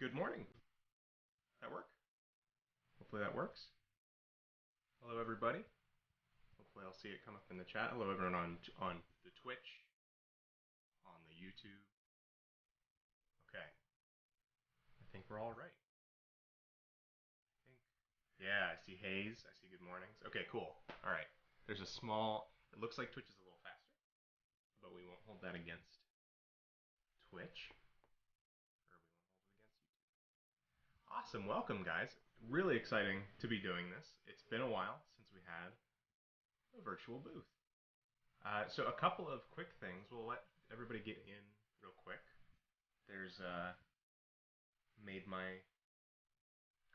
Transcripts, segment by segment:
Good morning. That work? Hopefully that works. Hello, everybody. Hopefully I'll see it come up in the chat. Hello, everyone on the Twitch, on the YouTube. Okay. I think we're all right. Yeah, I see Hayes. I see good mornings. Okay, cool. All right. There's a small. It looks like Twitch is a little faster, but we won't hold that against Twitch. Or we won't hold it against YouTube. Awesome. Welcome, guys. Really exciting to be doing this. It's been a while since we had a virtual booth. So a couple of quick things. We'll let everybody get in real quick. There's made my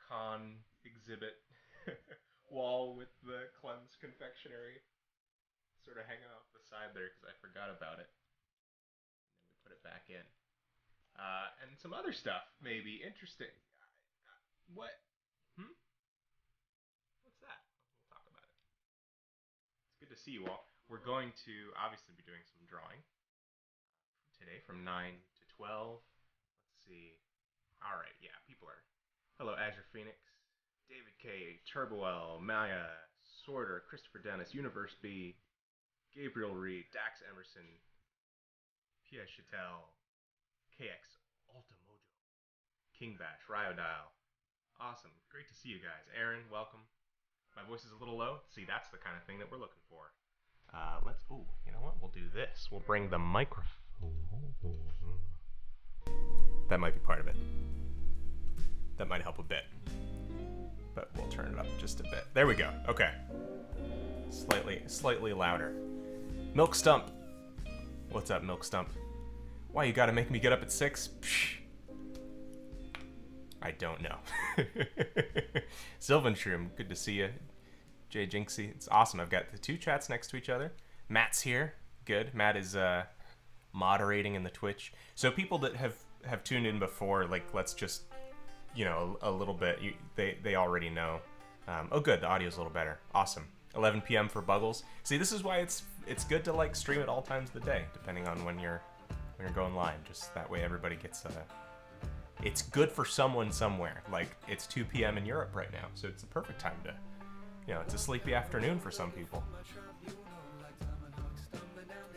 con exhibit wall with the Clem's confectionery sort of hanging off the side there because I forgot about it. And then we put it back in. And some other stuff maybe interesting. What? What's that? We'll talk about it. It's good to see you all. We're going to obviously be doing some drawing today from 9 to 12. Let's see. All right, yeah, people are. Hello, Azure Phoenix, David K, Turboel, Maya, Sorter, Christopher Dennis, Universe B, Gabriel Reed, Dax Emerson, Pierre Chattel, KX, Alta Mojo, King Bash, Ryodial. Awesome, great to see you guys. Aaron, welcome. My voice is a little low. See, that's the kind of thing that we're looking for. You know what? We'll do this. We'll bring the microphone. That might be part of it. That might help a bit. But we'll turn it up just a bit. There we go. Okay. Slightly louder. Milk Stump. What's up, Milk Stump? Why, you gotta make me get up at 6? Psh. I don't know. Sylvan Shroom, good to see you. Jay Jinxie, it's awesome. I've got the two chats next to each other. Matt's here. Good. Matt is moderating in the Twitch. So people that have tuned in before, like, let's just, a little bit. They already know. Oh, good. The audio's a little better. Awesome. 11 p.m. for Buggles. See, this is why it's good to like stream at all times of the day, depending on when you're going live. Just that way, everybody gets it's good for someone somewhere. Like, it's 2 p.m. in Europe right now, so it's the perfect time to. It's a sleepy afternoon for some people.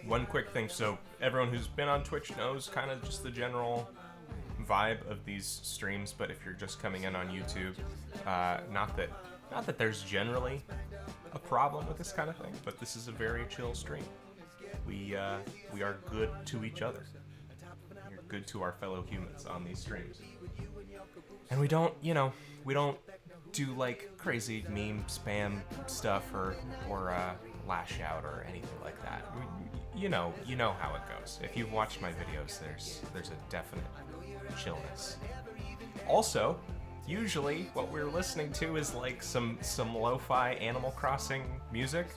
One quick thing, so everyone who's been on Twitch knows kind of just the general vibe of these streams, but if you're just coming in on YouTube, not that there's generally a problem with this kind of thing, but this is a very chill stream. We are good to each other. We're good to our fellow humans on these streams. And we don't do like crazy meme spam stuff or lash out or anything like that. You know how it goes. If you've watched my videos, there's a definite chillness. Also, usually what we're listening to is like some lo-fi Animal Crossing music.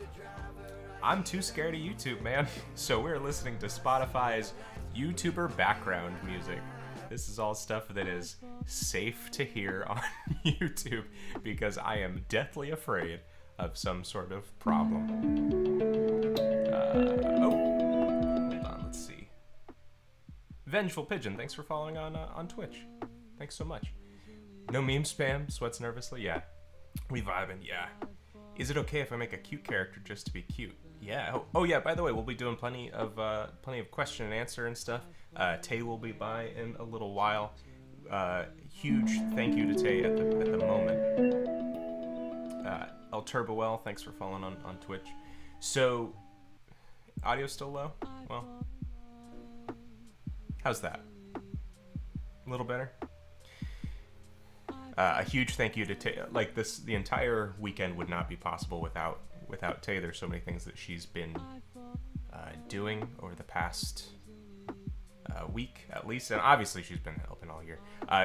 I'm too scared of YouTube, man. So we're listening to Spotify's YouTuber background music. This is all stuff that is safe to hear on YouTube because I am deathly afraid of some sort of problem. Hold on, let's see. Vengeful Pigeon, thanks for following on Twitch. Thanks so much. No meme spam, sweats nervously, yeah. We vibing, yeah. Is it okay if I make a cute character just to be cute? Yeah. Oh yeah, by the way, we'll be doing plenty of question and answer and stuff. Tay will be by in a little while. Huge thank you to Tay at the moment. El Turboel, thanks for following on Twitch. So, audio still low? Well, how's that? A little better? A huge thank you to Tay. Like the entire weekend would not be possible without Tay. There's so many things that she's been doing over the past week at least, and obviously she's been helping all year.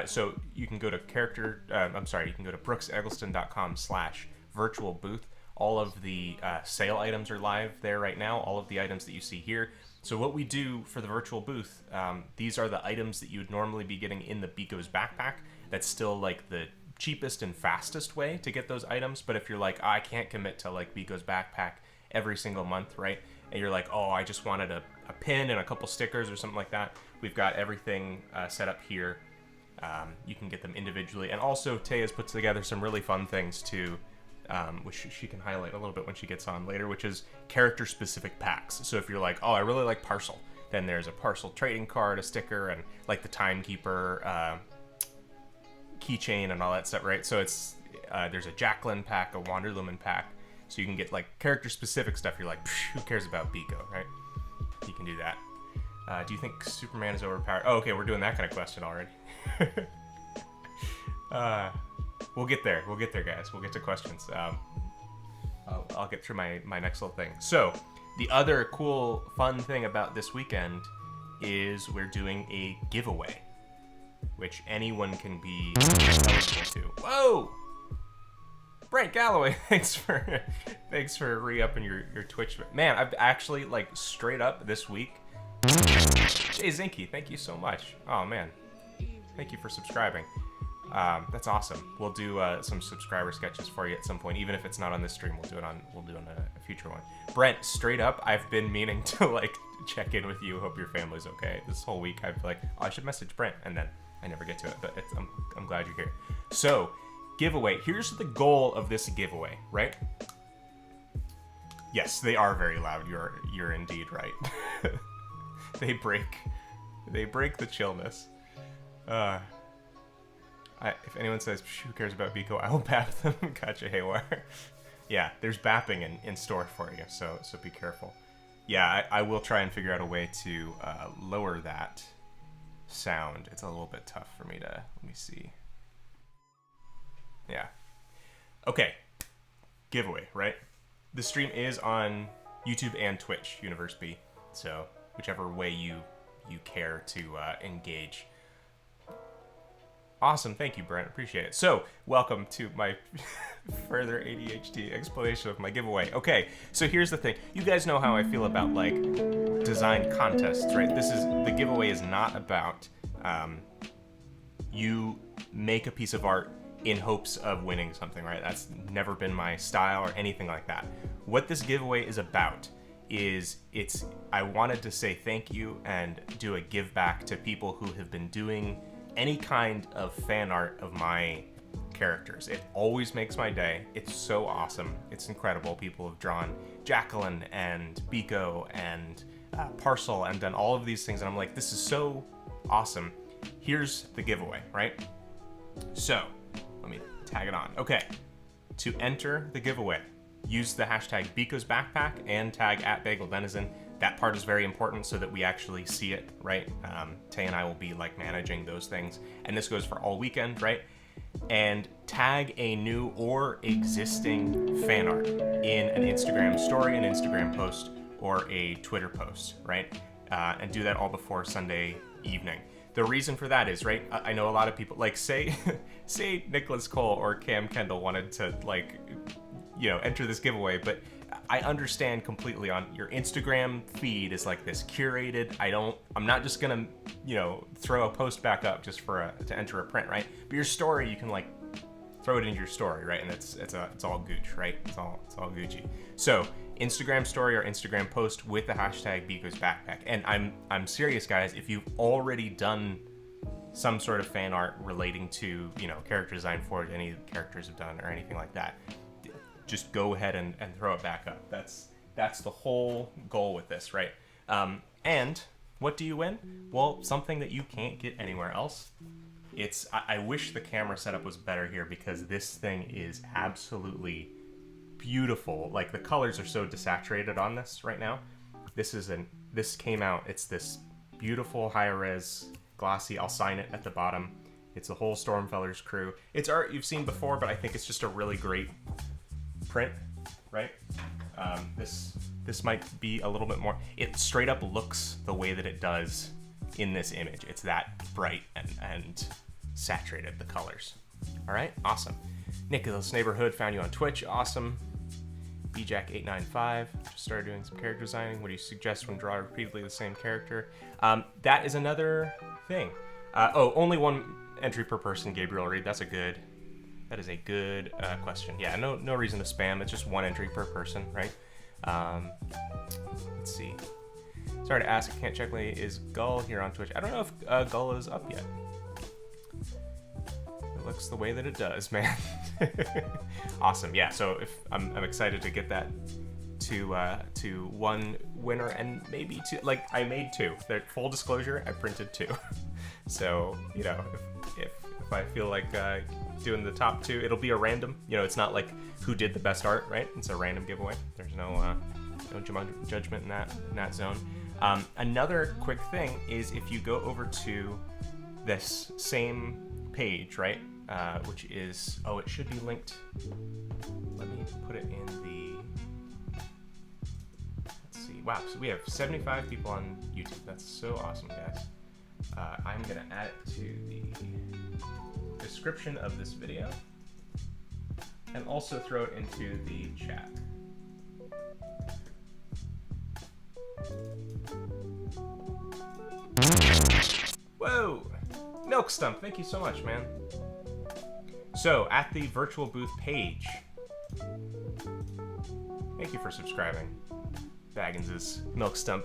So you can go to you can go to brooksegggleston.com/virtual booth. All of the sale items are live there right now. All of the items that you see here. So what we do for the virtual booth, these are the items that you would normally be getting in the Biko's backpack. That's still like the cheapest and fastest way to get those items. But if you're like, I can't commit to like Biko's backpack every single month, right? And you're like, oh, I just wanted a pin and a couple stickers or something like that. We've got everything set up here You can get them individually. And also, Taya's put together some really fun things too, which she can highlight a little bit when she gets on later, which is character-specific packs. So if you're like, oh, I really like Parcel, then there's a Parcel trading card, a sticker, and like the Timekeeper keychain and all that stuff, right? So it's there's a Jacqueline pack, a Wanderlumen pack, so you can get like character-specific stuff. You're like, who cares about Biko, right? You can do that. Do you think Superman is overpowered? Oh, okay, we're doing that kind of question already. We'll get there. We'll get there, guys. We'll get to questions. I'll get through my next little thing. So, the other cool, fun thing about this weekend is we're doing a giveaway, which anyone can be eligible to. Whoa! Brent Galloway, thanks for re-upping your Twitch. Man, I've actually, like, straight up this week. Hey, Zinky, thank you so much. Oh, man. Thank you for subscribing. That's awesome. We'll do some subscriber sketches for you at some point, even if it's not on this stream. We'll do it on a future one. Brent, straight up, I've been meaning to like check in with you. Hope your family's okay. This whole week, I've like, oh, I should message Brent, and then I never get to it. But I'm glad you're here. So, giveaway. Here's the goal of this giveaway, right? Yes, they are very loud. You're indeed right. They break the chillness. If anyone says, who cares about Biko, I will bap them. Gotcha, Haywire. Yeah, there's bapping in store for you, so be careful. Yeah, I will try and figure out a way to lower that sound. It's a little bit tough for me to, let me see. Yeah. Okay, giveaway, right? The stream is on YouTube and Twitch, Universe B, so whichever way you care to engage. Awesome, thank you, Brent. Appreciate it. So, welcome to my further ADHD explanation of my giveaway. Okay, so here's the thing. You guys know how I feel about like design contests, right? The giveaway is not about you make a piece of art in hopes of winning something, right? That's never been my style or anything like that. What this giveaway is about is I wanted to say thank you and do a give back to people who have been doing any kind of fan art of my characters. It always makes my day. It's so awesome. It's incredible. People have drawn Jacqueline and Biko and Parcel and done all of these things, and I'm like, this is so awesome. Here's the giveaway, right? So, let me tag it on. Okay, to enter the giveaway, use the hashtag Biko's Backpack and tag @BagelDenizen. That part is very important so that we actually see it, right? Tay and I will be like managing those things. And this goes for all weekend, right? And tag a new or existing fan art in an Instagram story, an Instagram post, or a Twitter post, right? And do that all before Sunday evening. The reason for that is, right, I know a lot of people, like say Nicholas Cole or Cam Kendall wanted to like, enter this giveaway, but I understand completely. On your Instagram feed is like this curated. I'm not just gonna, throw a post back up just to enter a print, right? But your story, you can like throw it into your story, right? And it's all gooch, right? It's all Gucci. So Instagram story or Instagram post with the hashtag Biko's Backpack. And I'm serious, guys. If you've already done some sort of fan art relating to character design for it, any characters have done or anything like that, just go ahead and throw it back up. That's the whole goal with this, right? And what do you win? Well, something that you can't get anywhere else. I wish the camera setup was better here because this thing is absolutely beautiful. Like the colors are so desaturated on this right now. This came out. It's this beautiful high-res glossy. I'll sign it at the bottom. It's the whole Stormfeller's crew. It's art you've seen before, but I think it's just a really great print, right? This might be a little bit more. It straight up looks the way that it does in this image. It's that bright and saturated, the colors. All right, awesome. Nicholas Neighborhood found you on Twitch. Awesome. BJack895 just started doing some character designing. What do you suggest when drawing repeatedly the same character? That is another thing. Only one entry per person, Gabriel Reed. That is a good question. Yeah, no reason to spam. It's just one entry per person, right? Let's see. Sorry to ask, I can't check. Is Gull here on Twitch? I don't know if Gull is up yet. looks the way that it does, man. Awesome. Yeah. So if I'm excited to get that to one winner and maybe two. Like I made two. Full disclosure, I printed two. So you know, if I feel like doing the top two, it'll be a random. You know, it's not like who did the best art, right? It's a random giveaway. There's no judgment in that zone. Another quick thing is if you go over to this same page, right, which is, it should be linked. Let me put it in the, let's see. Wow, so we have 75 people on YouTube. That's so awesome, guys. I'm gonna add it to the description of this video and also throw it into the chat. Whoa! Milk Stump, thank you so much, man. So, at the virtual booth page, thank you for subscribing. Baggins' Milk Stump,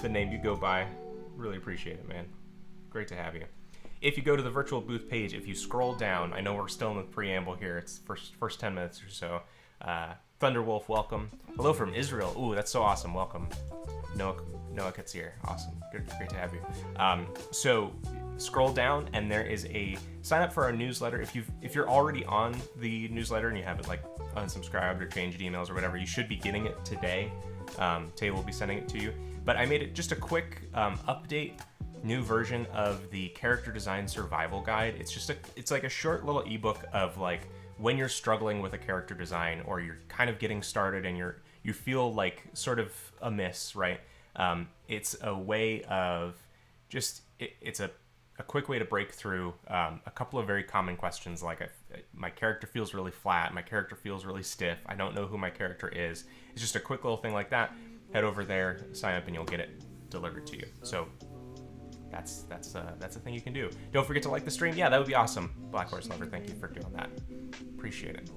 the name you go by. Really appreciate it, man. Great to have you. If you go to the virtual booth page, if you scroll down, I know we're still in the preamble here, it's first 10 minutes or so. Thunderwolf, welcome. Hello from Israel. Ooh, that's so awesome. Welcome. Noah Katsir. Awesome. Great to have you. So scroll down and there is a sign up for our newsletter. If you're already on the newsletter and you haven't like unsubscribed or changed emails or whatever, you should be getting it today. Tay will be sending it to you. But I made it just a quick update, new version of the character design survival guide. It's like a short little ebook of like when you're struggling with a character design or you're kind of getting started and you feel like sort of amiss, right? It's a way of it's a quick way to break through a couple of very common questions like my character feels really flat, my character feels really stiff, I don't know who my character is. It's just a quick little thing like that. Head over there, sign up, and you'll get it delivered to you. So that's a thing you can do. Don't forget to like the stream. Yeah, that would be awesome. Black Horse Lover, thank you for doing that. Appreciate it.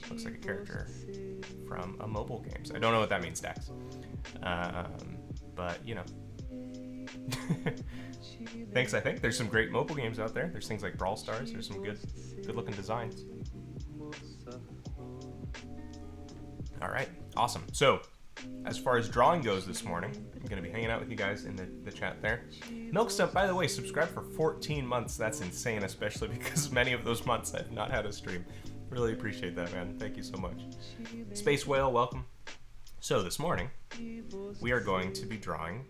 Looks like a character from a mobile game. So I don't know what that means, Dax. But you know. Thanks, I think. There's some great mobile games out there. There's things like Brawl Stars. There's some good looking designs. All right, awesome. So as far as drawing goes this morning, I'm going to be hanging out with you guys in the chat there. Milkstump, by the way, subscribed for 14 months. That's insane, especially because many of those months I've not had a stream. Really appreciate that, man. Thank you so much. Space Whale, welcome. So this morning, we are going to be drawing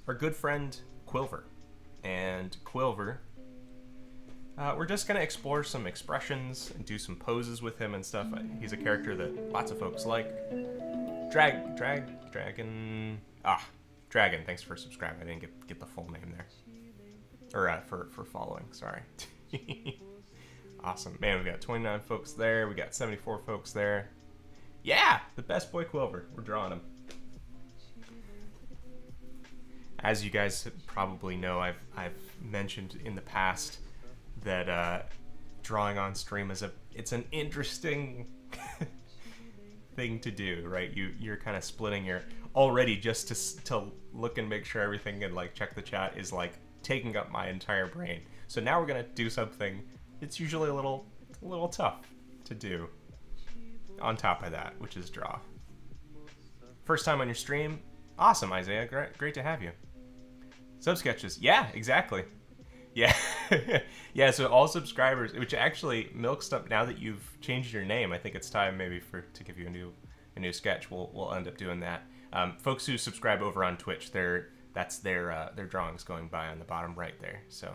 our good friend Quilver. And Quilver, we're just going to explore some expressions and do some poses with him and stuff. He's a character that lots of folks like. Dragon. Dragon, thanks for subscribing. I didn't get the full name there. Or for following, sorry. Awesome. Man, we got 29 folks there. We got 74 folks there. Yeah, the best boy Quilver. We're drawing him. As you guys probably know, I've mentioned in the past that drawing on stream it's an interesting thing to do, right? You're kind of splitting your already just to look and make sure everything and like check the chat is like taking up my entire brain. So now we're gonna do something it's usually a little tough to do on top of that, which is draw. First time on your stream? Awesome, Isaiah. Great to have you. Sub sketches. Yeah, exactly. Yeah. Yeah, so all subscribers, which actually, Milkstump, now that you've changed your name, I think it's time maybe to give you a new sketch. We'll end up doing that. Folks who subscribe over on Twitch, that's their drawings going by on the bottom right there. So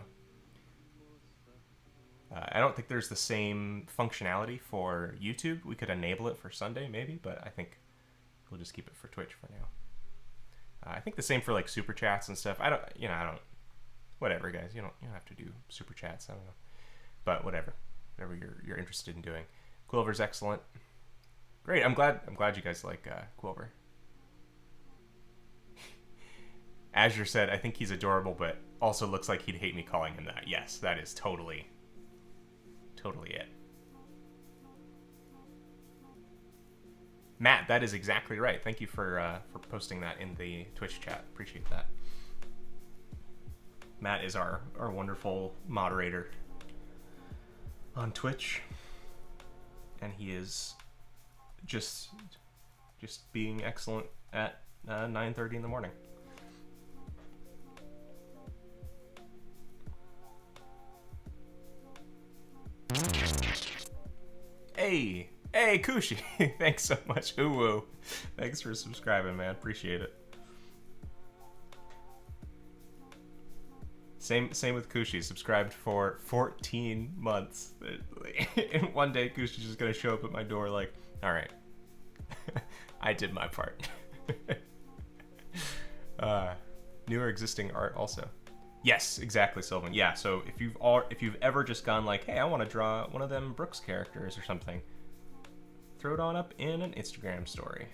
I don't think there's the same functionality for YouTube. We could enable it for Sunday maybe, but I think we'll just keep it for Twitch for now. I think the same for like super chats and stuff. I don't. Whatever, guys. You don't have to do super chats. I don't know, but whatever you're interested in doing. Quilver's excellent. Great. I'm glad you guys like Quilver. Azure said, I think he's adorable, but also looks like he'd hate me calling him that. Yes, that is totally it. Matt, that is exactly right. Thank you for posting that in the Twitch chat. Appreciate that. Matt is our wonderful moderator. on Twitch, and he is just being excellent at 9:30 in the morning. Hey, Kushi, thanks so much. Ooh, thanks for subscribing, man. Appreciate it. Same with Kushi. Subscribed for 14 months. And one day Kushi's just gonna show up at my door like, all right, I did my part. New or existing art also. Yes, exactly, Sylvan. Yeah, so if you've ever just gone like, hey, I want to draw one of them Brooks characters or something, throw it on up in an Instagram story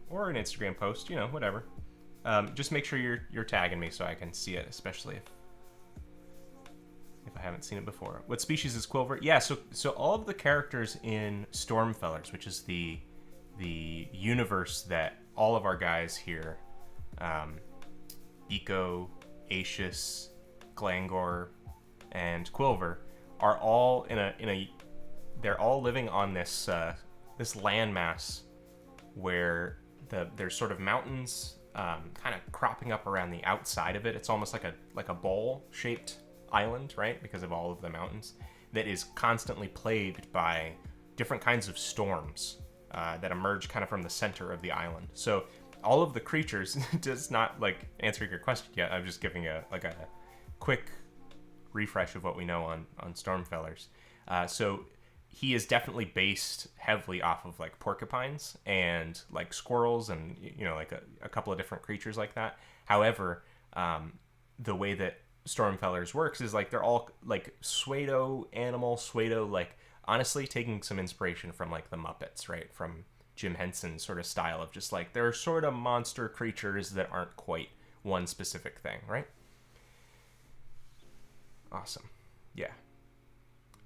or an Instagram post, you know, whatever. Just make sure you're tagging me so I can see it, especially if I haven't seen it before. What species is Quilver? Yeah, so all of the characters in Stormfellers, which is the universe that all of our guys here, Eco, Aetius, Glangor, and Quilver, are all they're all living on this this landmass where there's sort of mountains kind of cropping up around the outside of it. It's almost like a bowl-shaped island, right? Because of all of the mountains, that is constantly plagued by different kinds of storms that emerge kind of from the center of the island. So all of the creatures, does not like answering your question yet. I'm just giving a quick refresh of what we know on Stormfellers. So he is definitely based heavily off of like porcupines and like squirrels and, you know, like a couple of different creatures like that. However, the way that Stormfellers works is like they're all like pseudo like honestly taking some inspiration from like the Muppets, right? From Jim Henson's sort of style of just like they're sort of monster creatures that aren't quite one specific thing, right? Awesome. Yeah.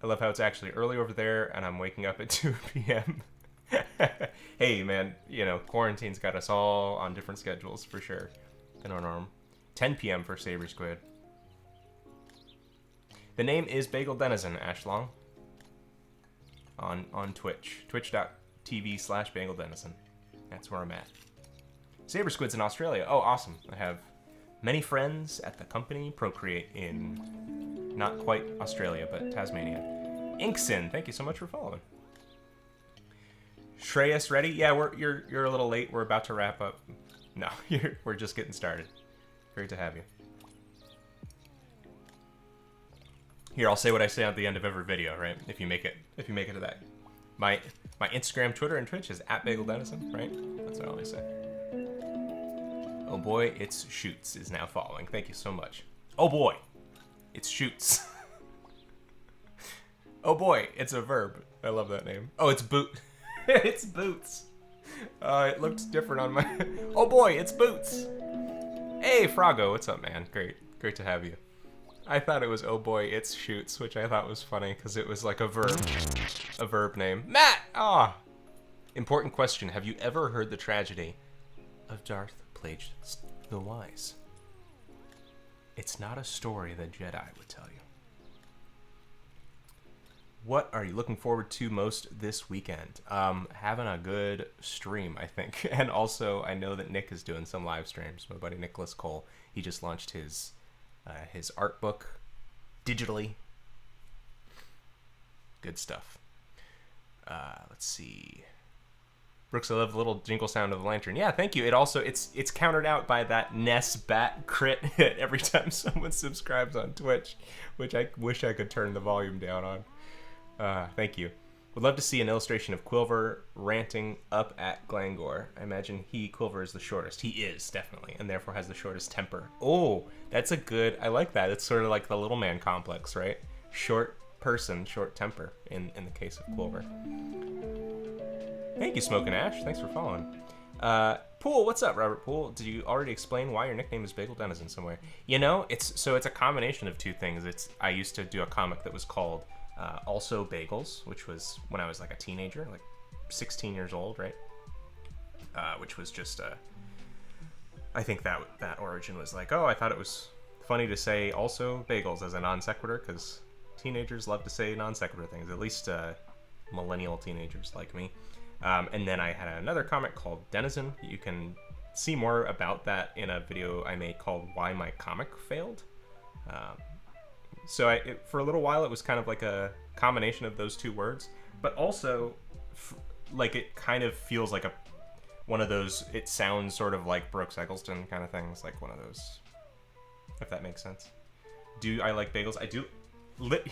I love how it's actually early over there and I'm waking up at 2 p.m. Hey, man, you know, quarantine's got us all on different schedules for sure than our norm. 10 p.m. for Saber Squid. The name is Bagel Denizen, Ashlong. On Twitch. Twitch.tv/Bagel Denizen. That's where I'm at. Saber Squid's in Australia. Oh, awesome. I have many friends at the company Procreate in not quite Australia, but Tasmania. Inkson, thank you so much for following. Shreyas, ready? Yeah, you're a little late. We're about to wrap up. No, we're just getting started. Great to have you. Here, I'll say what I say at the end of every video, right? If you make it to that. My Instagram, Twitter, and Twitch is @BagelDenizen, right? That's what I always say. Oh boy, it's Shoots is now following. Thank you so much. Oh boy, it's Shoots. Oh boy, it's a verb. I love that name. Oh, it's Boot. It's Boots. It looked different on my... Oh boy, it's Boots. Hey, Froggo, what's up, man? Great to have you. I thought it was oh boy, it's Shoots, which I thought was funny because it was like a verb name. Matt! Ah! Important question. Have you ever heard the tragedy of Darth Plagueis the Wise? It's not a story the Jedi would tell you. What are you looking forward to most this weekend? Having a good stream, I think. And also, I know that Nick is doing some live streams. My buddy Nicholas Cole, he just launched his art book digitally. Good stuff. Let's see. Brooks, I love the little jingle sound of the lantern. Yeah, thank you. It's countered out by that Ness bat crit hit every time someone subscribes on Twitch, which I wish I could turn the volume down on. Thank you. Would love to see an illustration of Quilver ranting up at Glangor. I imagine Quilver is the shortest. He is, definitely, and therefore has the shortest temper. Oh, that's a good... I like that. It's sort of like the little man complex, right? Short person, short temper, in the case of Quilver. Thank you, Smokin' Ash. Thanks for following. Pool, what's up, Robert Pool? Did you already explain why your nickname is Bagel Denizen somewhere? You know, it's a combination of two things. I used to do a comic that was called... Also Bagels, which was when I was like a teenager, like 16 years old, right? Which was just I think that origin was like, oh, I thought it was funny to say also bagels as a non sequitur, because Teenagers love to say non sequitur things, at least millennial teenagers like me. And then I had another comic called Denizen. You can see more about that in a video I made called Why My Comic Failed. So for a little while, it was kind of like a combination of those two words, but also like it kind of feels like one of those, it sounds sort of like Brooks Eggleston kind of things, like one of those, if that makes sense. Do I like bagels? I do.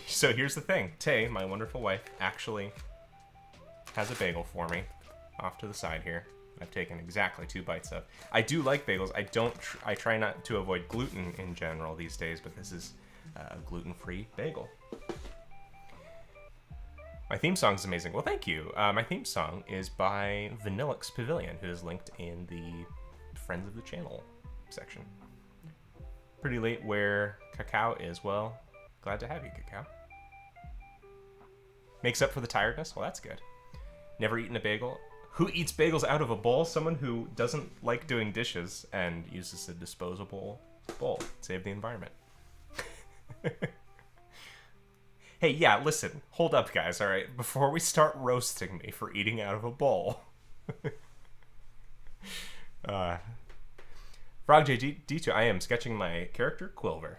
So here's the thing. Tay, my wonderful wife, actually has a bagel for me off to the side here. I've taken exactly 2 bites of. I do like bagels. I try not to avoid gluten in general these days, but this is a gluten-free bagel. My theme song is amazing. Well, thank you. My theme song is by Vanillix Pavilion, who is linked in the Friends of the Channel section. Pretty late where Cacao is. Well, glad to have you, Cacao. Makes up for the tiredness? Well, that's good. Never eaten a bagel. Who eats bagels out of a bowl? Someone who doesn't like doing dishes and uses a disposable bowl. Save the environment. Hey, yeah, listen. Hold up, guys, all right? Before we start roasting me for eating out of a bowl. Frog JD2, I am sketching my character, Quilver.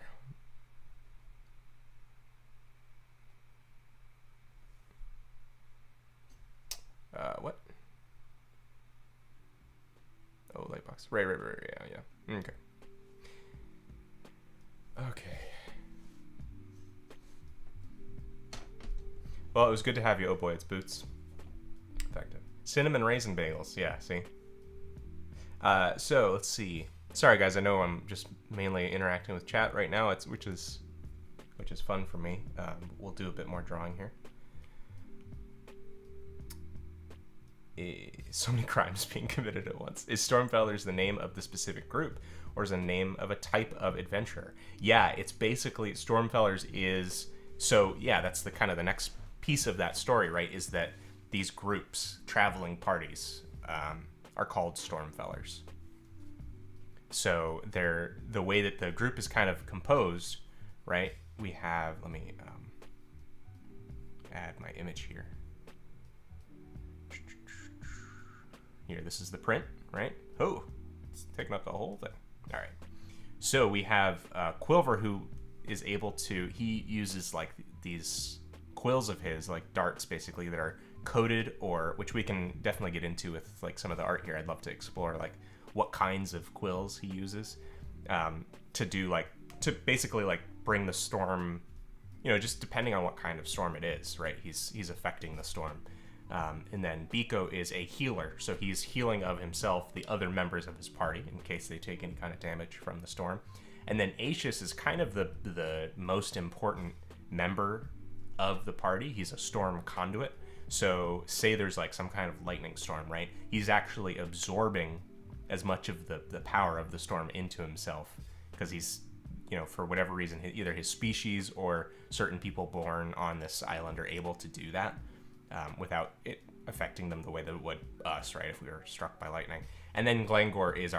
What? Oh, lightbox. Right, yeah. Okay. Okay. Well, it was good to have you. Oh boy, it's Boots. Effective. Cinnamon raisin bagels. Yeah, see? So, let's see. Sorry, guys, I know I'm just mainly interacting with chat right now, which is fun for me. We'll do a bit more drawing here. So many crimes being committed at once. Is Stormfellers the name of the specific group, or is it the name of a type of adventurer? Yeah, it's basically Stormfellers is, so yeah, that's the kind of the next piece of that story, right? Is that these groups, traveling parties, are called Stormfellers. So the way that the group is kind of composed, right? We have, let me add my image here. Here, this is the print, right? Oh, it's taking up the whole thing. All right. So we have Quilver, who is able to, he uses like these quills of his, like darts basically, that are coated, or which we can definitely get into with like some of the art here. I'd love to explore like what kinds of quills he uses to do like, to basically like bring the storm, you know, just depending on what kind of storm it is, right? He's affecting the storm. And then Biko is a healer, so he's healing of himself, the other members of his party, in case they take any kind of damage from the storm. And then Aetius is kind of the most important member of the party. He's a storm conduit. So say there's like some kind of lightning storm, right? He's actually absorbing as much of the power of the storm into himself, because he's, you know, for whatever reason, either his species or certain people born on this island are able to do that. Without it affecting them the way that it would us, right, if we were struck by lightning. And then Glangor is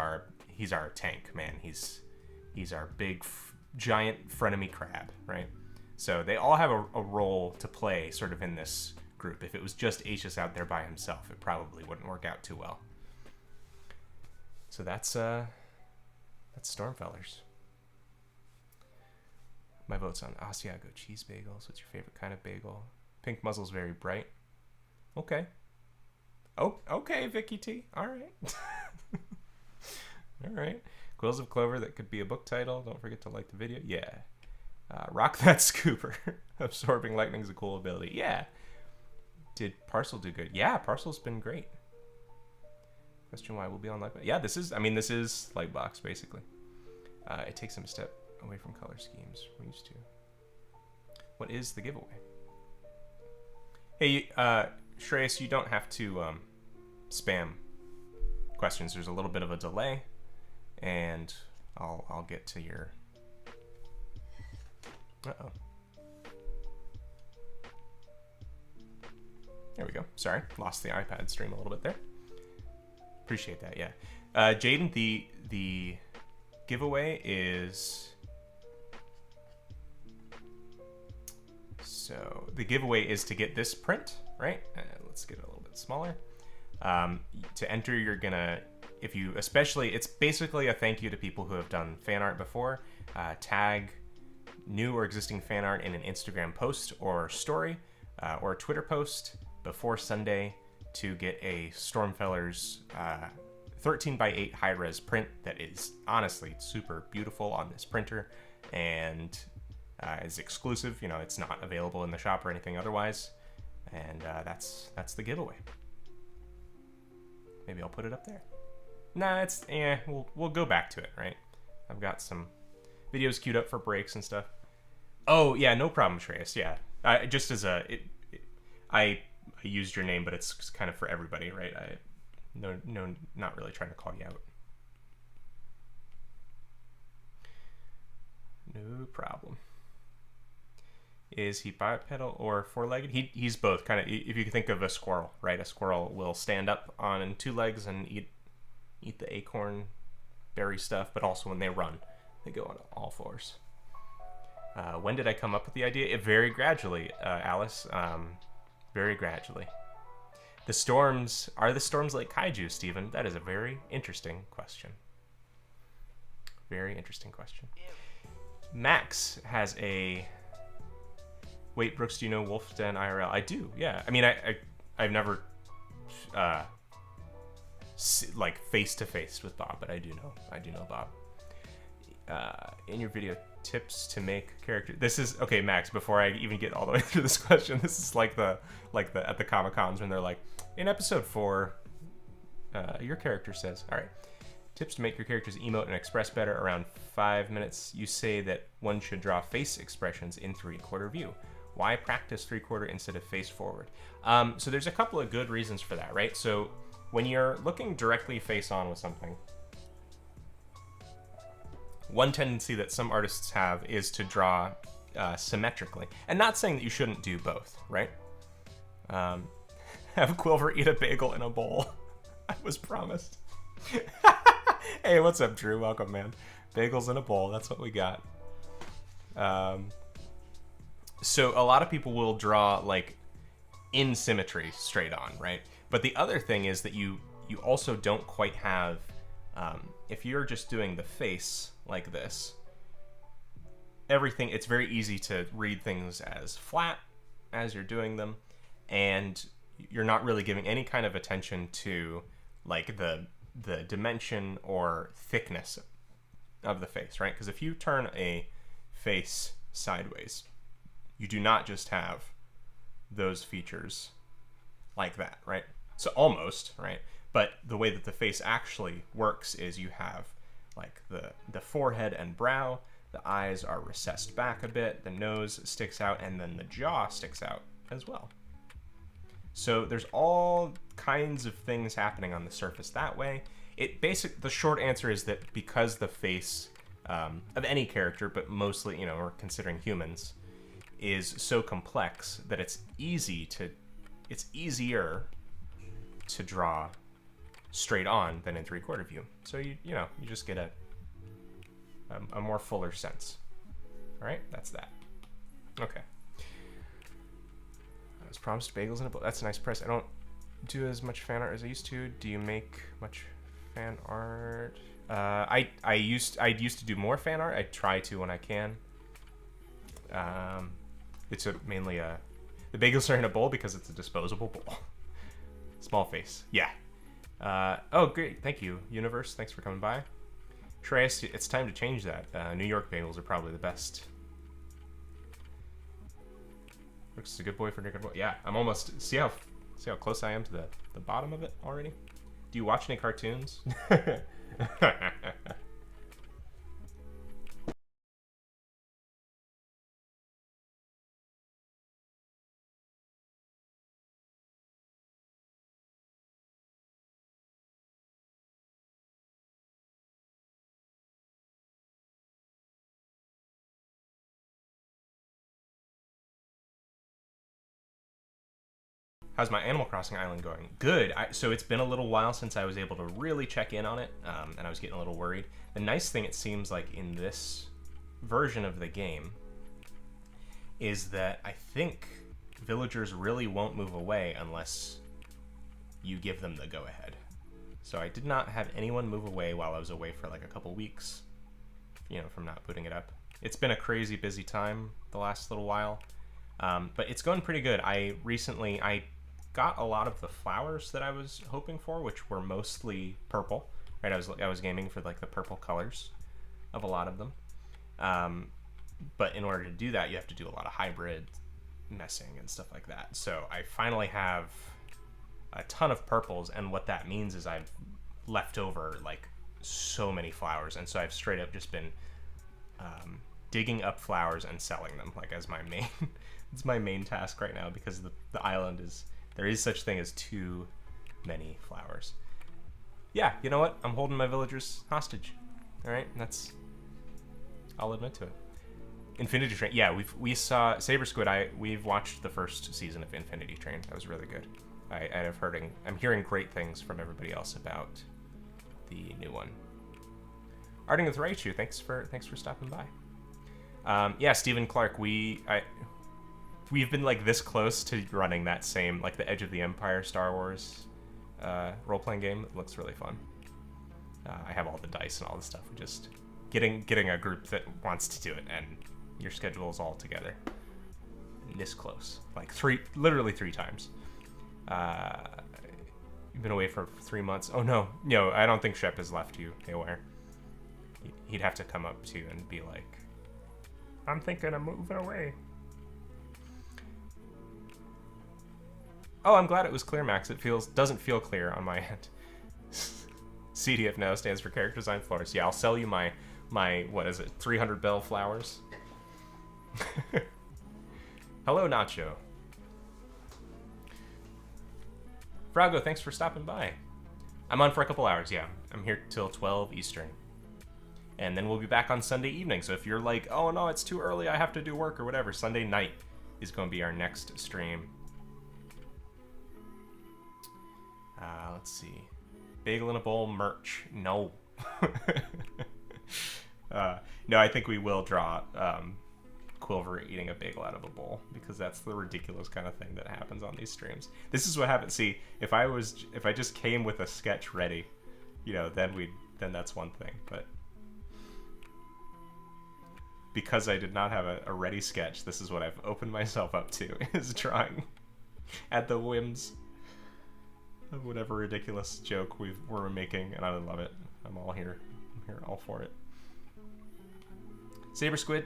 he's our tank, man. He's our big, giant frenemy crab, right? So they all have a role to play sort of in this group. If it was just Aetius out there by himself, it probably wouldn't work out too well. So that's Stormfellers. My vote's on Asiago cheese bagels. What's your favorite kind of bagel? Pink muzzle's very bright. Okay. Oh, okay, Vicky T. All right. All right. Quills of Clover, that could be a book title. Don't forget to like the video. Yeah. Rock that scooper. Absorbing lightning's a cool ability. Yeah. Did Parcel do good? Yeah, Parcel's been great. Question why we'll be on Lightbox. Yeah, this is Lightbox, basically. It takes them a step away from color schemes we're used to. What is the giveaway? Hey, Shreyas, you don't have to spam questions. There's a little bit of a delay, and I'll get to your. Uh-oh. There we go. Sorry, lost the iPad stream a little bit there. Appreciate that. Yeah, Jaden, the giveaway is So the giveaway is to get this print, right? Let's get it a little bit smaller. To enter, you're gonna, if you, especially, it's basically a thank you to people who have done fan art before. Tag new or existing fan art in an Instagram post or story or a Twitter post before Sunday to get a Stormfeller's 13x8 high-res print that is honestly super beautiful on this printer and is exclusive. You know, it's not available in the shop or anything otherwise. And that's the giveaway. Maybe I'll put it up there. Nah, we'll go back to it, right? I've got some videos queued up for breaks and stuff. Oh yeah, no problem, Shreyas. Yeah, just as I used your name, but it's kind of for everybody, right? No, not really trying to call you out. No problem. Is he bipedal or four-legged? He's both, kind of. If you think of a squirrel, right? A squirrel will stand up on two legs and eat the acorn berry stuff, but also when they run, they go on all fours. When did I come up with the idea? Very gradually, Alice. Very gradually. The storms, are the storms like kaiju, Stephen? That is a very interesting question. Very interesting question. Max has a... Wait, Brooks, do you know Wolf Den IRL? I do, yeah. I mean, I've never, like, face-to-face with Bob, but I do know Bob. In your video, tips to make character. This is okay, Max. Before I even get all the way through this question, this is like the at the Comic Cons when they're like, in episode 4, your character says, all right, tips to make your characters emote and express better. Around 5 minutes, you say that one should draw face expressions in 3/4 view. Why practice 3/4 instead of face forward? So there's a couple of good reasons for that, right? So when you're looking directly face on with something, one tendency that some artists have is to draw symmetrically. And not saying that you shouldn't do both, right? Have Quilver eat a bagel in a bowl. I was promised. Hey, what's up, Drew? Welcome, man. Bagels in a bowl, that's what we got. So a lot of people will draw like in symmetry straight on, right? But the other thing is that you also don't quite have, if you're just doing the face like this, everything, it's very easy to read things as flat as you're doing them, and you're not really giving any kind of attention to like the dimension or thickness of the face, right? Because if you turn a face sideways, you do not just have those features like that, right? So almost, right? But the way that the face actually works is you have like the forehead and brow, the eyes are recessed back a bit, the nose sticks out, and then the jaw sticks out as well. So there's all kinds of things happening on the surface that way. The short answer is that because the face of any character, but mostly, you know, we're considering humans, is so complex that it's easier to draw straight on than in 3/4 view. So you just get a more fuller sense. All right, that's that. Okay. I was promised bagels in a bowl. That's a nice press. I don't do as much fan art as I used to. Do you make much fan art? I used to do more fan art. I try to when I can. It's mainly the bagels are in a bowl because it's a disposable bowl. Small face. Yeah. Oh, great. Thank you, Universe. Thanks for coming by. Shreyas, it's time to change that. New York bagels are probably the best. Looks a good boy for a good boy. Yeah, I'm almost... See how close I am to the bottom of it already? Do you watch any cartoons? How's my Animal Crossing island going? Good. So it's been a little while since I was able to really check in on it, and I was getting a little worried. The nice thing, it seems like in this version of the game, is that I think villagers really won't move away unless you give them the go-ahead. So I did not have anyone move away while I was away for like a couple weeks, from not booting it up. It's been a crazy busy time the last little while, but it's going pretty good. I got a lot of the flowers that I was hoping for, which were mostly purple. Right, I was aiming for like the purple colors of a lot of them. But in order to do that, you have to do a lot of hybrid messing and stuff like that. So I finally have a ton of purples, and what that means is I've left over like so many flowers, and so I've straight up just been digging up flowers and selling them like as my main it's my main task right now, because the island there is such thing as too many flowers. Yeah, you know what? I'm holding my villagers hostage. All right, I'll admit to it. Infinity Train. Yeah, we saw Saber Squid. We've watched the first season of Infinity Train. That was really good. I'm hearing great things from everybody else about the new one. Arting with Raichu, thanks for stopping by. Yeah, Stephen Clark. We've been like this close to running that same, like the Edge of the Empire Star Wars role-playing game. It looks really fun. I have all the dice and all the stuff. We're just getting a group that wants to do it, and your schedule is all together. This close, like literally three times. You've been away for 3 months. Oh no, I don't think Shep has left you. Aware. He'd have to come up to you and be like, "I'm thinking of moving away." Oh, I'm glad it was clear, Max. It doesn't feel clear on my end. CDF now stands for Character Design Florist. Yeah, I'll sell you my what is it, 300 bell flowers. Hello, Nacho. Frago, thanks for stopping by. I'm on for a couple hours, yeah. I'm here till 12 Eastern. And then we'll be back on Sunday evening. So if you're like, oh no, it's too early, I have to do work or whatever, Sunday night is going to be our next stream. Let's see. Bagel in a bowl merch. No. No, I think we will draw Quilver eating a bagel out of a bowl, because that's the ridiculous kind of thing that happens on these streams. This is what happens. See, if I just came with a sketch ready, then that's one thing. But because I did not have a ready sketch, this is what I've opened myself up to, is drawing at the whims of whatever ridiculous joke we're making, and I love it. I'm all here. I'm here all for it. Saber Squid,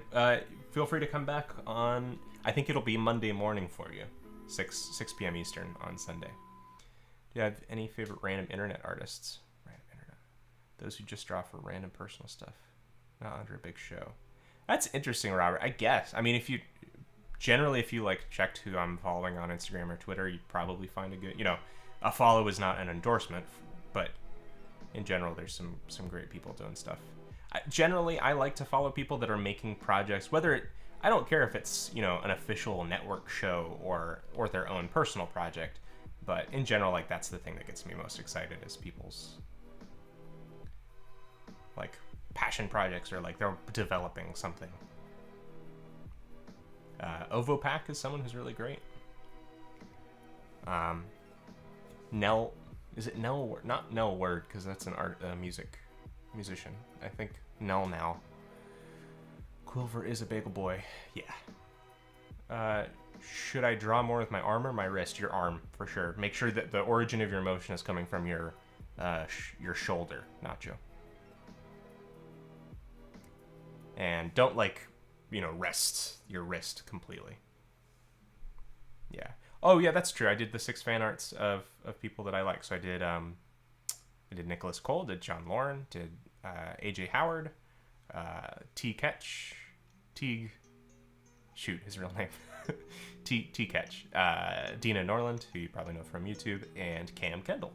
feel free to come back on, I think it'll be Monday morning for you, 6 p.m. Eastern on Sunday. Do you have any favorite random internet artists? Random internet. Those who just draw for random personal stuff, not under a big show. That's interesting, Robert. I guess. I mean, if you like checked who I'm following on Instagram or Twitter, you'd probably find a good, a follow is not an endorsement, but in general, there's some great people doing stuff. Generally, I like to follow people that are making projects, I don't care if it's, an official network show or their own personal project, but in general, like, that's the thing that gets me most excited, is people's, like, passion projects, or like they're developing something. Ovopack is someone who's really great. Nell, is it Nell? Not Nell Word, because that's an musician. I think Nell now. Quilver is a bagel boy. Yeah. Should I draw more with my arm or my wrist? Your arm, for sure. Make sure that the origin of your motion is coming from your shoulder, Nacho. And don't rest your wrist completely. Yeah. Oh yeah, that's true. I did the 6 fan arts of people that I like. So I did Nicholas Cole, did John Lauren, did AJ Howard, his real name, T Catch, Dina Norland, who you probably know from YouTube, and Cam Kendall.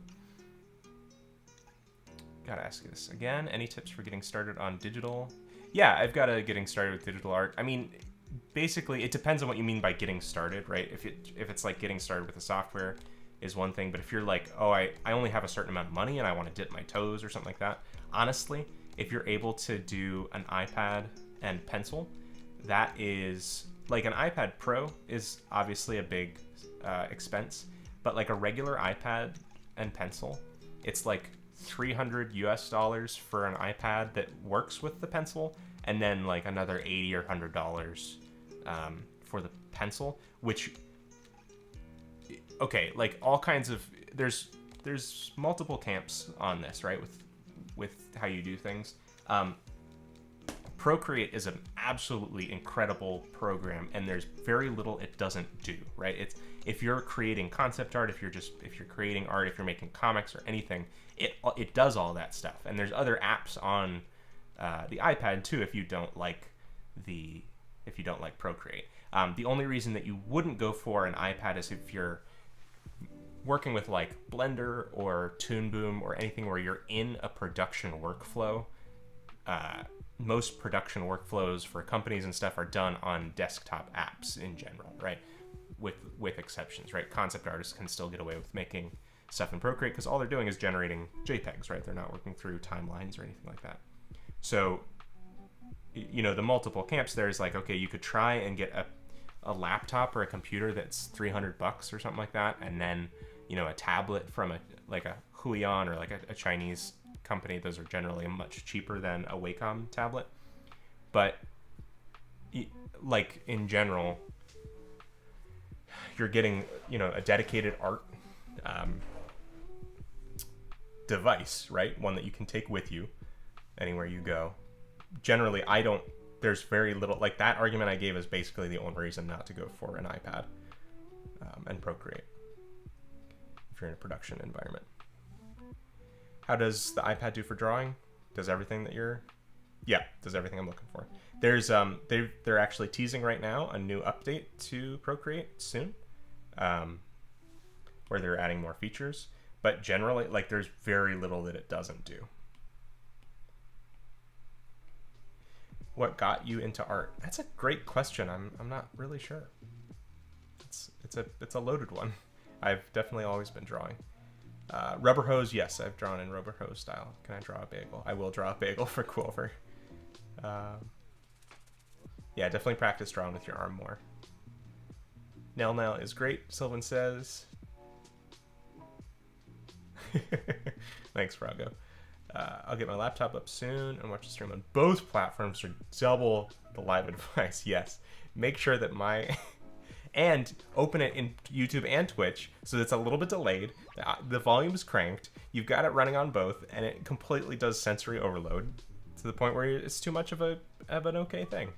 Gotta ask you this again. Any tips for getting started on digital? Yeah, I've got a getting started with digital art. I mean, basically, it depends on what you mean by getting started, right? If it's like getting started with the software is one thing, but if you're like, oh, I only have a certain amount of money and I want to dip my toes or something like that, honestly, if you're able to do an iPad and pencil, that is like an iPad Pro is obviously a big expense, but like a regular iPad and pencil, it's like $300 for an iPad that works with the pencil, and then like another $80 or $100 for the pencil. Which, okay, like all kinds of there's multiple camps on this, right? With how you do things. Procreate is an absolutely incredible program, and there's very little it doesn't do, right? It's if you're creating concept art, if you're creating art, if you're making comics or anything, it does all that stuff. And there's other apps on the iPad too if you don't like Procreate. The only reason that you wouldn't go for an iPad is if you're working with like Blender or Toon Boom or anything where you're in a production workflow. Most production workflows for companies and stuff are done on desktop apps in general, right? With exceptions, right? Concept artists can still get away with making stuff in Procreate because all they're doing is generating JPEGs, right? They're not working through timelines or anything like that. So, you know, the multiple camps there is like, okay, you could try and get a laptop or a computer that's $300 or something like that, and then, you know, a tablet from a Huion or like a Chinese company. Those are generally much cheaper than a Wacom tablet. But like in general, you're getting, you know, a dedicated art device, right? One that you can take with you anywhere you go. Generally, there's very little, like that argument I gave is basically the only reason not to go for an iPad and Procreate if you're in a production environment. How does the iPad do for drawing? Does everything that does everything I'm looking for. There's they're actually teasing right now a new update to Procreate soon, where they're adding more features. But generally, like, there's very little that it doesn't do. What got you into art? That's a great question. I'm not really sure. It's a loaded one. I've definitely always been drawing. Rubber hose, yes, I've drawn in rubber hose style. Can I draw a bagel? I will draw a bagel for Quilver. Yeah, definitely practice drawing with your arm more. Nail is great, Sylvan says. Thanks, Frago. I'll get my laptop up soon and watch the stream on both platforms for double the live advice. Yes. Make sure that and open it in YouTube and Twitch so it's a little bit delayed. The volume's cranked. You've got it running on both, and it completely does sensory overload to the point where it's too much of an okay thing.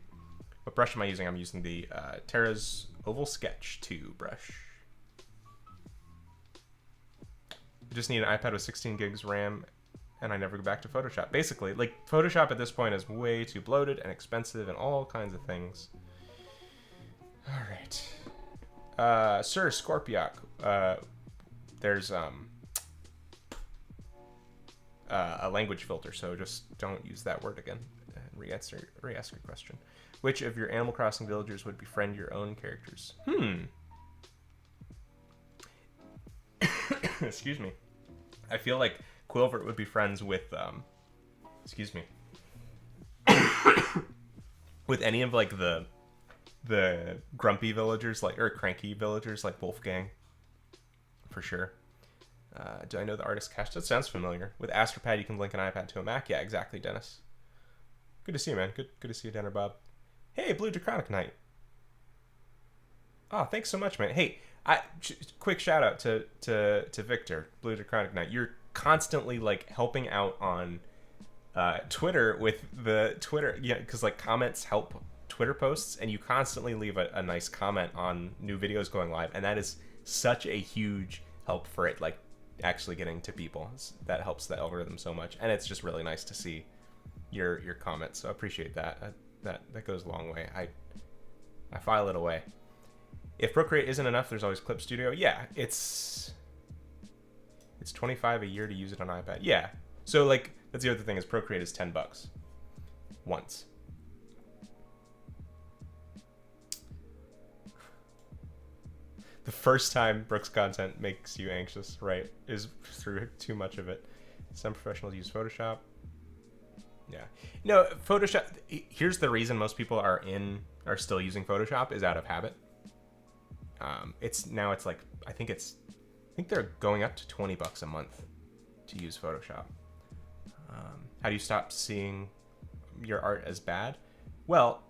What brush am I using? I'm using the Terra's Oval Sketch 2 brush. I just need an iPad with 16 gigs RAM, and I never go back to Photoshop. Basically, like, Photoshop at this point is way too bloated and expensive and all kinds of things. All right. Sir Scorpiok, there's a language filter, so just don't use that word again. And re-ask your question. Which of your Animal Crossing villagers would befriend your own characters? Excuse me. I feel like Quilvert would be friends with, excuse me, with any of like the grumpy villagers, like, or cranky villagers like Wolfgang, for sure. Do I know the artist Cash? That sounds familiar. With Astropad, you can link an iPad to a Mac. Yeah, exactly, Dennis. Good to see you, man. Good to see you, Denner Bob. Hey, Blue Draconic Knight. Oh, thanks so much, man. Hey, quick shout out to Victor, Blue Draconic Knight. You're constantly like helping out on Twitter with the Twitter, yeah, because like comments help Twitter posts, and you constantly leave a nice comment on new videos going live, and that is such a huge help for it, like actually getting to people. That helps the algorithm so much, and it's just really nice to see your comments. So I appreciate that. That goes a long way. I file it away. If Procreate isn't enough, there's always Clip Studio. Yeah, it's $25 a year to use it on iPad. Yeah. So like that's the other thing is Procreate is $10 once. The first time Brooks content makes you anxious, right, is through too much of it. Some professionals use Photoshop. Yeah. No, Photoshop. Here's the reason most people are still using Photoshop is out of habit. It's like I think they're going up to $20 a month to use Photoshop. How do you stop seeing your art as bad? Well,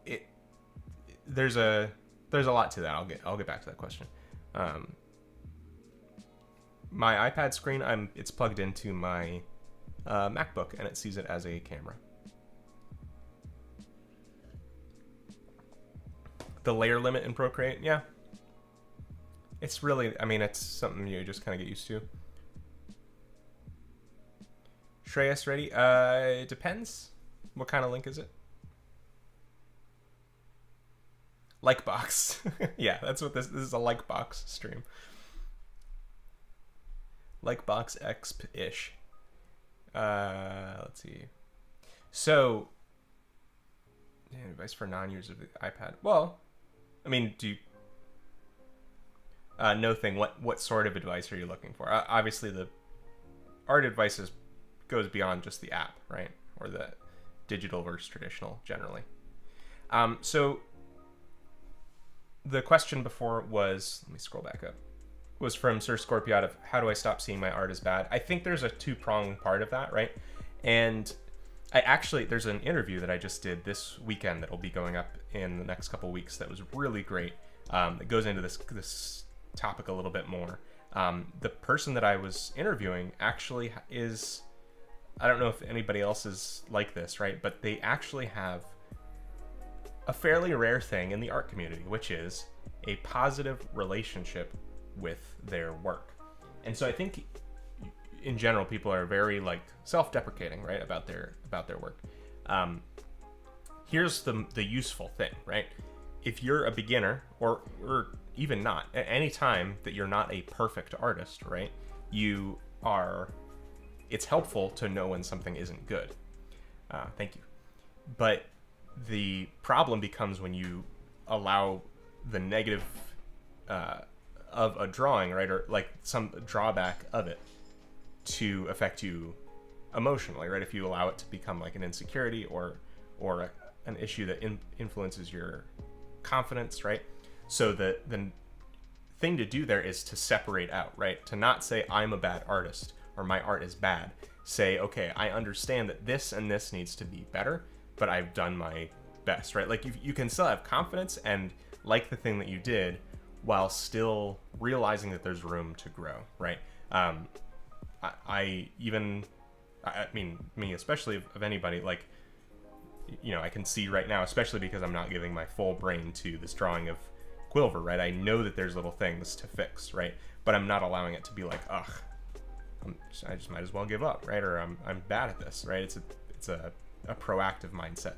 there's a lot to that. I'll get back to that question. My iPad screen, it's plugged into my MacBook, and it sees it as a camera. The layer limit in Procreate, yeah. It's really, it's something you just kind of get used to. Shreyas ready? It depends. What kind of link is it? Like box. Yeah, that's what this is, a like box stream. Like box exp-ish. Let's see. So, advice for non-users of the iPad. Well, do you... no thing. What sort of advice are you looking for? Obviously, the art advice goes beyond just the app, right? Or the digital versus traditional, generally. So, the question before was... Let me scroll back up. Was from Sir Scorpiot of how do I stop seeing my art as bad? I think there's a two-pronged part of that, right? And there's an interview that I just did this weekend that will be going up in the next couple weeks that was really great. It goes into this topic a little bit more. The person that I was interviewing actually is, I don't know if anybody else is like this, right? But they actually have a fairly rare thing in the art community, which is a positive relationship with their work. And so I think in general people are very self-deprecating, right, about their work. Here's the useful thing, right? If you're a beginner or even not, at any time that you're not a perfect artist, right, it's helpful to know when something isn't good. Thank you. But the problem becomes when you allow the negative of a drawing, right, or some drawback of it to affect you emotionally, right? If you allow it to become an insecurity or an issue that influences your confidence, right? So the thing to do there is to separate out, right? To not say I'm a bad artist or my art is bad. Say, okay, I understand that this and this needs to be better, but I've done my best, right? You can still have confidence and like the thing that you did while still realizing that there's room to grow, right? Me especially, of anybody, I can see right now, especially because I'm not giving my full brain to this drawing of Quilver, right? I know that there's little things to fix, right? But I'm not allowing it to be I just might as well give up, right? Or I'm bad at this, right? It's a proactive mindset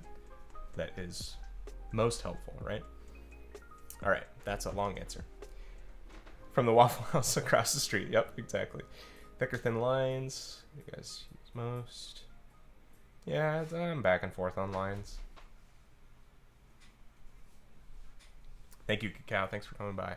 that is most helpful, right? All right, that's a long answer. From the Waffle House across the street. Yep, exactly. Thick or thin lines. You guys use most. Yeah, I'm back and forth on lines. Thank you, Cacao. Thanks for coming by.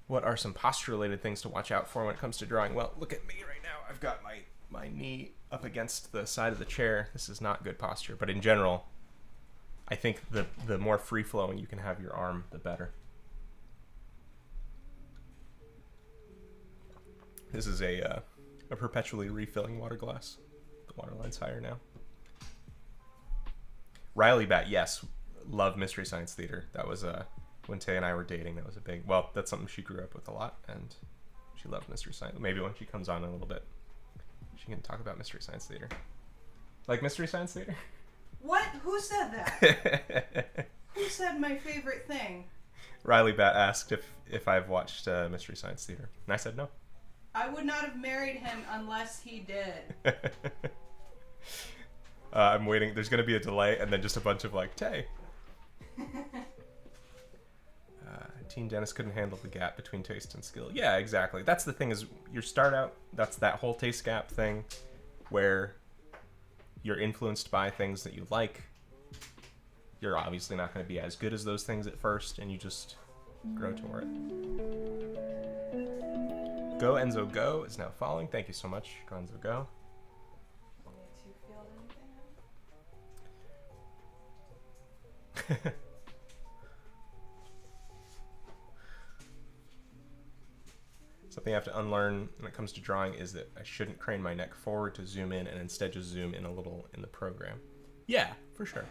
What are some posture-related things to watch out for when it comes to drawing? Well, look at me right now. I've got my knee up against the side of the chair. This is not good posture, but in general, I think the more free-flowing you can have your arm, the better. This is a perpetually refilling water glass. The water line's higher now. Riley Bat, yes, love Mystery Science Theater. That was when Tay and I were dating. That was a big. Well, that's something she grew up with a lot, and she loved Mystery Science. Maybe when she comes on in a little bit, she can talk about Mystery Science Theater. Like Mystery Science Theater? What? Who said that? Who said my favorite thing? Riley Bat asked if I've watched Mystery Science Theater, and I said no. I would not have married him unless he did. I'm waiting. There's going to be a delay, and then just a bunch of Tay. Teen Dennis couldn't handle the gap between taste and skill. Yeah, exactly. That's the thing is your start out, that's that whole taste gap thing where you're influenced by things that you like. You're obviously not going to be as good as those things at first, and you just grow toward it. Go Enzo Go is now following. Thank you so much, Go Enzo Go. Something I have to unlearn when it comes to drawing is that I shouldn't crane my neck forward to zoom in and instead just zoom in a little in the program. Yeah, for sure.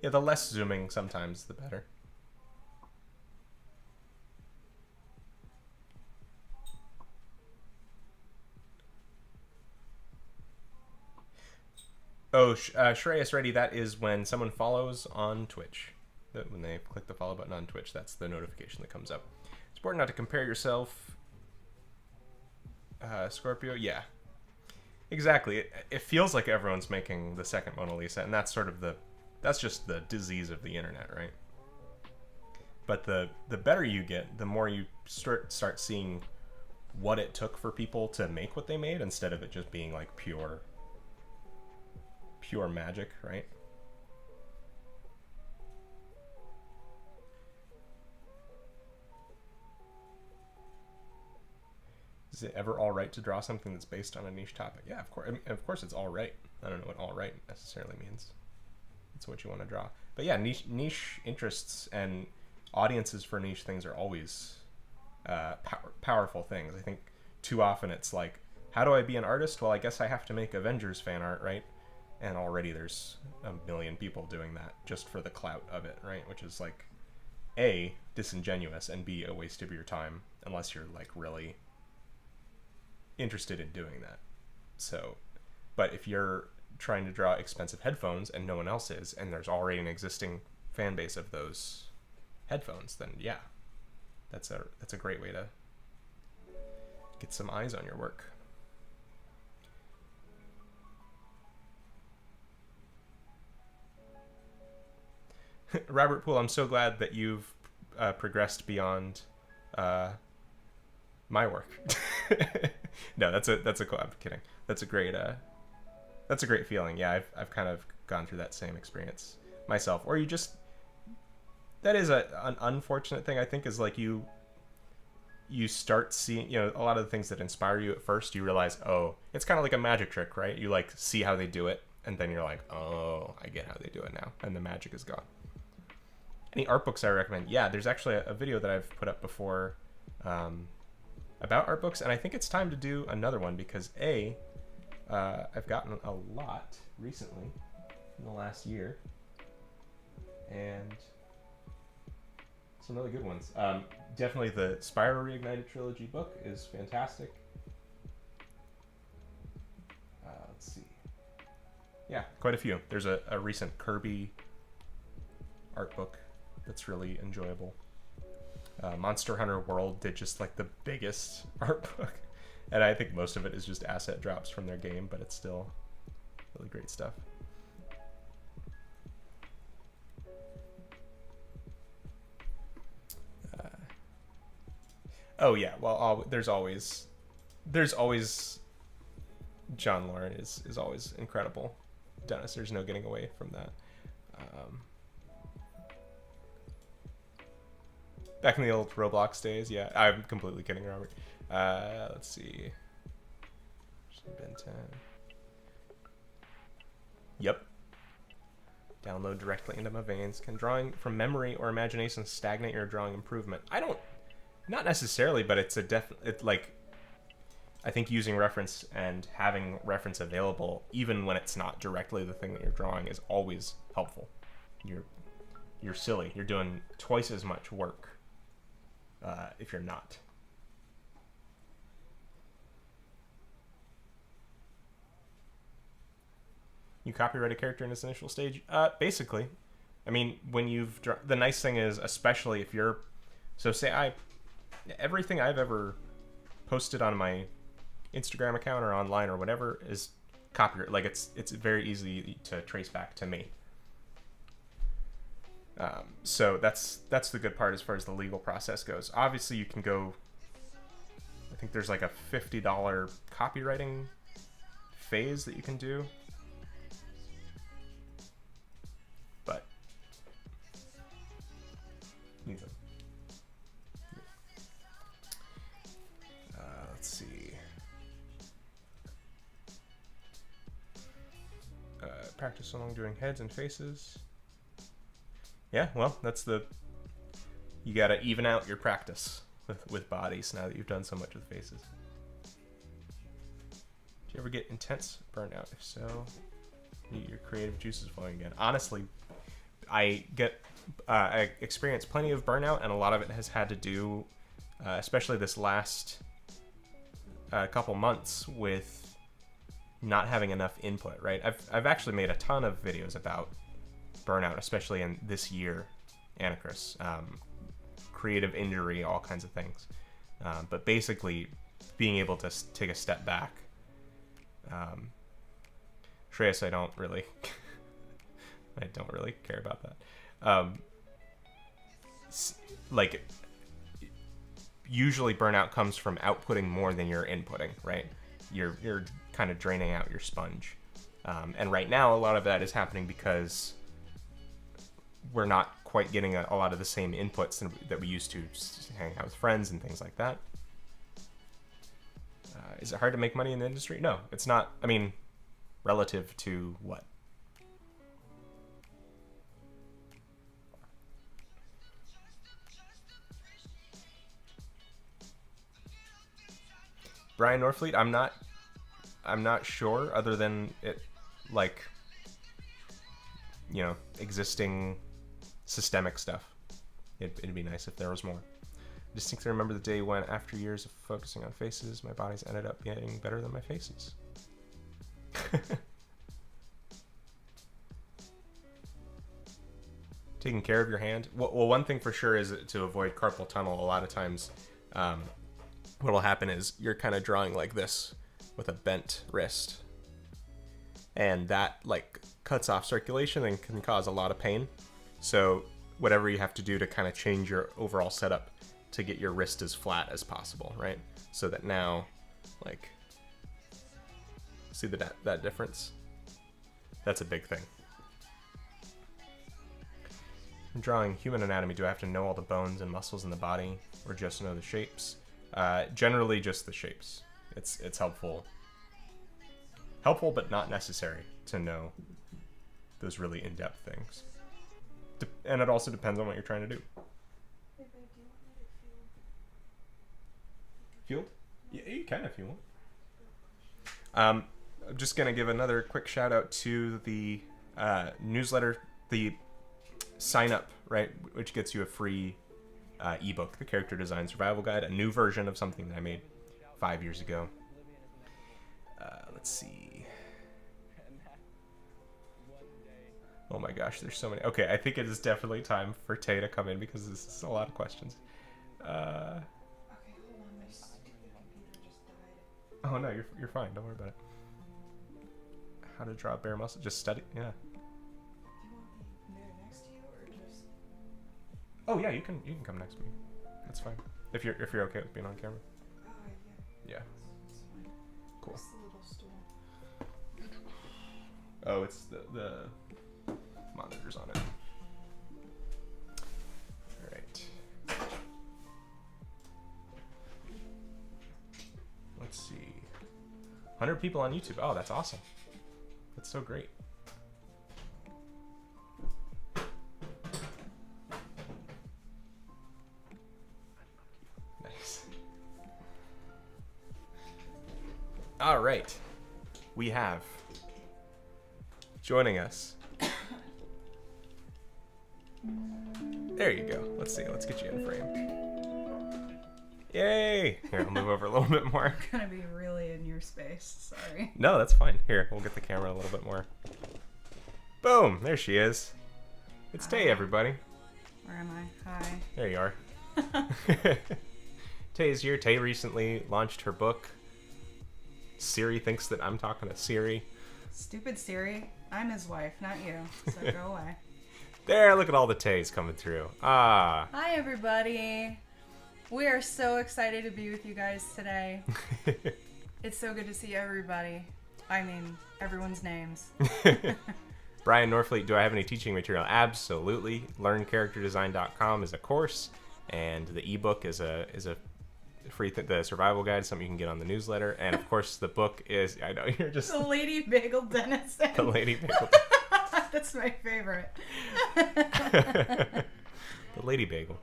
Yeah, the less zooming sometimes, the better. Oh, Shreyas Ready, that is when someone follows on Twitch. When they click the follow button on Twitch, that's the notification that comes up. It's important not to compare yourself. Scorpio, yeah. Exactly. It feels like everyone's making the second Mona Lisa, and that's sort of that's just the disease of the internet, right? But the better you get, the more you start seeing what it took for people to make what they made, instead of it just being like pure magic, right? Is it ever all right to draw something that's based on a niche topic? Yeah, of course. I mean, of course, it's all right. I don't know what all right necessarily means. It's what you want to draw. But yeah, niche interests and audiences for niche things are always powerful things. I think too often it's like, how do I be an artist? Well, I guess I have to make Avengers fan art, right? And already there's a million people doing that just for the clout of it, right? Which is like, A, disingenuous, and B, a waste of your time, unless you're like really interested in doing that. So, but if you're trying to draw expensive headphones and no one else is, and there's already an existing fan base of those headphones, then yeah, that's a great way to get some eyes on your work. Robert Poole, I'm so glad that you've progressed beyond my work. No, that's a cool. I'm kidding. That's a great feeling. Yeah, I've kind of gone through that same experience myself. Or you just, that is an unfortunate thing, I think, is like you start seeing, you know, a lot of the things that inspire you at first, you realize, oh, it's kind of like a magic trick, right? You like see how they do it, and then you're like, oh, I get how they do it now, and the magic is gone. Any art books I recommend? Yeah, there's actually a video that I've put up before about art books, and I think it's time to do another one because I've gotten a lot recently in the last year, and some really good ones. Definitely the Spyro Reignited Trilogy book is fantastic. Let's see. Yeah, quite a few. There's a recent Kirby art book that's really enjoyable. Monster Hunter World did just like the biggest art book, and I think most of it is just asset drops from their game, but it's still really great stuff. Oh yeah, well, there's always John Lauren is always incredible. Dennis, there's no getting away from that. Back in the old Roblox days, yeah. I'm completely kidding, Robert. Let's see. Ben 10. Yep. Download directly into my veins. Can drawing from memory or imagination stagnate your drawing improvement? Not necessarily, but it's I think using reference and having reference available, even when it's not directly the thing that you're drawing, is always helpful. You're silly. You're doing twice as much work if you're not. You copyright a character in its initial stage? Basically. I mean, when you've the nice thing is, especially if you're, so say everything I've ever posted on my Instagram account or online or whatever is copyright. Like it's very easy to trace back to me. So that's the good part as far as the legal process goes. Obviously, you can go. I think there's like a $50 copywriting phase that you can do. But let's see. Practice along doing heads and faces. Yeah, well, you gotta even out your practice with bodies now that you've done so much with faces. Do you ever get intense burnout? If so, your creative juices flowing again. Honestly, I experience plenty of burnout, and a lot of it has had to do, especially this last couple months, with not having enough input, right? I've actually made a ton of videos about burnout, especially in this year, Anacris, creative injury, all kinds of things. But basically, being able to take a step back. Shreyas, I don't really care about that. Like, usually burnout comes from outputting more than you're inputting, right? You're kind of draining out your sponge. And right now, a lot of that is happening because we're not quite getting a lot of the same inputs that we used to, just hanging out with friends and things like that. Is it hard to make money in the industry? No, it's not. I mean, relative to what? Brian Norfleet, I'm not sure, other than it, like, existing systemic stuff. It'd be nice if there was more. I distinctly remember the day when, after years of focusing on faces, my bodies ended up getting better than my faces. Taking care of your hand. Well, one thing for sure is to avoid carpal tunnel. A lot of times, what'll happen is you're kind of drawing like this with a bent wrist, and that like cuts off circulation and can cause a lot of pain. So whatever you have to do to kind of change your overall setup to get your wrist as flat as possible, right? So that now, like, see that difference? That's a big thing. I'm drawing human anatomy. Do I have to know all the bones and muscles in the body, or just know the shapes? Generally, just the shapes. It's helpful. Helpful, but not necessary to know those really in-depth things. And it also depends on what you're trying to do. Fueled? Yeah, you can if you want. I'm just going to give another quick shout out to the newsletter, the sign up, right, which gets you a free ebook, the Character Design Survival Guide, a new version of something that I made 5 years ago. Let's see. Oh my gosh, there's so many. Okay, I think it is definitely time for Tay to come in because this is a lot of questions. Okay, hold on. My stupid computer just died. Oh no, you're fine. Don't worry about it. How to draw bare muscle? Just study. Yeah. Do you want me there next to you, or just? Oh yeah, you can come next to me. That's fine. If you're okay with being on camera. Oh yeah. Yeah. It's fine. Cool. It's the little stool. Oh, it's the monitors on it. All right. Let's see. 100 people on YouTube. Oh, that's awesome. That's so great. Nice. All right. We have joining us. There you go. Let's see. Let's get you in frame. Yay! Here, I'll move over a little bit more. I'm gonna be really in your space. Sorry. No, that's fine. Here, we'll get the camera a little bit more. Boom! There she is. It's Tay, everybody. Where am I? Hi. There you are. Tay is here. Tay recently launched her book. Siri thinks that I'm talking to Siri. Stupid Siri. I'm his wife, not you. So go away. There, look at all the Tays coming through. Ah. Hi, everybody. We are so excited to be with you guys today. It's so good to see everybody. I mean, everyone's names. Brian Norfleet, do I have any teaching material? Absolutely. LearnCharacterDesign.com is a course, and the ebook is a free the survival guide, something you can get on the newsletter, and of course the book is, I know you're just The Lady Bagel Dentist. the Lady Bagel. That's my favorite. The Lady Bagel.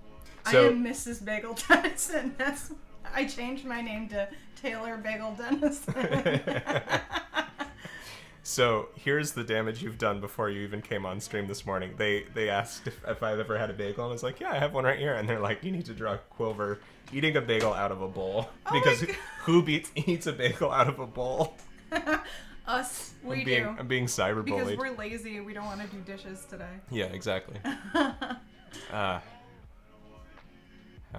I am Mrs. Bagel Dennison. I changed my name to Taylor Bagel Dennison. So here's the damage you've done before you even came on stream this morning. They asked if I've ever had a bagel, and I was like, yeah, I have one right here. And they're like, you need to draw Quilver eating a bagel out of a bowl. Because who eats a bagel out of a bowl? Us. I'm being cyberbullied. Because we're lazy and we don't want to do dishes today. Yeah, exactly. How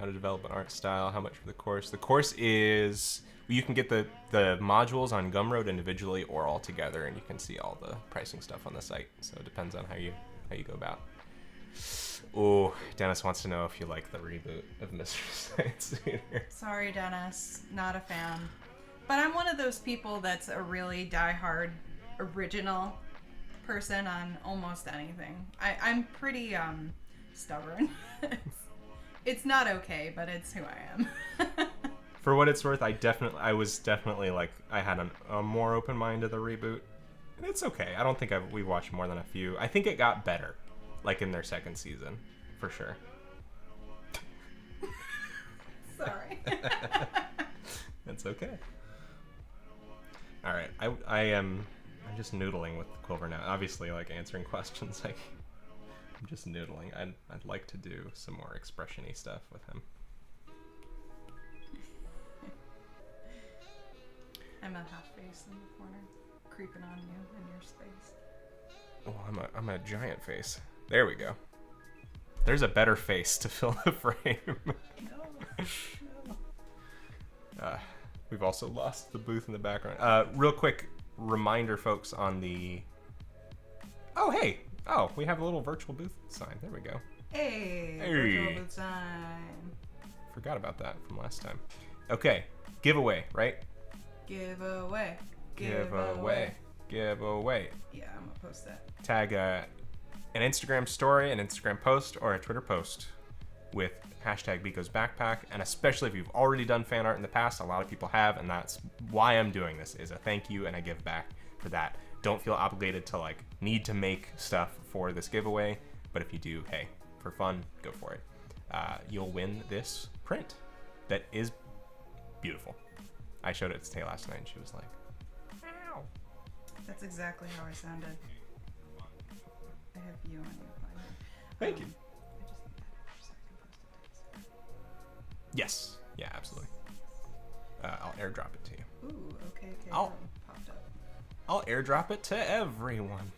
to develop an art style, how much for the course. The course is, you can get the modules on Gumroad individually or all together, and you can see all the pricing stuff on the site. So it depends on how you go about. Oh, Dennis wants to know if you like the reboot of Mystery Science Theater. Sorry, Dennis. Not a fan. But I'm one of those people that's a really diehard original person on almost anything. I'm pretty stubborn. It's not okay, but it's who I am. For what it's worth, I was definitely like, I had a more open mind to the reboot. And it's okay. I don't think we've watched more than a few. I think it got better, like in their second season, for sure. Sorry. That's okay. All right, I'm just noodling with Quilver now. Obviously, like answering questions, like I'm just noodling. I'd like to do some more expression-y stuff with him. I'm a half face in the corner, creeping on you in your space. Oh, I'm a giant face. There we go. There's a better face to fill the frame. No. We've also lost the booth in the background. Real quick reminder, folks, on the... Oh, hey! Oh, we have a little virtual booth sign. There we go. Hey! Virtual booth sign. Forgot about that from last time. Okay, giveaway, right? Giveaway. Giveaway. Giveaway. Yeah, I'm gonna post that. Tag an Instagram story, an Instagram post, or a Twitter post with hashtag Biko's Backpack, and especially if you've already done fan art in the past, a lot of people have, and that's why I'm doing this, is a thank you and a give back for that. Don't feel obligated to like need to make stuff for this giveaway, but if you do, hey, for fun, go for it. You'll win this print that is beautiful. I showed it to Tay last night and she was like, ow. That's exactly how I sounded. I have you on your binder. Thank you. I just need that so I can post it to Instagram. Yes. Yeah, absolutely. I'll airdrop it to you. Ooh, okay. I'll- Popped up. I'll airdrop it to everyone.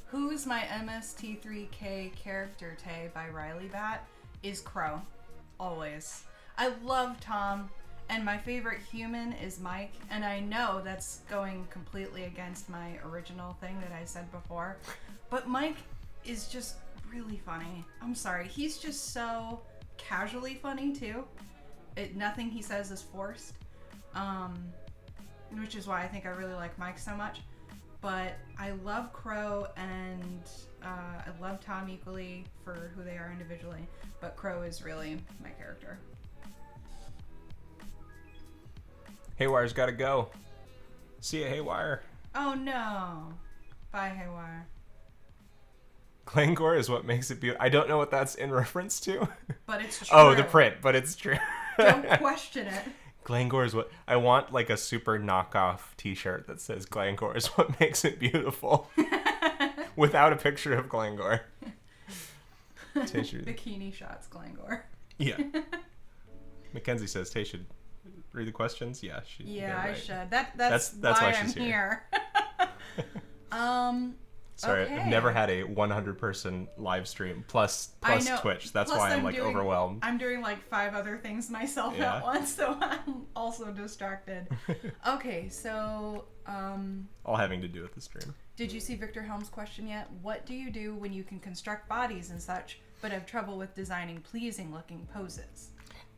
Who's my MST3K character, Tay, by Riley Bat, is Crow. Always. I love Tom, and my favorite human is Mike, and I know that's going completely against my original thing that I said before, but Mike is just really funny. I'm sorry. He's just so casually funny, too. Nothing he says is forced, which is why I think I really like Mike so much. But I love Crow and I love Tom equally for who they are individually. But Crow is really my character. Haywire's gotta go. See ya, Haywire. Oh no. Bye, Haywire. Glangor is what makes it beautiful. I don't know what that's in reference to. But it's true. Oh, the print, but it's true. Don't question it. Glangor is what... I want like a super knockoff t-shirt that says Glangor is what makes it beautiful. Without a picture of Glangor. Bikini shots, Glangor. Yeah. Mackenzie says Tay should read the questions. Yeah, yeah, right. I should. That's why I'm here. Sorry, okay. I've never had a 100-person live stream plus Twitch. That's why I'm like overwhelmed. I'm doing like 5 other things myself at once, so I'm also distracted. Okay, so all having to do with the stream. Did you see Victor Helm's question yet? What do you do when you can construct bodies and such, but have trouble with designing pleasing-looking poses?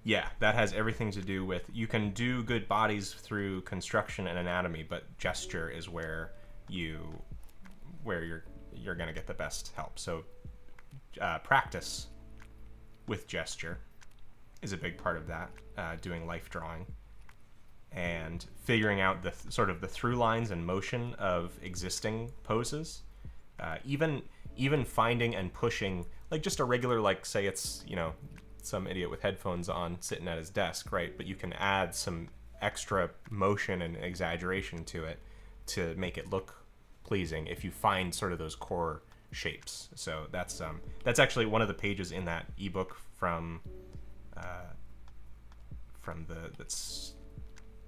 Yeah, that has everything to do with, you can do good bodies through construction and anatomy, but gesture is where you're going to get the best help. So practice with gesture is a big part of that, doing life drawing and figuring out the sort of the through lines and motion of existing poses. Even finding and pushing, like just a regular, like say it's, you know, some idiot with headphones on sitting at his desk, right? But you can add some extra motion and exaggeration to it to make it look pleasing if you find sort of those core shapes. So that's actually one of the pages in that ebook from that's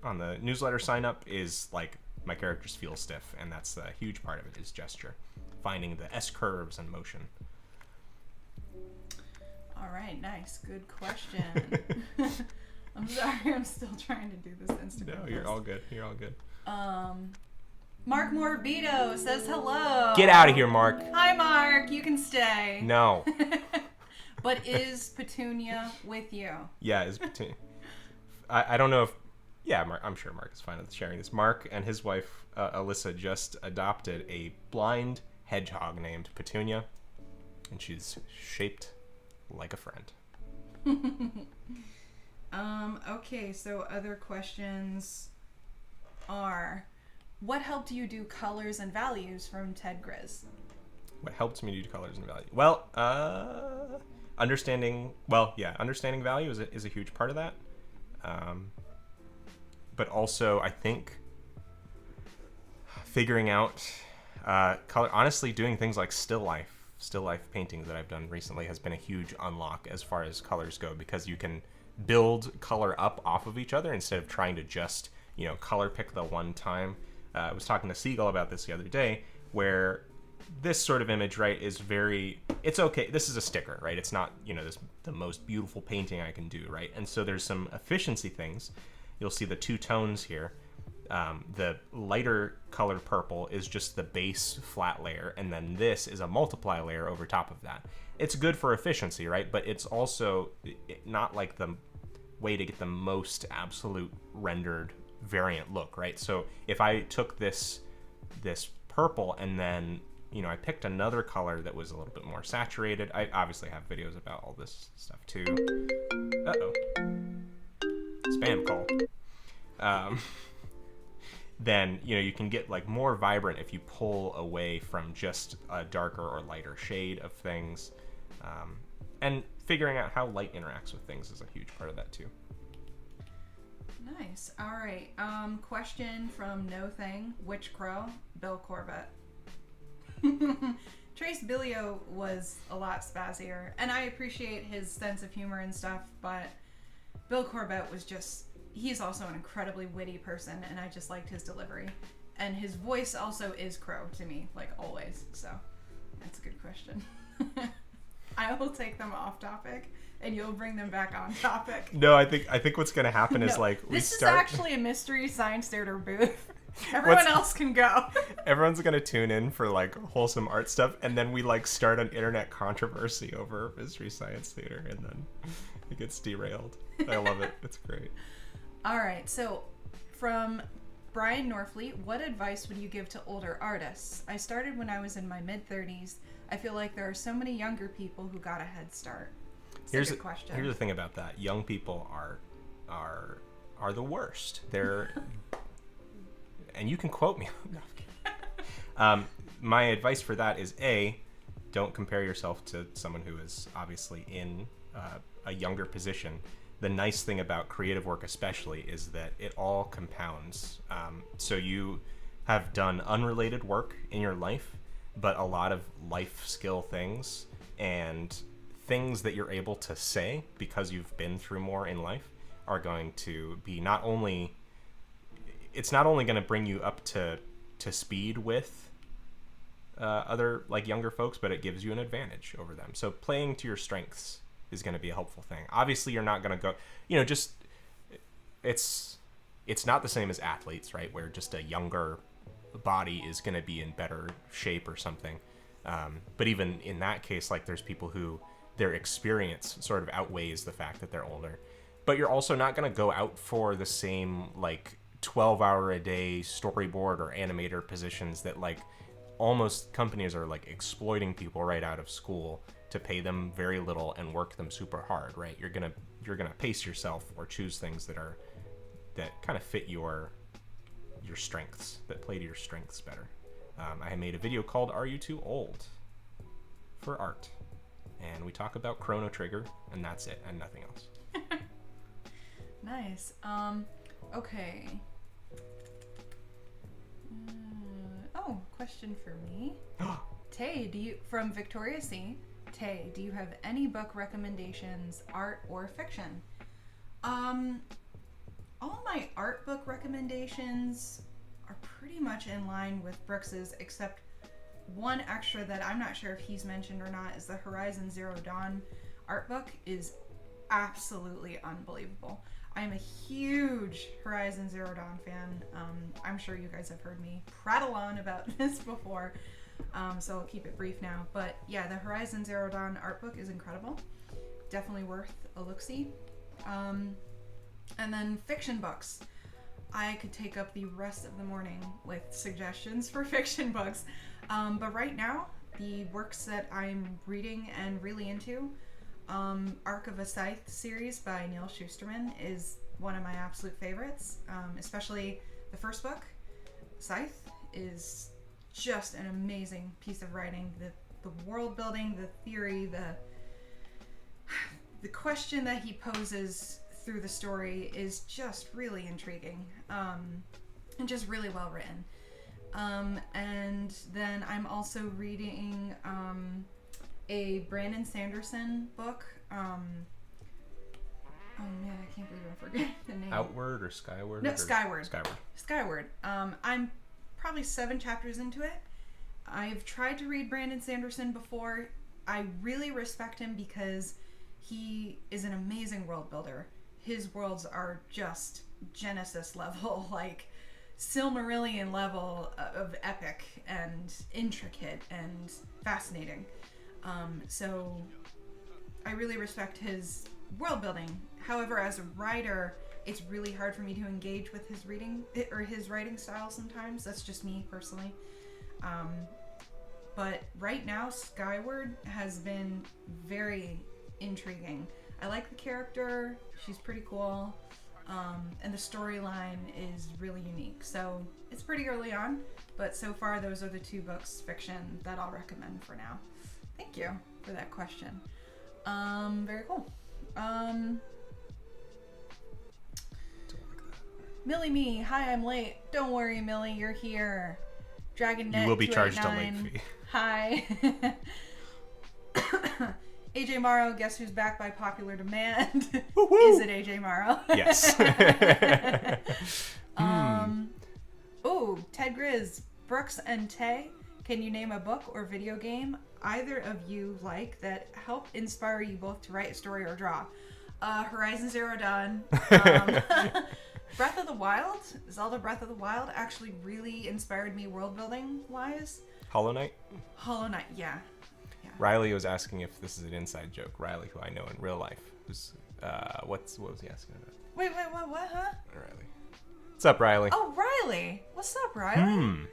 on the newsletter sign up is like my characters feel stiff, and that's a huge part of it is gesture, finding the S curves and motion. All right, nice, good question. I'm sorry, I'm still trying to do this Instagram. No, you're all good. You're all good. Mark Morbido says hello. Get out of here, Mark. Hi, Mark. You can stay. No. But is Petunia with you? Yeah, is Petunia. I don't know if... Yeah, Mark, I'm sure Mark is fine with sharing this. Mark and his wife, Alyssa, just adopted a blind hedgehog named Petunia, and she's shaped like a friend. Okay, so other questions are, what helped you do colors and values from Ted Grizz? What helped me do colors and value? Well, understanding value is a huge part of that. But also, I think figuring out color, honestly, doing things like still life painting that I've done recently has been a huge unlock as far as colors go, because you can build color up off of each other instead of trying to just, you know, color pick the one time. I was talking to Siegel about this the other day, where this sort of image, right, is it's okay. This is a sticker, right? It's not, you know, the most beautiful painting I can do, right? And so there's some efficiency things. You'll see the two tones here. The lighter colored purple is just the base flat layer, and then this is a multiply layer over top of that. It's good for efficiency, right? But it's also not like the way to get the most absolute rendered variant look, right? So if I took this purple and then, you know, I picked another color that was a little bit more saturated. I obviously have videos about all this stuff too. Uh-oh. Spam call. Then, you know, you can get like more vibrant if you pull away from just a darker or lighter shade of things. And figuring out how light interacts with things is a huge part of that too. Nice. All right. Question from No Thing. Which crow? Bill Corbett. Trace Billio was a lot spazzier, and I appreciate his sense of humor and stuff, but Bill Corbett was just... He's also an incredibly witty person, and I just liked his delivery. And his voice also is crow to me, like always. So that's a good question. I will take them off topic, and you'll bring them back on topic. No, I think what's going to happen is like this is actually a mystery science theater booth. Everyone else can go. Everyone's going to tune in for like wholesome art stuff, and then we like start an internet controversy over mystery science theater, and then it gets derailed. I love it. It's great. All right, so from Brian Norfleet, what advice would you give to older artists? I started when I was in my mid-30s. I feel like there are so many younger people who got a head start. It's a good question. Here's the thing about that. Young people are the worst. They're and you can quote me. My advice for that is don't compare yourself to someone who is obviously in a younger position. The nice thing about creative work especially is that it all compounds. So you have done unrelated work in your life, but a lot of life skill things and things that you're able to say because you've been through more in life are going to be it's not only going to bring you up to speed with other like younger folks, but it gives you an advantage over them. So playing to your strengths is going to be a helpful thing. Obviously, you're not going to go, you know, just it's not the same as athletes, right? Where just a younger body is going to be in better shape or something. But even in that case, like there's people who their experience sort of outweighs the fact that they're older. But you're also not going to go out for the same like 12-hour-a-day storyboard or animator positions that like almost companies are like exploiting people right out of school to pay them very little and work them super hard, right? You're gonna pace yourself or choose things that kind of fit your strengths, that play to your strengths better. I made a video called "Are You Too Old?" for art, and we talk about Chrono Trigger, and that's it, and nothing else. Nice. Okay. Question for me. Tay, from Victoria C. Tay, do you have any book recommendations, art or fiction? All my art book recommendations are pretty much in line with Brooks's, except one extra that I'm not sure if he's mentioned or not is the Horizon Zero Dawn art book is absolutely unbelievable. I'm a huge Horizon Zero Dawn fan. I'm sure you guys have heard me prattle on about this before, so I'll keep it brief now. But yeah, the Horizon Zero Dawn art book is incredible. Definitely worth a look-see. And then fiction books. I could take up the rest of the morning with suggestions for fiction books. But right now, the works that I'm reading and really into, Arc of a Scythe series by Neil Shusterman is one of my absolute favorites, especially the first book. Scythe is just an amazing piece of writing. The world building, the theory, the question that he poses through the story is just really intriguing, and just really well written. And then I'm also reading a Brandon Sanderson book. Oh man, I can't believe I forget the name. Outward or Skyward? No, Skyward. Skyward. Skyward. I'm probably 7 chapters into it. I've tried to read Brandon Sanderson before. I really respect him because he is an amazing world builder. His worlds are just Genesis level, like Silmarillion level of epic and intricate and fascinating. So I really respect his world building. However, as a writer, it's really hard for me to engage with his reading or his writing style sometimes. That's just me personally. But right now, Skyward has been very intriguing. I like the character. She's pretty cool. And the storyline is really unique. So it's pretty early on, but so far those are the 2 books fiction that I'll recommend for now. Thank you for that question. Very cool. Millie Me, hi, I'm late. Don't worry, Millie, you're here. DragonNet, You will be charged a late 289. fee. Hi. AJ Morrow, guess who's back by popular demand? Woo-hoo! Is it AJ Morrow? Yes. Ooh, Ted Grizz, Brooks and Tay, can you name a book or video game either of you like that help inspire you both to write a story or draw? Horizon Zero Dawn. Breath of the Wild, Zelda Breath of the Wild actually really inspired me world building wise. Hollow Knight? Hollow Knight, yeah. Riley was asking if this is an inside joke. Riley, who I know in real life, who's what was he asking about? Wait, what, huh? Riley. What's up, Riley? Oh, Riley. What's up, Riley?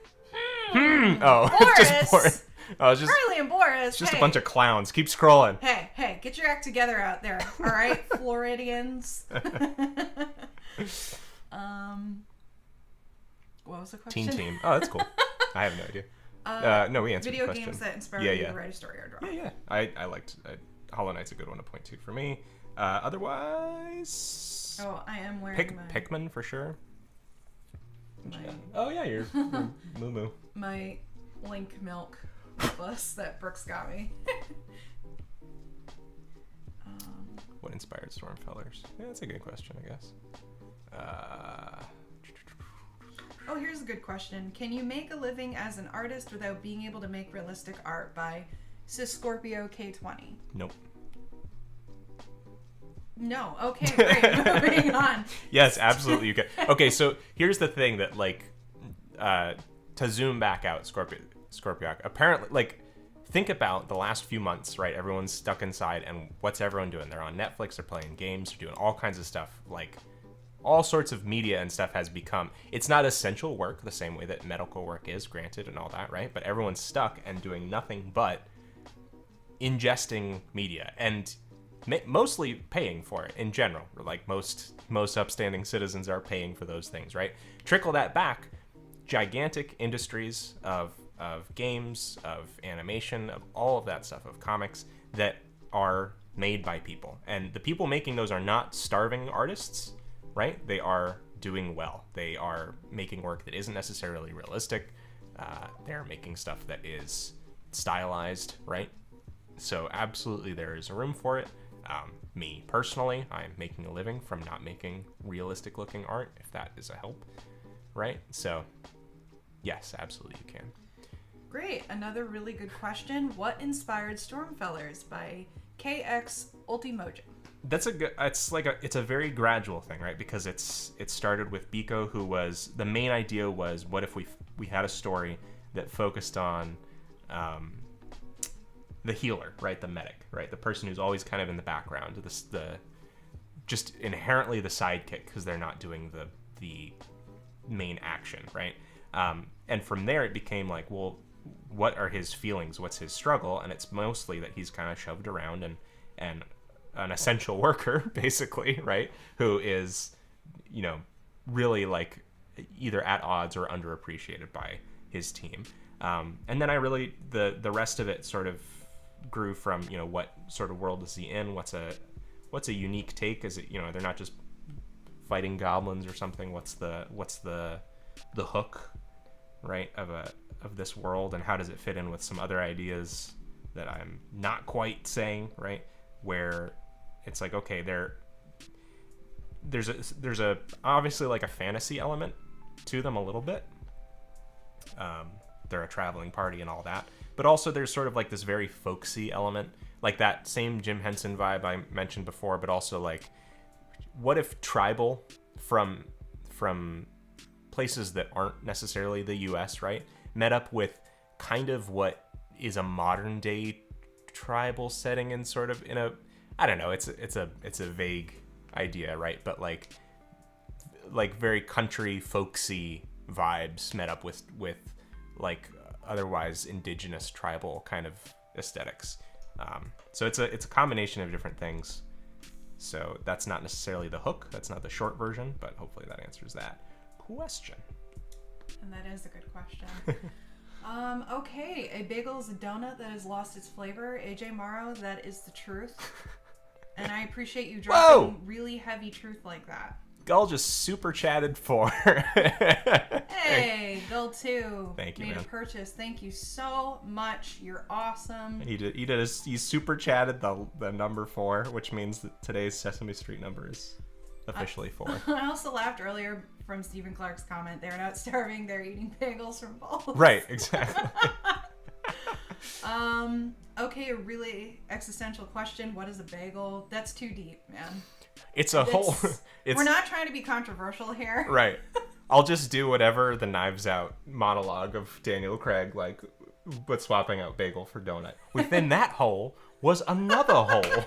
Oh, Boris. just Boris. Oh, it's just Riley and Boris. it's just hey. a bunch of clowns. Keep scrolling. Hey, get your act together out there, all right, Floridians. What was the question? Team. Oh, that's cool. I have no idea. No, we answered the Video question. games that inspire you to write a story or draw. Yeah. I liked Hollow Knight's a good one to point to for me. Otherwise, Oh, I am wearing Pikmin for sure. my Oh yeah, you're Moo Moo. my Link Milk bus that Brooks got me. What inspired Stormfellers? Yeah, that's a good question, I guess. Oh, here's a good question. Can you make a living as an artist without being able to make realistic art? By Scorpio K20. Nope. No. Okay, great. Moving on. Yes, absolutely you can. Okay, so here's the thing that to zoom back out, Scorpio. Apparently, think about the last few months, right? Everyone's stuck inside, and what's everyone doing? They're on Netflix, they're playing games, they're doing all kinds of stuff. All sorts of media and stuff has become, it's not essential work the same way that medical work is, granted, and all that, right? But everyone's stuck and doing nothing but ingesting media and mostly paying for it in general. Most upstanding citizens are paying for those things, right? Trickle that back, gigantic industries of of games, of animation, of all of that stuff, of comics that are made by people. And the people making those are not starving artists, right? They are doing well. They are making work that isn't necessarily realistic. They're making stuff that is stylized, right? So absolutely there is a room for it. Me personally, I'm making a living from not making realistic looking art, if that is a help, right? So yes, absolutely you can. Great. Another really good question. What inspired Stormfellers by KX Ultimojo? That's a good. It's a very gradual thing, right? Because it started with Biko, who was the main idea was, what if we had a story that focused on the healer, right? The medic, right? The person who's always kind of in the background, the just inherently the sidekick, because they're not doing the main action, right? And from there it became like, well, what are his feelings? What's his struggle? And it's mostly that he's kind of shoved around and an essential worker, basically, right? Who is, really like either at odds or underappreciated by his team. And then I really, the rest of it sort of grew from, what sort of world is he in? What's a unique take? Is it, they're not just fighting goblins or something. What's the hook, right, of this world, and how does it fit in with some other ideas that I'm not quite saying, right? Where it's like, okay, there's a obviously like a fantasy element to them a little bit. They're a traveling party and all that, but also there's sort of like this very folksy element, like that same Jim Henson vibe I mentioned before, but also like, what if tribal from places that aren't necessarily the US, right, met up with kind of what is a modern day tribal setting in sort of in a, I don't know, it's a vague idea, right? But like very country folksy vibes met up with like otherwise indigenous tribal kind of aesthetics. So it's a combination of different things. So that's not necessarily the hook. That's not the short version, but hopefully that answers that question. And that is a good question. Okay, a bagel is a donut that has lost its flavor. AJ Morrow, that is the truth. And I appreciate you dropping really heavy truth like that. Gull just super chatted for. Hey, Gull 2. Thank you, made man. a purchase. Thank you so much. You're awesome. He super chatted the number 4, which means that today's Sesame Street number is officially 4. I also laughed earlier from Stephen Clark's comment. They're not starving. They're eating bagels from bowls. Right, exactly. Okay, a really existential question. What is a bagel? That's too deep, man. We're not trying to be controversial here. Right. I'll just do whatever the Knives Out monologue of Daniel Craig, like, but swapping out bagel for donut. Within that hole was another hole.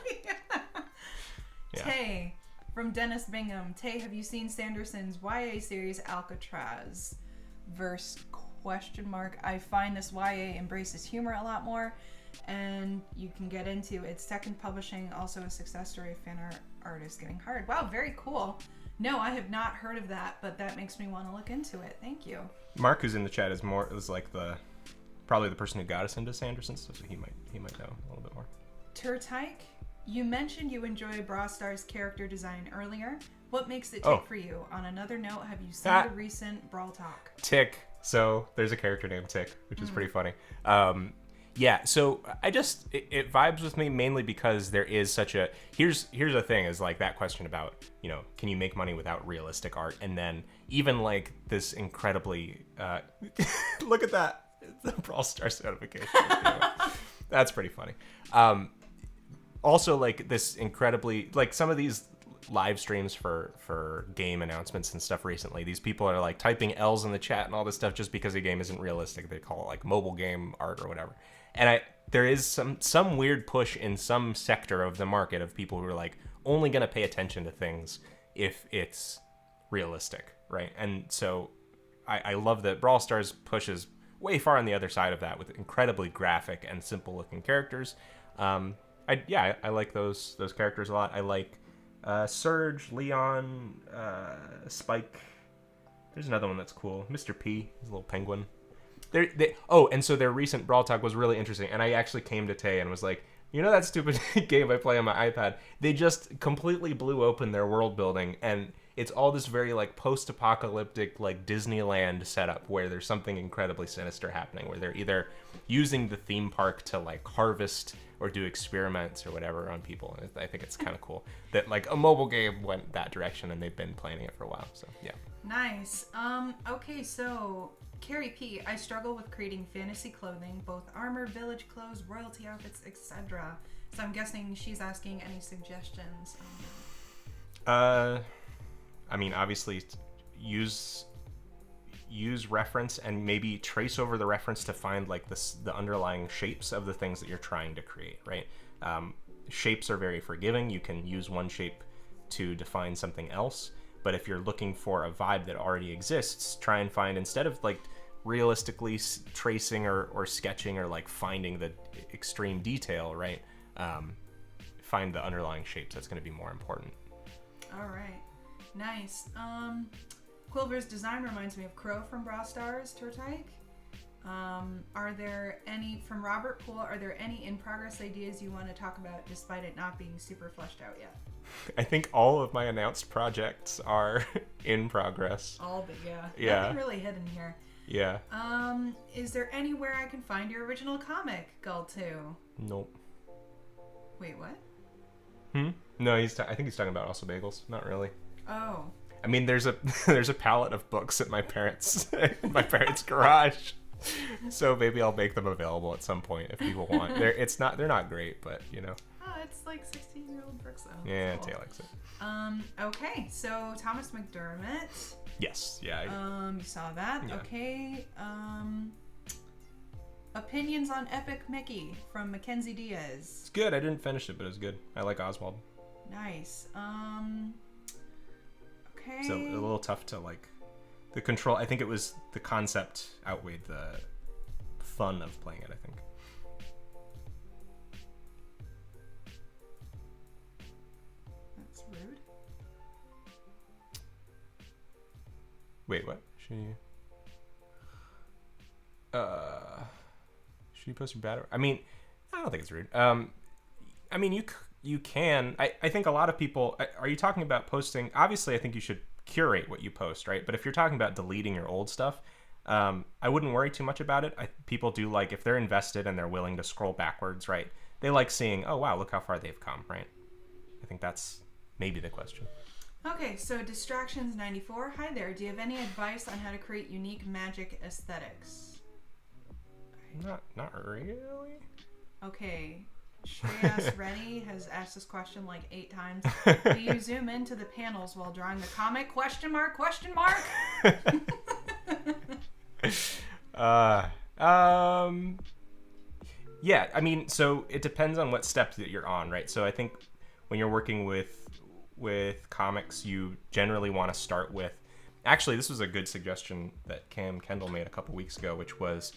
Yeah. Tay, from Dennis Bingham. Tay, have you seen Sanderson's YA series Alcatraz? I find this YA embraces humor a lot more, and you can get into its second publishing, also a success story of fan artists getting hard. Wow, very cool. No, I have not heard of that, but that makes me want to look into it. Thank you. Mark, who's in the chat, is like probably the person who got us into Sanderson, so he might know a little bit more. Turtike, you mentioned you enjoy Brawl Stars character design earlier. What makes it tick for you? On another note, have you seen the recent Brawl Talk? Tick. So there's a character named Tick, which is pretty funny. Yeah, so it vibes with me mainly because there is such a here's the thing is like that question about, can you make money without realistic art? And then even like this incredibly look at that, the Brawl Stars notification. That's pretty funny. Also like this incredibly, like some of these live streams for game announcements and stuff recently, these people are like typing L's in the chat and all this stuff just because the game isn't realistic. They call it like mobile game art or whatever. And there is some weird push in some sector of the market of people who are like only going to pay attention to things if it's realistic, right? And so I love that Brawl Stars pushes way far on the other side of that with incredibly graphic and simple looking characters. I like those characters a lot. I like Surge, Leon, Spike. There's another one that's cool. Mr. P, he's a little penguin. And so their recent Brawl Talk was really interesting, and I actually came to Tay and was like, that stupid game I play on my iPad? They just completely blew open their world building, and it's all this very like post-apocalyptic like Disneyland setup where there's something incredibly sinister happening, where they're either using the theme park to like harvest or do experiments or whatever on people. And I think it's kind of cool that like a mobile game went that direction, and they've been planning it for a while. So yeah. Nice. Okay, so Carrie P, I struggle with creating fantasy clothing, both armor, village clothes, royalty outfits, etc. So I'm guessing she's asking any suggestions. I mean, obviously, use reference and maybe trace over the reference to find like the underlying shapes of the things that you're trying to create, right? Shapes are very forgiving. You can use one shape to define something else. But if you're looking for a vibe that already exists, try and find, instead of like realistically tracing or sketching or like finding the extreme detail, right? Find the underlying shapes. That's going to be more important. All right. Nice. Quilver's design reminds me of Crow from Brawl Stars, Turtike. Are there any, from Robert Poole, are there any in-progress ideas you want to talk about despite it not being super fleshed out yet? I think all of my announced projects are in progress. All but Yeah. Nothing really hidden here. Yeah. Is there anywhere I can find your original comic, Gull 2? Nope. Wait, what? No, I think he's talking about Also Bagels. Not really. Oh. I mean, there's a pallet of books at my parents' garage. So maybe I'll make them available at some point if people want. They're not great, but Oh, it's like 16-year-old books though. Yeah, Cool. Tay likes it. Okay, so Thomas McDermott. Yes, yeah. You saw that. Yeah. Okay. Opinions on Epic Mickey from Mackenzie Diaz. It's good. I didn't finish it, but it's good. I like Oswald. Nice. Okay. So a little tough to like the control. I think it was the concept outweighed the fun of playing it, I think. That's rude. Wait, what? She posted bad. I mean, I don't think it's rude. I mean, you can. I think a lot of people. Are you talking about posting? Obviously, I think you should curate what you post, right? But if you're talking about deleting your old stuff, I wouldn't worry too much about it. People do like, if they're invested and they're willing to scroll backwards, right? They like seeing, oh wow, look how far they've come, right? I think that's maybe the question. Okay, so Distractions94. Hi there. Do you have any advice on how to create unique magic aesthetics? Not really. Okay. Shreyas Reddy has asked this question like 8 times. Do you zoom into the panels while drawing the comic? Question mark? Yeah, I mean, so it depends on what step that you're on, right? So I think when you're working with comics, you generally want to start with, actually, this was a good suggestion that Cam Kendall made a couple weeks ago, which was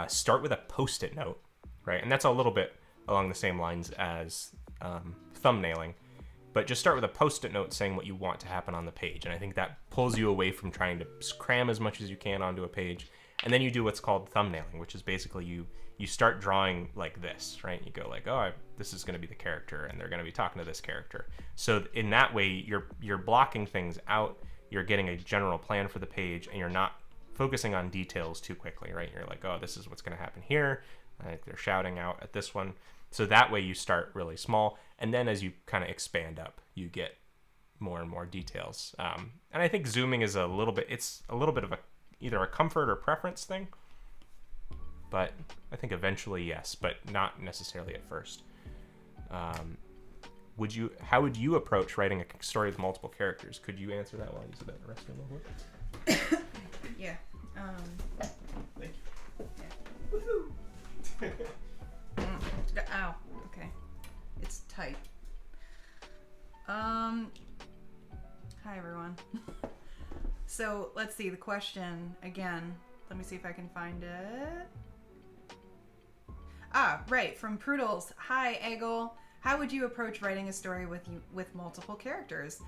start with a Post-it note, right? And that's a little bit along the same lines as thumbnailing, but just start with a Post-it note saying what you want to happen on the page. And I think that pulls you away from trying to cram as much as you can onto a page. And then you do what's called thumbnailing, which is basically you start drawing like this, right? You go like, oh, this is going to be the character, and they're going to be talking to this character. So in that way, you're blocking things out. You're getting a general plan for the page, and you're not focusing on details too quickly, right? You're like, oh, this is what's going to happen here. They're shouting out at this one. So that way you start really small, and then as you kind of expand up, you get more and more details. And I think zooming is a little bit of either a comfort or preference thing. But I think eventually, yes, but not necessarily at first. How would you approach writing a story with multiple characters? Could you answer that while you sit at the restroom real quick? Yeah. Thank you. Yeah. Ow. Okay. It's tight. Hi everyone. So let's see the question again. Let me see if I can find it. Right, from Prudels. Hi, Eggle. How would you approach writing a story with multiple characters?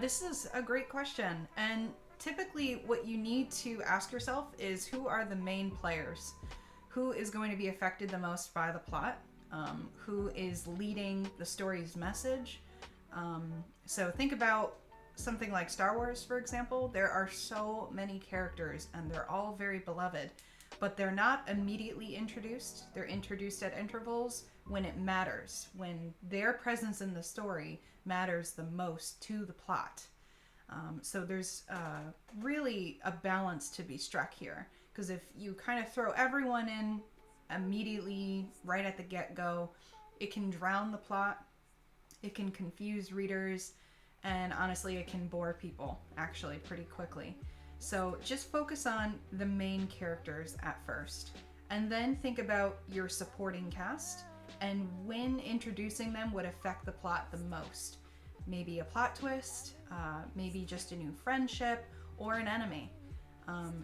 This is a great question, and typically what you need to ask yourself is, who are the main players? Who is going to be affected the most by the plot? Who is leading the story's message? So think about something like Star Wars, for example. There are so many characters and they're all very beloved, but they're not immediately introduced. They're introduced at intervals when it matters, when their presence in the story matters the most to the plot. So there's really a balance to be struck here, because if you kind of throw everyone in immediately right at the get-go, it can drown the plot, it can confuse readers, and honestly it can bore people actually pretty quickly. So just focus on the main characters at first, and then think about your supporting cast and when introducing them would affect the plot the most. Maybe a plot twist, maybe just a new friendship, or an enemy.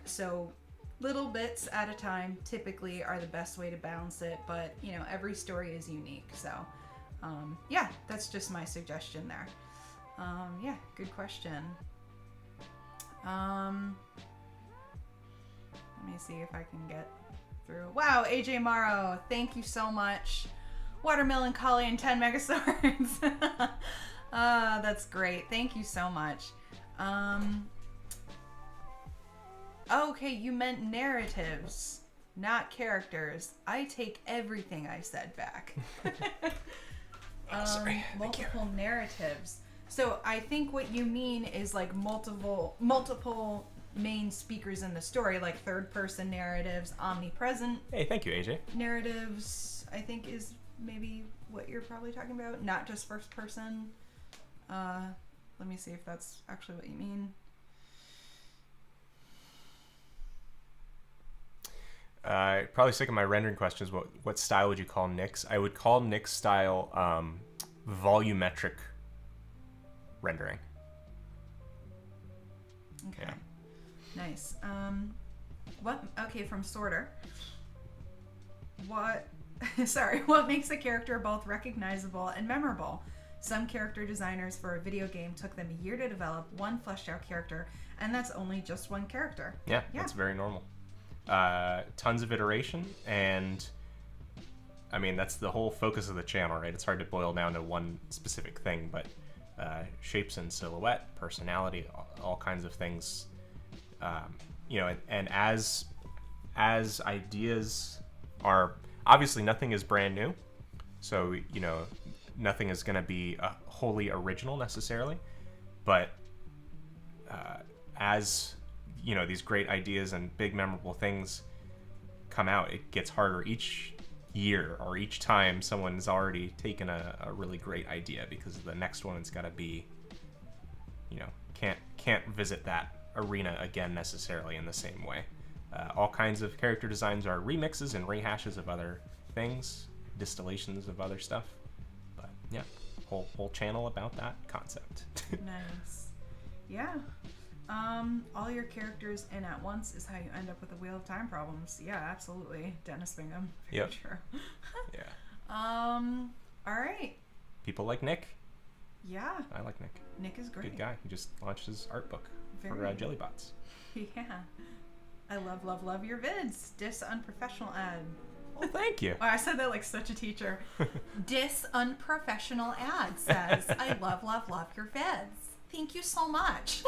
So little bits at a time typically are the best way to balance it, but you know, every story is unique. So yeah, that's just my suggestion there. Yeah, good question. Let me see if I can get through. Wow, AJ Morrow, thank you so much. Watermelon Collie and 10 Megaswords. That's great. Thank you so much. Okay, you meant narratives, not characters. I take everything I said back. Sorry. Multiple narratives. So I think what you mean is like multiple main speakers in the story, like third-person narratives, omnipresent. Hey, thank you, AJ. Narratives, I think, is maybe what you're probably talking about, not just first person. Let me see if that's actually what you mean. Probably sick of my rendering questions. What style would you call Nick's? I would call Nick's style volumetric rendering. Okay. Yeah. Nice. Okay, from Sorter. What makes a character both recognizable and memorable? Some character designers for a video game took them a year to develop one fleshed out character, and that's only just one character. Yeah, that's very normal. Tons of iteration, and I mean, that's the whole focus of the channel, right? It's hard to boil down to one specific thing, but shapes and silhouette, personality, all kinds of things. You know, and as ideas are, obviously nothing is brand new, so you know, nothing is going to be wholly original necessarily, but as you know, these great ideas and big memorable things come out, it gets harder each year or each time someone's already taken a really great idea, because the next one has got to be, you know, can't visit that arena again necessarily in the same way. All kinds of character designs are remixes and rehashes of other things, distillations of other stuff. But yeah, whole channel about that concept. Nice. Yeah. All your characters in at once is how you end up with the Wheel of Time problems. Yeah, absolutely. Dennis Bingham. Very true. Yeah. All right. People like Nick. Yeah. I like Nick. Nick is great. Good guy. He just launched his art book for Jellybots. Yeah. I love your vids. Unprofessional ad. Well, thank you. Oh, I said that like such a teacher. Unprofessional ad says, I love your vids. Thank you so much.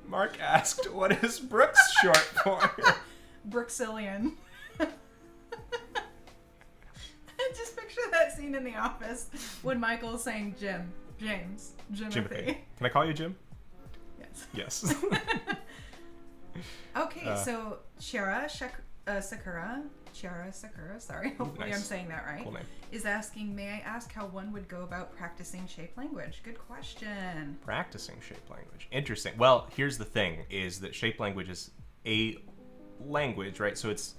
Mark asked, what is Brooks short for? Brooksilian. Just picture that scene in The Office when Michael is saying James. Jimothy. Can I call you Jim? Yes. Yes. Okay, so Sakura, sorry, hopefully nice. I'm saying that right, Cool name. is asking, may I ask how one would go about practicing shape language? Good question. Practicing shape language. Interesting. Well, here's the thing, is that shape language is a language, right? So it's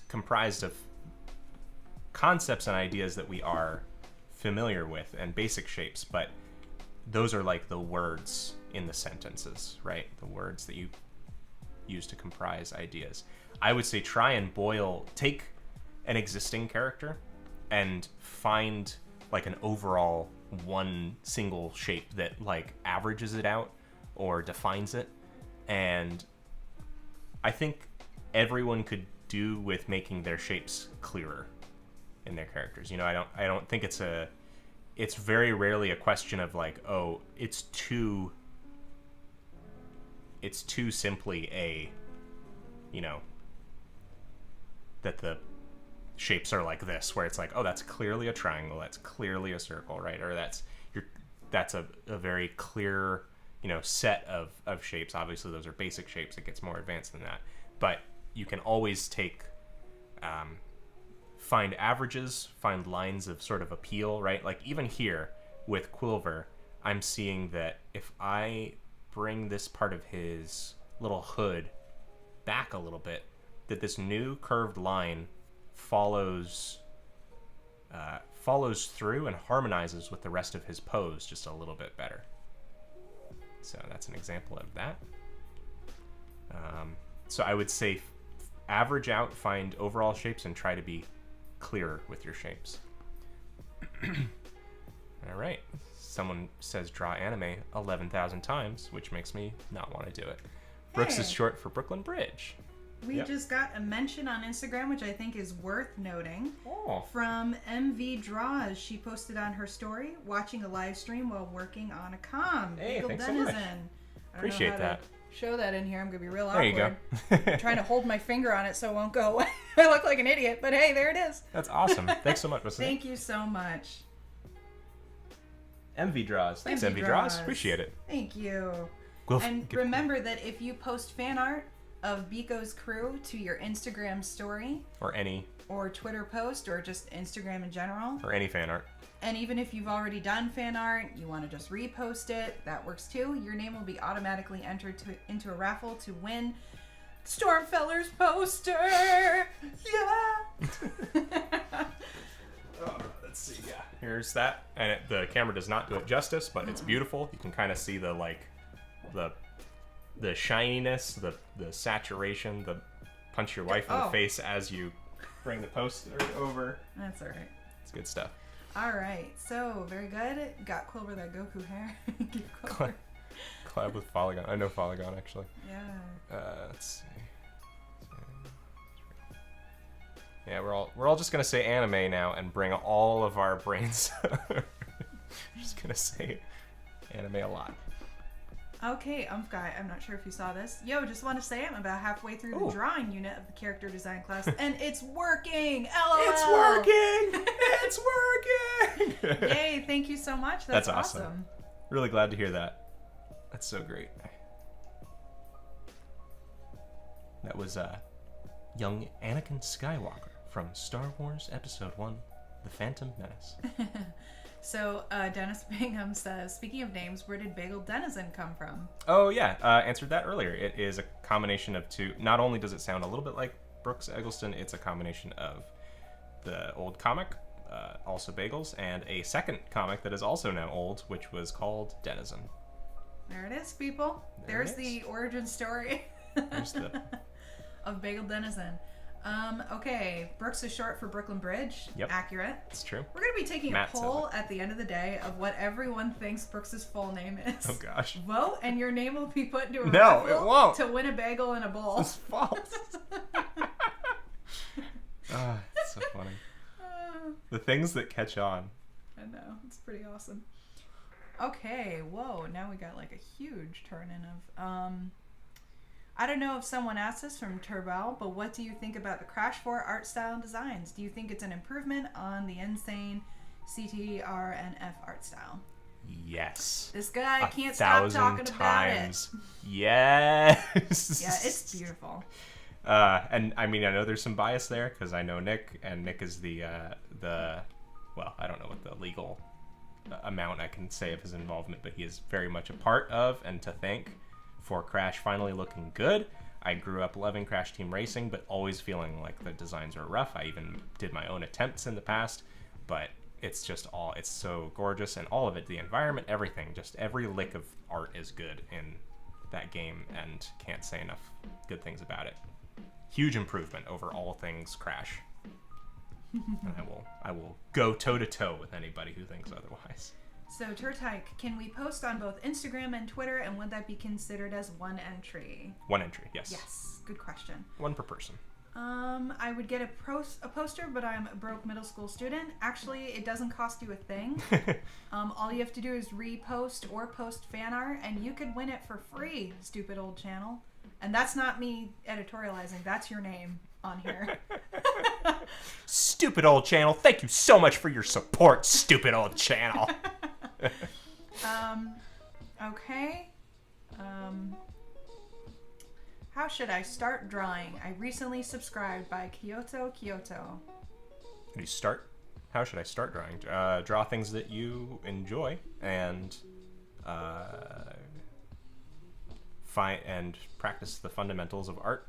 comprised of concepts and ideas that we are familiar with and basic shapes, but those are like the words in the sentences, right? The words that you use to comprise ideas. I would say try and take an existing character and find like an overall one single shape that like averages it out or defines it. And I think everyone could do with making their shapes clearer in their characters. You know, I don't think it's very rarely a question of like, oh, it's too simply a, you know, that the shapes are like this, where it's like, oh, that's clearly a triangle, that's clearly a circle, right? Or that's a very clear, you know, set of shapes. Obviously those are basic shapes. It gets more advanced than that, but you can always take find averages, find lines of sort of appeal, right? Like even here with Quilver, I'm seeing that if I bring this part of his little hood back a little bit, that this new curved line follows through and harmonizes with the rest of his pose just a little bit better. So that's an example of that. So I would say average out, find overall shapes, and try to be clearer with your shapes. All right. Someone says draw anime 11,000 times, which makes me not want to do it. Brooks is short for Brooklyn Bridge. We just got a mention on Instagram, which I think is worth noting, Oh. from MV Draws. She posted on her story, watching a live stream while working on a comm. Hey, Bagel thanks so much. Denizen. Appreciate that. Show that in here. I'm going to be real There awkward. you go. I'm trying to hold my finger on it so it won't go away. I look like an idiot, but hey, there it is. That's awesome. Thanks so much, Wesley. Thank you so much. MV Draws. Thanks, MV MV Draws. Appreciate it. Thank you. We'll And remember that if you post fan art of Biko's crew to your Instagram story or any Twitter post or just Instagram in general, or any fan art, and even if you've already done fan art, you want to just repost it, that works too. Your name will be automatically entered into a raffle to win Stormfeller's poster. Yeah. Let's see. Yeah, here's that, and the camera does not do it justice, but it's beautiful. You can kind of see the the shininess, the saturation, the punch your wife in the face as you bring the poster over. That's all right. It's good stuff. All right, so very good. Got Quilver that Goku hair. Give Quilver. Collab with Polygon. I know Polygon actually. Yeah. Let's see. Yeah, we're all just gonna say anime now and bring all of our brains. We're just gonna say anime a lot. Okay, Guy, I'm not sure if you saw this. Yo, just want to say I'm about halfway through the drawing unit of the character design class, and it's working! LOL! It's working! It's working! Yay, thank you so much. That's awesome. Really glad to hear that. That's so great. That was young Anakin Skywalker from Star Wars Episode 1, The Phantom Menace. So, Dennis Bingham says, speaking of names, where did Bagel Denizen come from? Oh, yeah. Answered that earlier. It is a combination of two. Not only does it sound a little bit like Brooks Eggleston, it's a combination of the old comic, also Bagels, and a second comic that is also now old, which was called Denizen. There it is, people. There's the origin story of Bagel Denizen. Okay, Brooks is short for Brooklyn Bridge. Yep. Accurate. It's true. We're going to be taking Matt a poll at the end of the day of what everyone thinks Brooks's full name is. Oh, gosh. Vote, and your name will be put into a No, it raffle won't. to win a bagel and a bowl. It's false. It's so funny. The things that catch on. I know. It's pretty awesome. Okay, whoa. Now we got like a huge turn-in of... I don't know if someone asked this from Turbal, but what do you think about the Crash 4 art style and designs? Do you think it's an improvement on the insane CTRNF art style? Yes. This guy can't stop talking about it. Yes. Yeah, it's beautiful. And I mean, I know there's some bias there because I know Nick, and Nick is the well, I don't know what the legal amount I can say of his involvement, but he is very much a part of and to thank for Crash finally looking good. I grew up loving Crash Team Racing, but always feeling like the designs were rough. I even did my own attempts in the past, but it's just it's so gorgeous, and all of it, the environment, everything, just every lick of art is good in that game, and can't say enough good things about it. Huge improvement over all things Crash. And I will go toe to toe with anybody who thinks otherwise. So, Turtike, can we post on both Instagram and Twitter, and would that be considered as one entry? One entry, yes. Yes, good question. One per person. I would get a poster, but I'm a broke middle school student. Actually, it doesn't cost you a thing. All you have to do is repost or post fan art, and you could win it for free, stupid old channel. And that's not me editorializing. That's your name on here. Stupid old channel. Thank you so much for your support, stupid old channel. Okay. How should I start drawing? I recently subscribed by Kyoto. How do you start? How should I start drawing? Draw things that you enjoy and find and practice the fundamentals of art.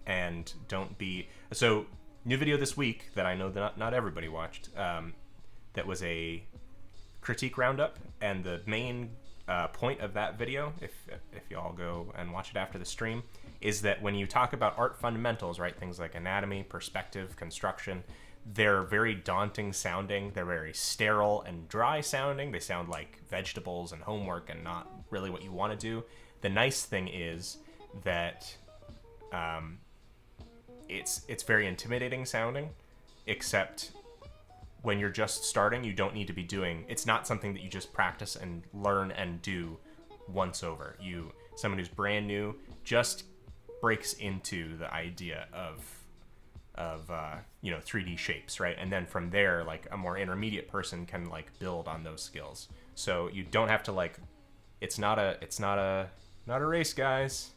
And don't be so. New video this week that I know that not everybody watched. That was a critique roundup, and the main point of that video, if y'all go and watch it after the stream, is that when you talk about art fundamentals, right, things like anatomy, perspective, construction, they're very daunting sounding. They're very sterile and dry sounding. They sound like vegetables and homework and not really what you want to do. The nice thing is that it's very intimidating sounding, except when you're just starting, you don't need to be doing, it's not something that you just practice and learn and do once over. Someone who's brand new just breaks into the idea of 3D shapes, right? And then from there, like a more intermediate person can like build on those skills. So you don't have to like, it's not a race, guys.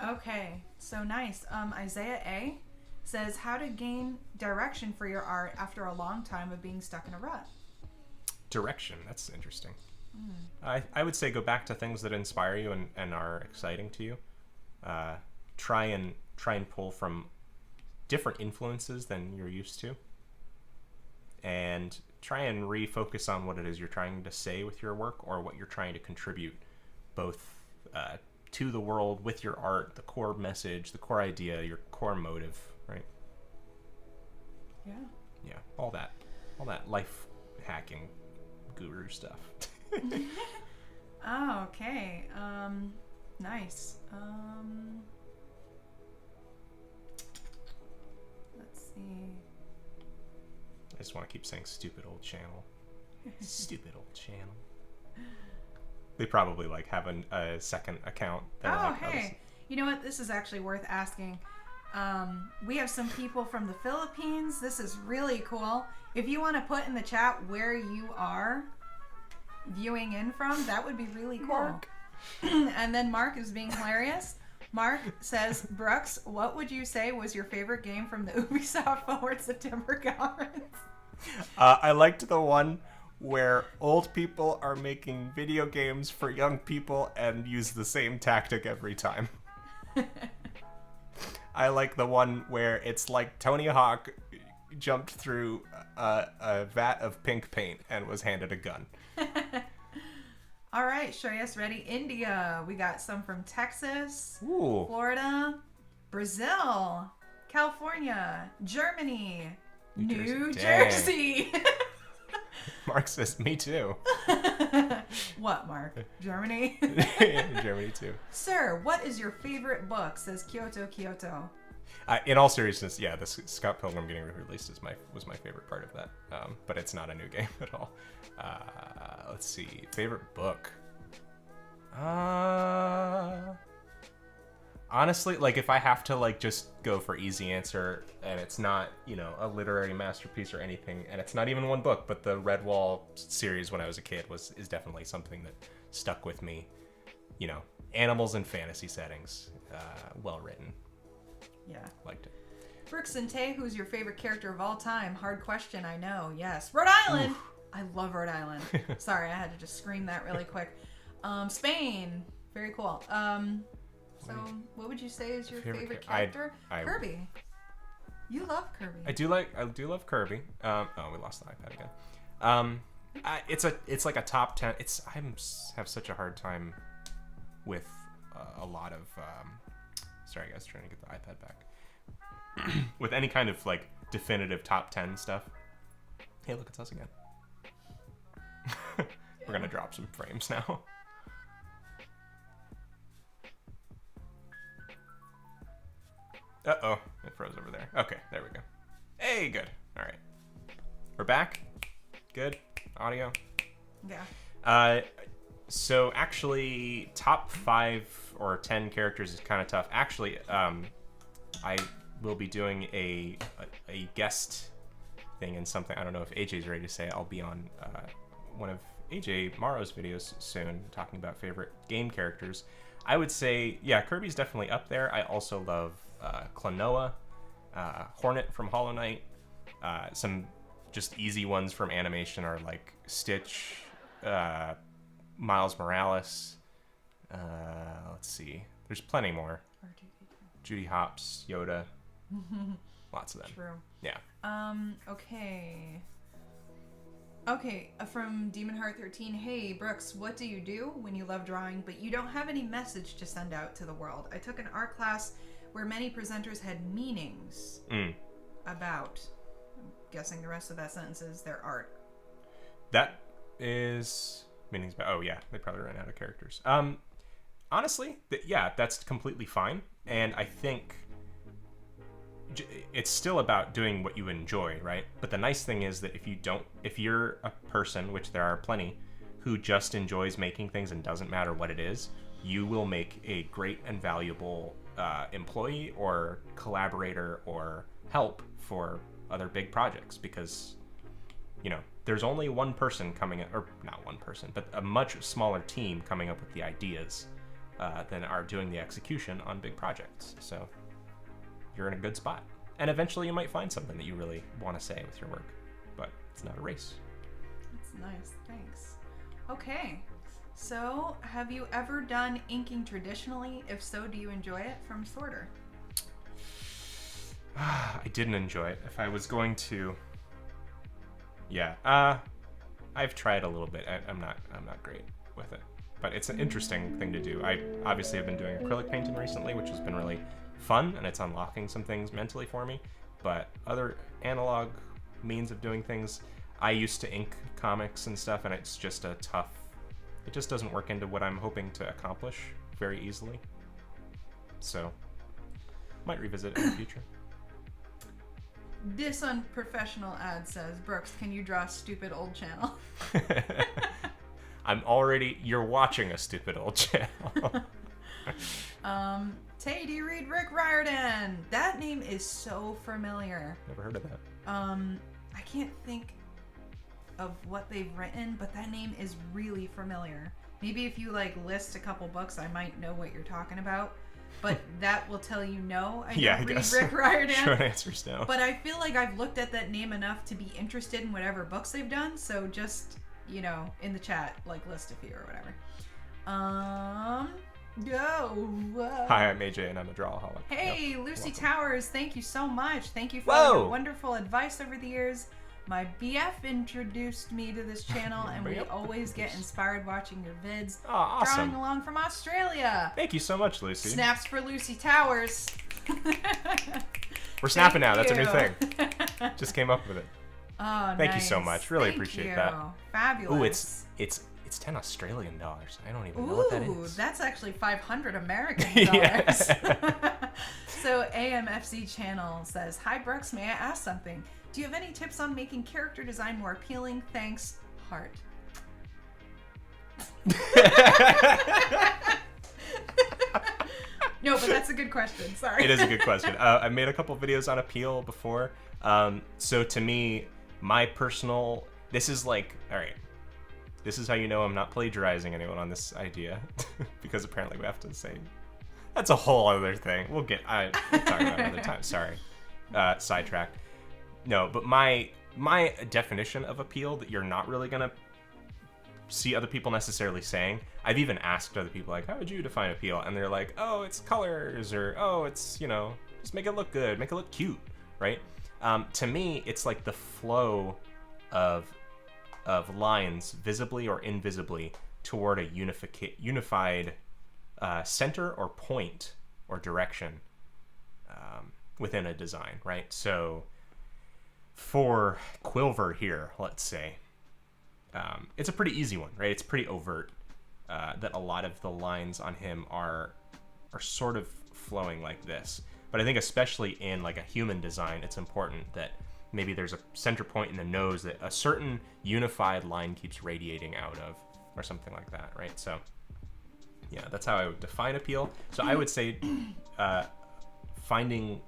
Okay, so nice. Isaiah A says, how to gain direction for your art after a long time of being stuck in a rut. Direction, that's interesting. I would say go back to things that inspire you and are exciting to you. Try and pull from different influences than you're used to, and try and refocus on what it is you're trying to say with your work, or what you're trying to contribute both to the world with your art, the core message, the core idea, your core motive, right? Yeah, all that life hacking guru stuff. Oh, okay. Nice. Let's see. I just want to keep saying stupid old channel. Stupid old channel. They probably like have a second account. Hey. You know what? This is actually worth asking. We have some people from the Philippines. This is really cool. If you want to put in the chat where you are viewing in from, that would be really cool. Mark. And then Mark is being hilarious. Mark says, Brooks, what would you say was your favorite game from the Ubisoft Forward September conference? I liked the one where old people are making video games for young people and use the same tactic every time. I like the one where it's like Tony Hawk jumped through a vat of pink paint and was handed a gun. All right, Shreyas, ready? India. We got some from Texas, Ooh. Florida, Brazil, California, Germany, New Jersey. Mark says, me too. What, Mark? Germany? Germany too. Sir, what is your favorite book? Says Kyoto. In all seriousness, yeah, the Scott Pilgrim getting released was my favorite part of that. But it's not a new game at all. Let's see. Favorite book? Honestly, like if I have to like just go for easy answer, and it's not, a literary masterpiece or anything, and it's not even one book, but the Redwall series when I was a kid is definitely something that stuck with me. Animals in fantasy settings, well written. Yeah. Liked it. Brooks and Tay, who's your favorite character of all time? Hard question, I know. Yes. Rhode Island! Oof. I love Rhode Island. Sorry, I had to just scream that really quick. Spain. Very cool. So, what would you say is your favorite character? Kirby. You love Kirby. I do love Kirby. We lost the iPad again. It's like a top 10. I have such a hard time with a lot of. Sorry, guys, trying to get the iPad back. With any kind of like definitive top 10 stuff. Hey, look, it's us again. We're gonna drop some frames now. Uh-oh, it froze over there. Okay, there we go. Hey, good. All right. We're back. Good. Audio. Yeah. So actually, top 5 or 10 characters is kind of tough. Actually, I will be doing a guest thing in something. I don't know if AJ's ready to say it. I'll be on one of AJ Morrow's videos soon, talking about favorite game characters. I would say, yeah, Kirby's definitely up there. I also love Klonoa, Hornet from Hollow Knight. Some just easy ones from animation are like Stitch, Miles Morales. Let's see. There's plenty more. Judy Hopps, Yoda. Lots of them. True. Yeah. Okay. Okay, from Demon Heart 13. Hey, Brooks, what do you do when you love drawing, but you don't have any message to send out to the world? I took an art class where many presenters had meanings about. I'm guessing the rest of that sentence is their art. That is meanings about. Oh, yeah. They probably ran out of characters. Honestly, yeah, that's completely fine. And I think it's still about doing what you enjoy, right? But the nice thing is that if you're a person, which there are plenty, who just enjoys making things and doesn't matter what it is, you will make a great and valuable employee or collaborator or help for other big projects, because, you know, there's only one person coming in, or not one person, but a much smaller team coming up with the ideas than are doing the execution on big projects. So you're in a good spot. And eventually you might find something that you really want to say with your work, but it's not a race. That's nice. Thanks. Okay. So, have you ever done inking traditionally? If so, do you enjoy it? From Sorter. I didn't enjoy it. If I was going to... Yeah. I've tried a little bit. I'm not great with it. But it's an interesting thing to do. I obviously have been doing acrylic painting recently, which has been really fun, and it's unlocking some things mentally for me. But other analog means of doing things, I used to ink comics and stuff, and it's just a tough... It just doesn't work into what I'm hoping to accomplish very easily. So, might revisit it in the future. This unprofessional ad says, Brooks, can you draw stupid old channel? You're watching a stupid old channel. Tay, do you read Rick Riordan? That name is so familiar. Never heard of that. I can't think of what they've written, but that name is really familiar. Maybe if you list a couple books, I might know what you're talking about. But that will tell you no. I don't read Rick Riordan. Short answer's no. But I feel like I've looked at that name enough to be interested in whatever books they've done. So just, in the chat, list a few or whatever. Hi, I'm AJ and I'm a drawaholic. Hey, yep. Lucy Welcome. Towers, thank you so much. Thank you for all your wonderful advice over the years. My BF introduced me to this channel, and we always get inspired watching your vids. Oh, awesome. Drawing along from Australia. Thank you so much, Lucy. Snaps for Lucy Towers. We're snapping now. That's a new thing. Just came up with it. Oh, Thank you so much. Really appreciate that. Fabulous. Ooh, it's 10 Australian dollars. I don't even know what that is. That's actually 500 American dollars. So AMFC channel says, Hi Brooks, may I ask something? Do you have any tips on making character design more appealing? Thanks, Heart. No, but that's a good question. Sorry. It is a good question. I made a couple videos on appeal before. So to me, my personal... This is all right. This is how you know I'm not plagiarizing anyone on this idea. Because apparently we have to say... That's a whole other thing. We'll talk about it another time. Sorry. Sidetracked. No, but my definition of appeal that you're not really going to see other people necessarily saying, I've even asked other people, how would you define appeal? And they're like, oh, it's colors, or, oh, it's, just make it look good, make it look cute, right? To me, it's like the flow of lines, visibly or invisibly, toward a unified center or point or direction within a design, right? So for Quilver here, let's say, it's a pretty easy one, right? It's pretty overt that a lot of the lines on him are sort of flowing like this. But I think especially in like a human design, it's important that maybe there's a center point in the nose that a certain unified line keeps radiating out of, or something like that, right? So yeah, that's how I would define appeal. So I would say finding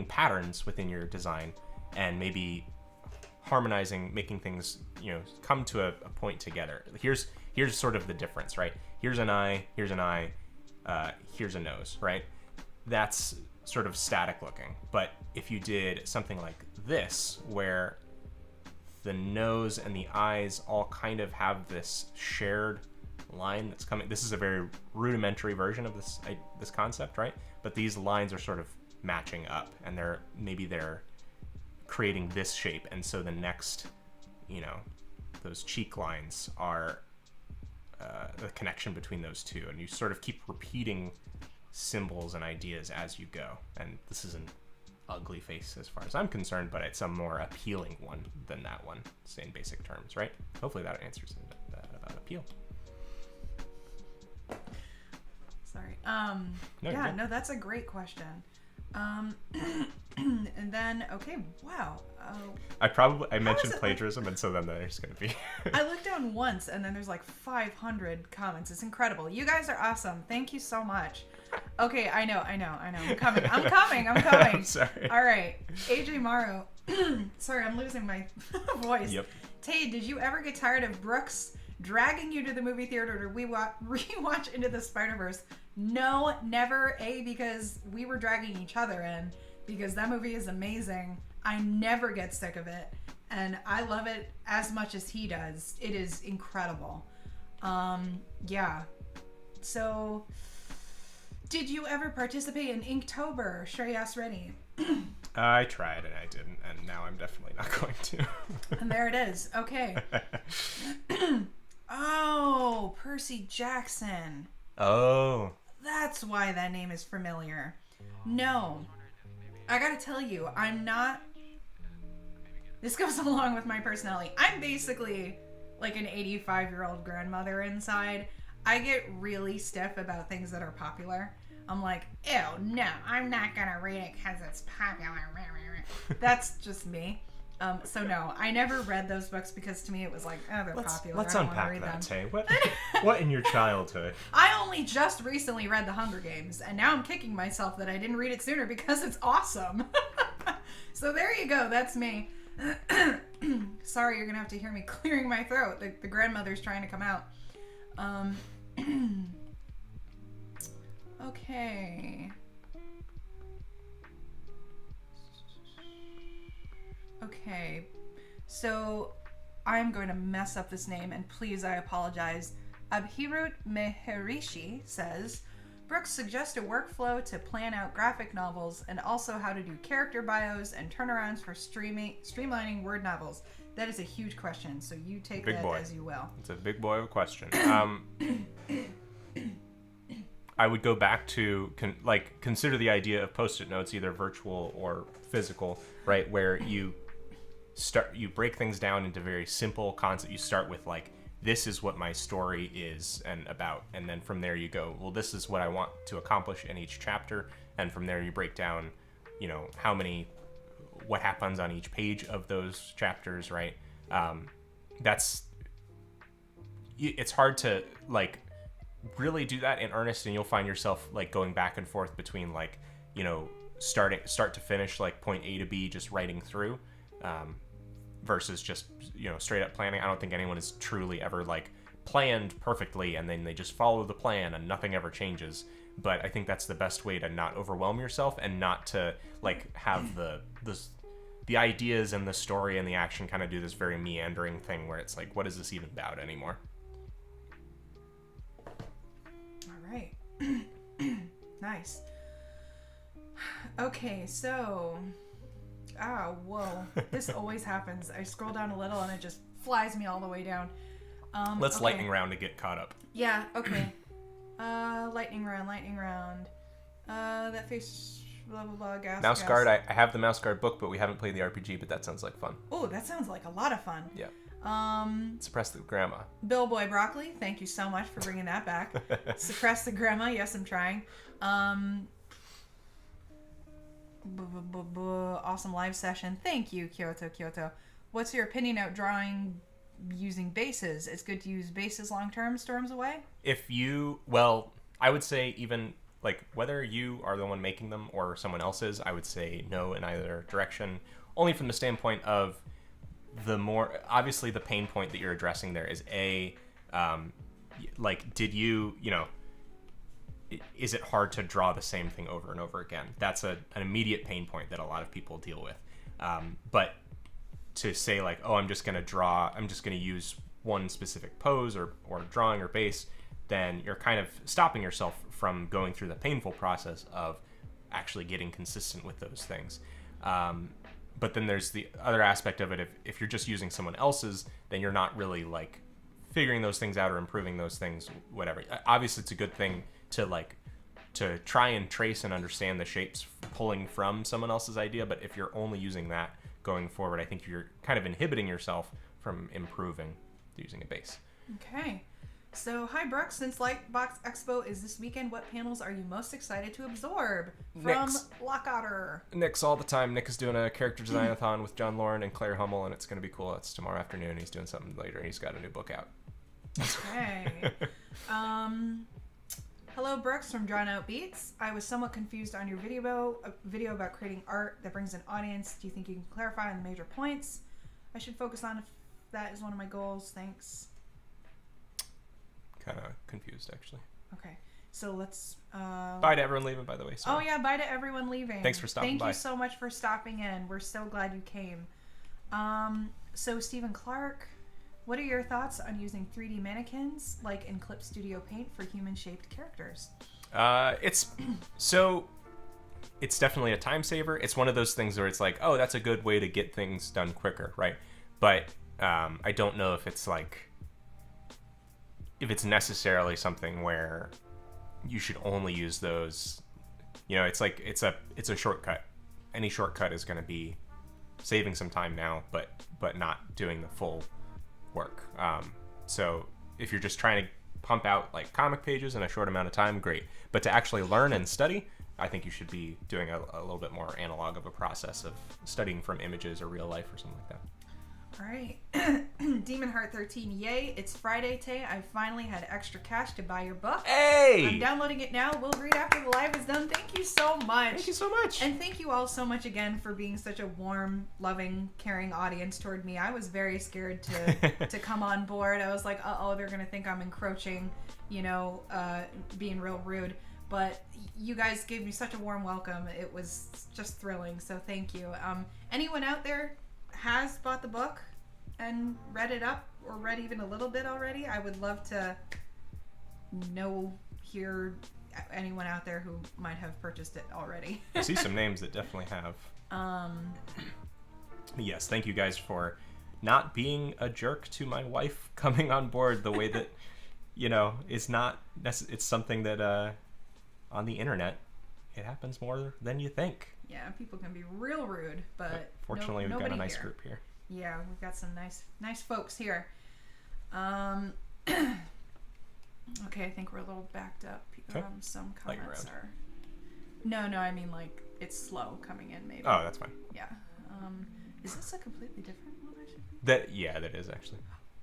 patterns within your design and maybe harmonizing, making things, come to a point together. Here's sort of the difference, right? Here's an eye, here's an eye, here's a nose, right? That's sort of static looking. But if you did something like this, where the nose and the eyes all kind of have this shared line that's coming, this is a very rudimentary version of this concept, right? But these lines are sort of matching up, and they're creating this shape, and so the next, those cheek lines are the connection between those two, and you sort of keep repeating symbols and ideas as you go. And this is an ugly face as far as I'm concerned, but it's a more appealing one than that one, say in basic terms, right? Hopefully that answers that about appeal. Sorry. No, that's a great question. And then, okay, wow. I mentioned plagiarism, and so then there's going to be... I looked down once, and then there's like 500 comments. It's incredible. You guys are awesome. Thank you so much. Okay, I know. I'm coming. Sorry. All right. AJ Morrow. Sorry, I'm losing my voice. Yep. Tay, did you ever get tired of Brooks dragging you to the movie theater to rewatch Into the Spider-Verse? No, never. Because we were dragging each other in, because that movie is amazing. I never get sick of it, and I love it as much as he does. It is incredible. Yeah. So, did you ever participate in Inktober? Shreyas Reddy. I tried and I didn't, and now I'm definitely not going to. And there it is. Okay. Oh, Percy Jackson. Oh. That's why that name is familiar. No. I gotta tell you, I'm not... This goes along with my personality. I'm basically like an 85-year-old grandmother inside. I get really stiff about things that are popular. I'm like, ew, no, I'm not gonna read it because it's popular. That's just me. So no, I never read those books because to me it was like, oh, they're popular. Let's I don't wanna unpack read that, them. Tay. What in your childhood? I only just recently read The Hunger Games, and now I'm kicking myself that I didn't read it sooner because it's awesome. So there you go. That's me. Sorry, you're gonna have to hear me clearing my throat. The grandmother's trying to come out. Okay. Okay. So I'm going to mess up this name, and please, I apologize. Abhirut Meherishi says, Brooks suggests a workflow to plan out graphic novels and also how to do character bios and turnarounds for streamlining word novels. That is a huge question, so you take that as you will. It's a big boy of a question. I would go back to consider the idea of Post-it notes, either virtual or physical, right? Where you break things down into very simple concepts. You start with this is what my story is and about, and then from there you go, well, this is what I want to accomplish in each chapter, and from there you break down, what happens on each page of those chapters, right? It's hard to really do that in earnest, and you'll find yourself going back and forth between start to finish, point A to B, just writing through, versus just straight up planning. I don't think anyone has truly ever planned perfectly and then they just follow the plan and nothing ever changes. But I think that's the best way to not overwhelm yourself and not to have the ideas and the story and the action kind of do this very meandering thing where it's what is this even about anymore? All right. Nice. Okay, so... Oh, whoa. This always happens. I scroll down a little and it just flies me all the way down. Let's lightning round to get caught up. Yeah, okay. Lightning round. That face... blah blah blah. Gas. Mouse gas. Guard. I have the Mouse Guard book, but we haven't played the RPG. But that sounds like fun. Oh, that sounds like a lot of fun. Yeah. Suppress the Grandma. Bill Boy Broccoli, thank you so much for bringing that back. Suppress the Grandma, yes, I'm trying. Awesome live session. Thank you, Kyoto. What's your opinion of drawing using bases? It's good to use bases long term, storms away? I would say even like whether you are the one making them or someone else is, I would say no in either direction. Only from the standpoint of obviously the pain point that you're addressing there is did you is it hard to draw the same thing over and over again? That's an immediate pain point that a lot of people deal with. But to say like, oh, I'm just going to use one specific pose or drawing or base, then you're kind of stopping yourself from going through the painful process of actually getting consistent with those things. But then there's the other aspect of it. If you're just using someone else's, then you're not really like figuring those things out or improving those things, whatever. Obviously, it's a good thing to try and trace and understand the shapes pulling from someone else's idea. But if you're only using that going forward, I think you're kind of inhibiting yourself from improving using a base. Okay. So, hi Brooks, since Lightbox Expo is this weekend, what panels are you most excited to absorb? From Lockotter. Nick's all the time. Nick is doing a character design-a-thon with John Lauren and Claire Hummel, and it's going to be cool. It's tomorrow afternoon. He's doing something later. He's got a new book out. Okay. Hello Brooks from Drawn Out Beats. I was somewhat confused on your video about creating art that brings an audience. Do you think you can clarify on the major points I should focus on if that is one of my goals? Thanks. Kind of confused, actually. Okay, so let's bye to everyone leaving, by the way. Sorry. Oh yeah, bye to everyone leaving. Thanks for stopping by. Thank you so much for stopping in. We're so glad you came. So Stephen Clark, what are your thoughts on using 3D mannequins like in Clip Studio Paint for human shaped characters? It's definitely a time saver. It's one of those things where it's like, oh, that's a good way to get things done quicker, right? But I don't know if it's necessarily something where you should only use those. It's like it's a shortcut. Any shortcut is going to be saving some time now, but not doing the full work. So if you're just trying to pump out like comic pages in a short amount of time, great. But to actually learn and study, I think you should be doing a little bit more analog of a process of studying from images or real life or something like that. All right. Demon Heart 13, yay. It's Friday today. I finally had extra cash to buy your book. Hey! I'm downloading it now. We'll read after the live is done. Thank you so much. Thank you so much. And thank you all so much again for being such a warm, loving, caring audience toward me. I was very scared to come on board. I was like, uh-oh, they're going to think I'm encroaching, being real rude. But you guys gave me such a warm welcome. It was just thrilling. So thank you. Anyone out there has bought the book and read it up or read even a little bit already, I would love to hear anyone out there who might have purchased it already. I see some names that definitely have. Yes, thank you guys for not being a jerk to my wife coming on board the way that, it's not it's something that on the internet it happens more than you think. Yeah, people can be real rude, but fortunately we've got a nice group here. Yeah, we've got some nice folks here. Okay, I think we're a little backed up. Okay. Some comments are... No, I mean like it's slow coming in maybe. Oh, that's fine. Yeah. Is this a completely different one I should be? That is actually.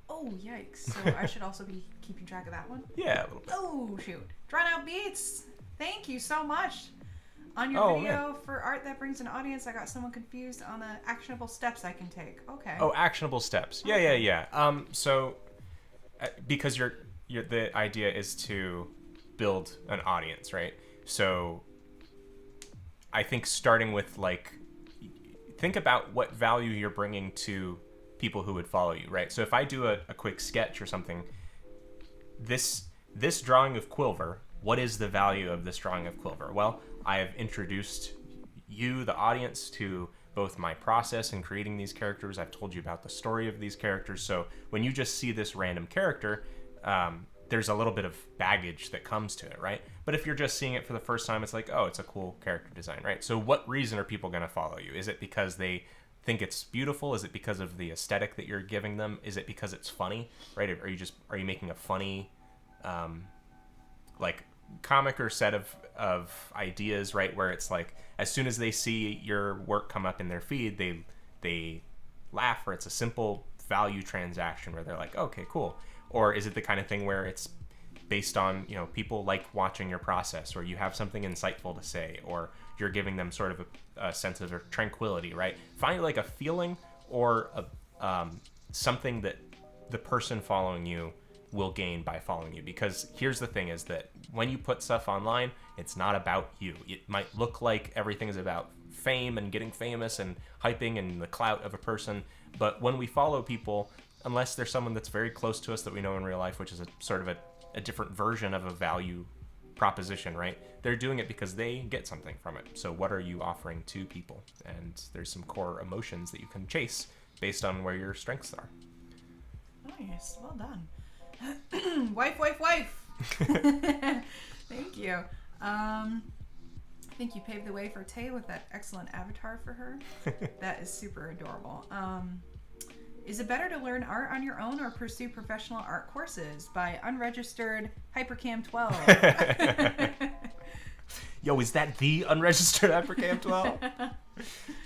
Oh, yikes. So I should also be keeping track of that one? Yeah, a little bit. Oh, shoot. Drawn Out Beats. Thank you so much. On your video for art that brings an audience, I got someone confused on the actionable steps I can take. Okay. Oh, actionable steps. Yeah. So, because the idea is to build an audience, right? So, I think starting with think about what value you're bringing to people who would follow you, right? So if I do a quick sketch or something, this drawing of Quilver, what is the value of this drawing of Quilver? Well, I have introduced you, the audience, to both my process in creating these characters. I've told you about the story of these characters. So when you just see this random character, there's a little bit of baggage that comes to it, right? But if you're just seeing it for the first time, it's like, oh, it's a cool character design, right? So what reason are people going to follow you? Is it because they think it's beautiful? Is it because of the aesthetic that you're giving them? Is it because it's funny, right? Are you making a funny, like comic or set of ideas, right? Where it's like, as soon as they see your work come up in their feed, they laugh, or it's a simple value transaction where they're like, okay, cool. Or is it the kind of thing where it's based on, people like watching your process, or you have something insightful to say, or you're giving them sort of a sense of tranquility, right? Find like a feeling or something that the person following you will gain by following you. Because here's the thing, is that when you put stuff online, it's not about you. It might look like everything is about fame and getting famous and hyping and the clout of a person, but when we follow people, unless there's someone that's very close to us that we know in real life, which is a sort of a different version of a value proposition, right? They're doing it because they get something from it. So what are you offering to people? And there's some core emotions that you can chase based on where your strengths are. Nice. Well done. Wife. Thank you. I think you paved the way for Tay with that excellent avatar for her. That is super adorable. Is it better to learn art on your own or pursue professional art courses? By unregistered Hypercam12. Yo, is that the unregistered Hypercam12?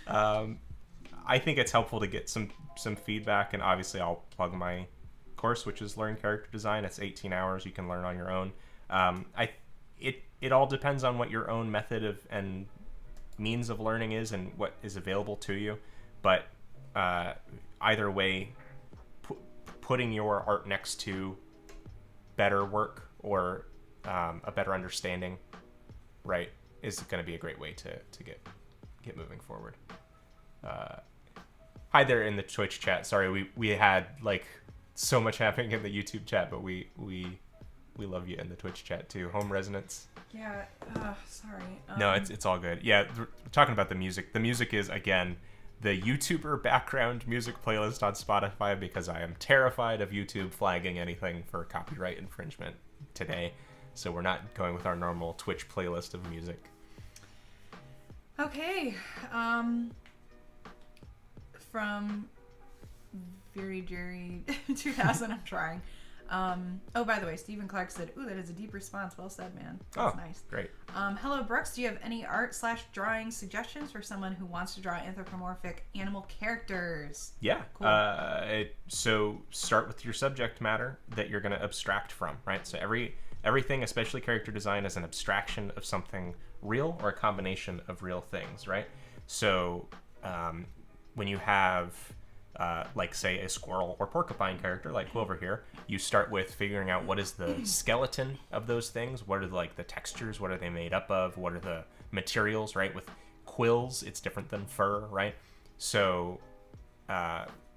I think it's helpful to get some feedback, and obviously I'll plug my course, which is Learn Character Design. It's 18 hours you can learn on your own. It all depends on what your own method of and means of learning is and what is available to you. But either way, putting your art next to better work or a better understanding, right, is going to be a great way to get moving forward. Hi there in the Twitch chat. Sorry, we had like so much happening in the YouTube chat, but we love you in the Twitch chat too. Home Resonance. Yeah. Sorry. No, it's all good. Yeah, we're talking about the music. The music is, again, the YouTuber background music playlist on Spotify, because I am terrified of YouTube flagging anything for copyright infringement today. So we're not going with our normal Twitch playlist of music. Okay. From Very Jerry 2000, I'm trying. Oh, by the way, Stephen Clark said, "Ooh, that is a deep response. Well said, man." That's nice. Great. Hello, Brooks. Do you have any art/drawing suggestions for someone who wants to draw anthropomorphic animal characters? Yeah. Cool. So start with your subject matter that you're going to abstract from, right? So everything, especially character design, is an abstraction of something real or a combination of real things, right? So when you have like, say, a squirrel or porcupine character like Clover here, you start with figuring out what is the skeleton of those things, what are like the textures, what are they made up of, what are the materials, right? With quills, it's different than fur, right? So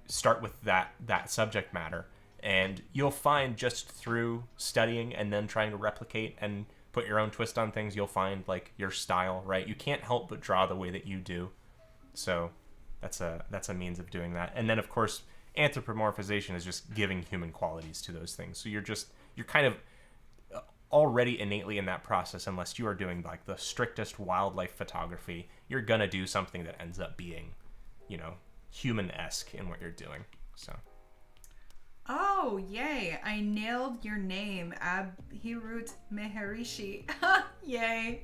start with that subject matter, and you'll find just through studying and then trying to replicate and put your own twist on things, you'll find like your style, right? You can't help but draw the way that you do. So that's a means of doing that. And then, of course, anthropomorphization is just giving human qualities to those things. So you're kind of already innately in that process, unless you are doing like the strictest wildlife photography. You're gonna do something that ends up being, human-esque in what you're doing. So. Oh, yay. I nailed your name. Abhirut Meharishi. Yay.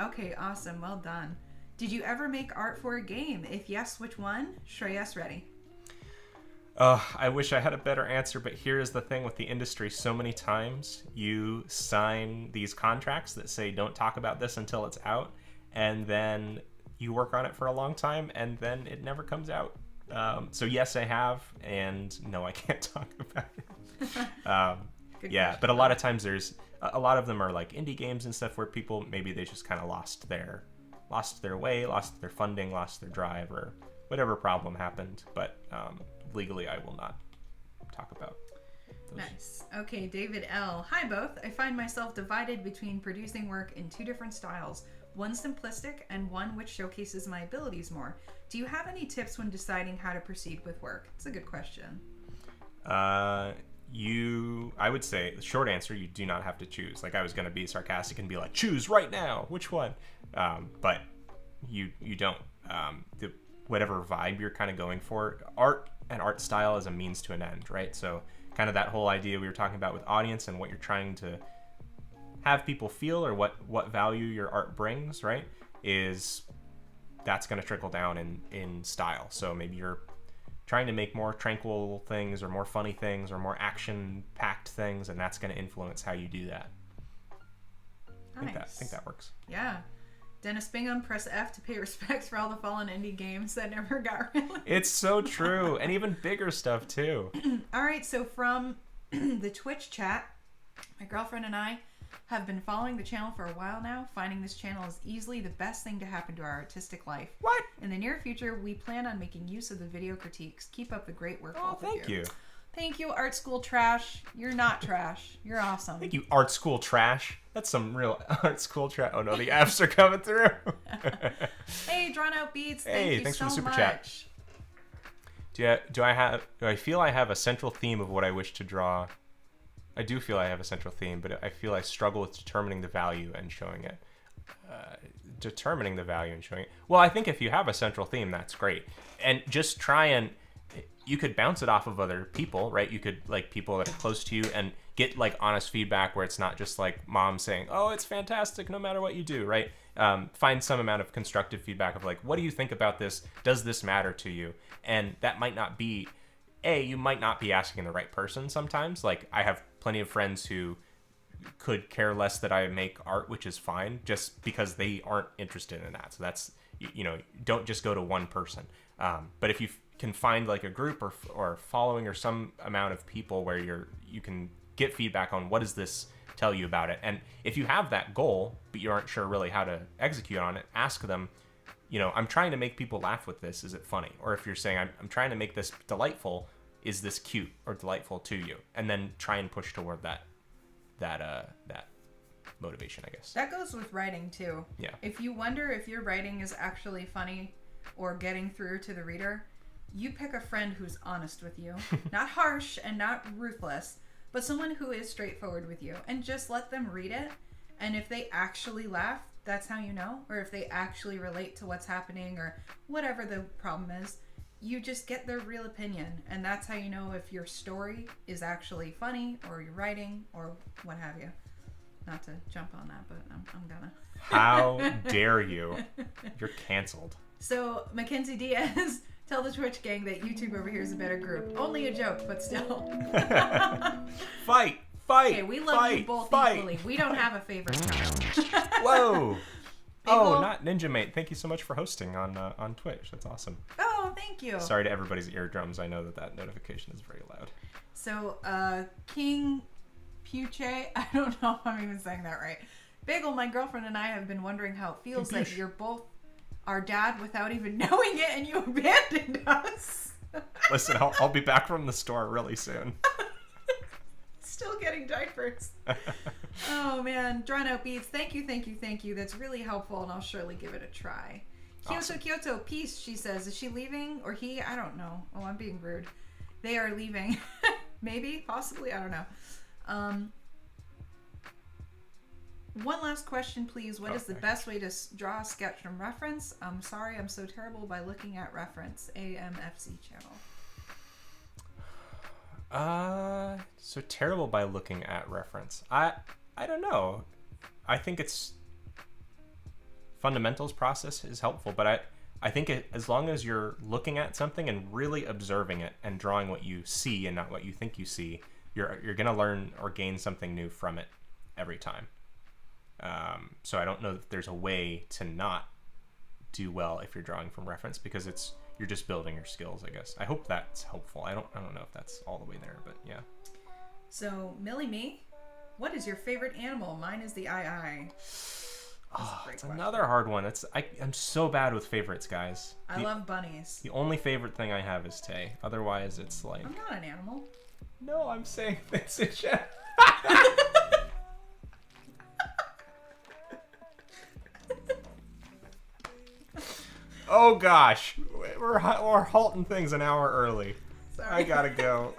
Okay, awesome. Well done. Did you ever make art for a game? If yes, which one? Shreyas ready. I wish I had a better answer, but here is the thing with the industry. So many times you sign these contracts that say don't talk about this until it's out, and then you work on it for a long time, and then it never comes out. So yes, I have, and no, I can't talk about it. Yeah, but a lot of times a lot of them are like indie games and stuff where people, maybe they just kind of lost their way, lost their funding, lost their drive, or whatever problem happened. But legally, I will not talk about those. Nice. Okay, David L. Hi, both. I find myself divided between producing work in two different styles, one simplistic and one which showcases my abilities more. Do you have any tips when deciding how to proceed with work? It's a good question. I would say the short answer, you do not have to choose. Like, I was going to be sarcastic and be like, choose right now, which one? But you don't. Whatever vibe you're kind of going for, art and art style is a means to an end, right? So kind of that whole idea we were talking about with audience and what you're trying to have people feel, or what value your art brings, right, is that's going to trickle down in style. So maybe you're trying to make more tranquil things or more funny things or more action-packed things, and that's going to influence how you do that. Nice. I think that works. Yeah. Dennis Bingham, press F to pay respects for all the fallen indie games that never got released. It's so true. And even bigger stuff, too. All right, so from the Twitch chat, my girlfriend and I have been following the channel for a while now. Finding this channel is easily the best thing to happen to our artistic life. What? In the near future, we plan on making use of the video critiques. Keep up the great work. Oh, thank you. Thank you, Art School Trash. You're not trash. You're awesome. Thank you, Art School Trash. That's some real Art School trash. Oh, no, the apps are coming through. Hey, Drawn Out Beats. Hey, thank you thanks so for the super much. Chat. Do I feel I have a central theme of what I wish to draw? I do feel I have a central theme, but I feel I struggle with determining the value and showing it. Well, I think if you have a central theme, that's great. And just try and... You could bounce it off of other people, right? You could, like, people that are close to you, and get, like, honest feedback where it's not just, like, mom saying, oh, it's fantastic no matter what you do, right? Find some amount of constructive feedback of, like, what do you think about this? Does this matter to you? And that might not be... you might not be asking the right person sometimes. Like, I have plenty of friends who could care less that I make art, which is fine, just because they aren't interested in that. So that's, don't just go to one person. But if you can find like a group or following or some amount of people where you can get feedback on what does this tell you about it. And if you have that goal, but you aren't sure really how to execute on it, ask them, I'm trying to make people laugh with this. Is it funny? Or if you're saying, I'm trying to make this delightful, is this cute or delightful to you? And then try and push toward that motivation, I guess. That goes with writing too. Yeah. If you wonder if your writing is actually funny or getting through to the reader, you pick a friend who's honest with you, not harsh and not ruthless, but someone who is straightforward with you, and just let them read it. And if they actually laugh, that's how you know. Or if they actually relate to what's happening or whatever the problem is, you just get their real opinion. And that's how you know if your story is actually funny or your writing or what have you. Not to jump on that, but I'm gonna. How dare you? You're canceled. So, Mackenzie Diaz, tell the Twitch gang that YouTube over here is a better group. Only a joke, but still. Fight! Okay, we love you both equally. We don't have a favorite child. Whoa! Oh, not Ninja Mate. Thank you so much for hosting on Twitch. That's awesome. Oh, thank you. Sorry to everybody's eardrums. I know that notification is very loud. So, King Puche, I don't know if I'm even saying that right. Bagel, my girlfriend and I have been wondering how it feels that you're both our dad without even knowing it, and you abandoned us. Listen, I'll be back from the store really soon. Still getting diapers. Oh man, Drawn Out Beats. Thank you. That's really helpful, and I'll surely give it a try. Awesome. Kyoto, peace. She says, is she leaving or he? I don't know. Oh, I'm being rude. They are leaving. Maybe, possibly. I don't know. One last question, please. What is the best way to draw a sketch from reference? I'm sorry, I'm so terrible by looking at reference. AMFC channel. So terrible by looking at reference. I don't know. I think it's fundamentals process is helpful, but I think as long as you're looking at something and really observing it and drawing what you see and not what you think you see, you're gonna learn or gain something new from it every time. So I don't know that there's a way to not do well if you're drawing from reference, because you're just building your skills, I guess. I hope that's helpful. I don't know if that's all the way there, but yeah. So, Millie Me, what is your favorite animal? Mine is the ii. It's another hard one. I'm so bad with favorites, guys. I love bunnies. The only favorite thing I have is Tay. Otherwise, it's like... I'm not an animal. No, I'm saying this is... Oh gosh, we're halting things an hour early. Sorry. I gotta go.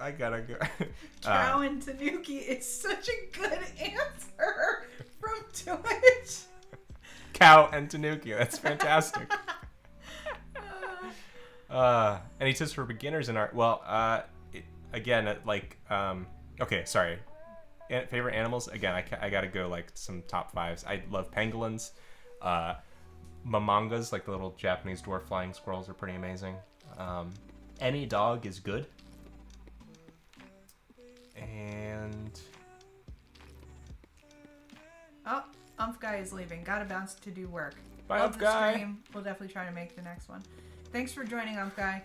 Cow and Tanuki is such a good answer from Twitch. Cow and Tanuki. That's fantastic. Any tips for beginners in art? Well, okay, sorry. Favorite animals? Again, I gotta go like some top fives. I love pangolins. Mamangas, like the little Japanese dwarf flying squirrels, are pretty amazing. Any dog is good. And Umph Guy is leaving. Gotta bounce to do work. Bye, Love Umph the Guy. stream. We'll definitely try to make the next one. Thanks for joining, Umph Guy.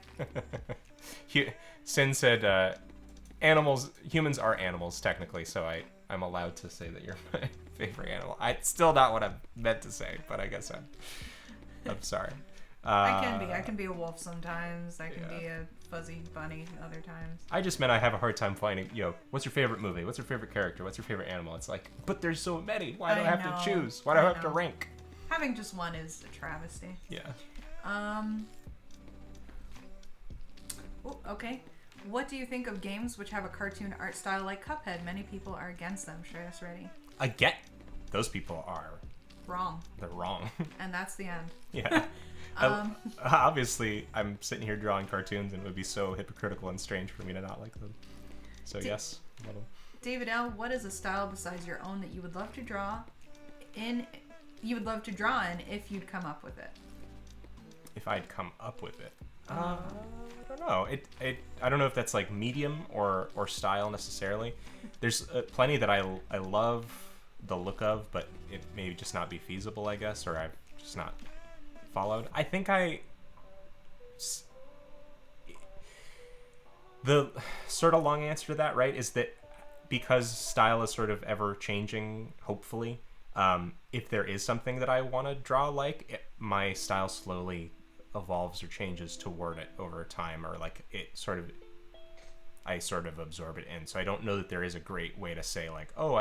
Sin said, humans are animals technically, so I'm allowed to say that you're my favorite animal. It's still not what I meant to say, but I guess I'm sorry. I can be a wolf sometimes. I can be a fuzzy bunny other times. I just meant I have a hard time finding, what's your favorite movie? What's your favorite character? What's your favorite animal? It's like, but there's so many. Why do I have to choose? Why do I have to rank? Having just one is a travesty. Yeah. Okay. What do you think of games which have a cartoon art style like Cuphead? Many people are against them. Shreyas ready. Those people are wrong. They're wrong. And that's the end. Yeah. Obviously, I'm sitting here drawing cartoons, and it would be so hypocritical and strange for me to not like them. So yes, love them. David L., what is a style besides your own that you would love to draw in? You would love to draw in if you'd come up with it. If I'd come up with it, I don't know. I don't know if that's like medium or style necessarily. There's plenty that I love the look of, but it may just not be feasible, I guess, or I've just not followed. I think the sort of long answer to that, right, is that because style is sort of ever changing, hopefully, if there is something that I want to draw my style slowly evolves or changes toward it over time, or like I sort of absorb it in. So I don't know that there is a great way to say like, oh,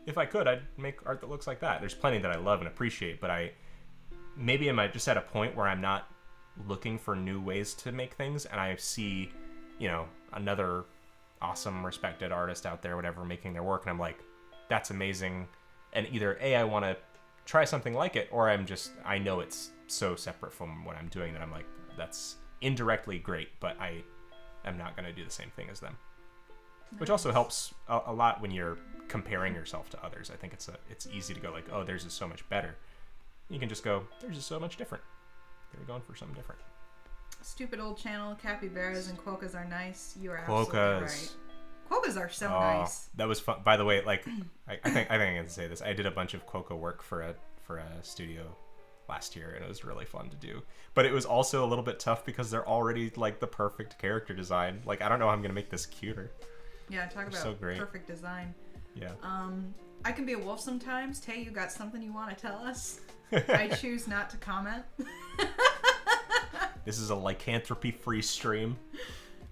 if I could, I'd make art that looks like that. There's plenty that I love and appreciate, but maybe am I just at a point where I'm not looking for new ways to make things, and I see, another awesome, respected artist out there, whatever, making their work, and I'm like, that's amazing. And either I want to try something like it, or I know it's so separate from what I'm doing that I'm like, that's indirectly great, but I am not going to do the same thing as them. Nice. Which also helps a lot when you're comparing yourself to others. I think it's easy to go like, oh, theirs is so much better. You can just go, theirs is so much different. They're going for something different. Stupid old channel, capybaras and quokkas are nice. You are absolutely right. Quokkas are so nice. That was fun. By the way, like I think I can say this. I did a bunch of quokka work for a studio last year, and it was really fun to do. But it was also a little bit tough because they're already like the perfect character design. Like I don't know how I'm gonna make this cuter. Yeah, talk about so perfect design. Yeah. I can be a wolf sometimes. Tay, you got something you want to tell us? I choose not to comment. This is a lycanthropy-free stream.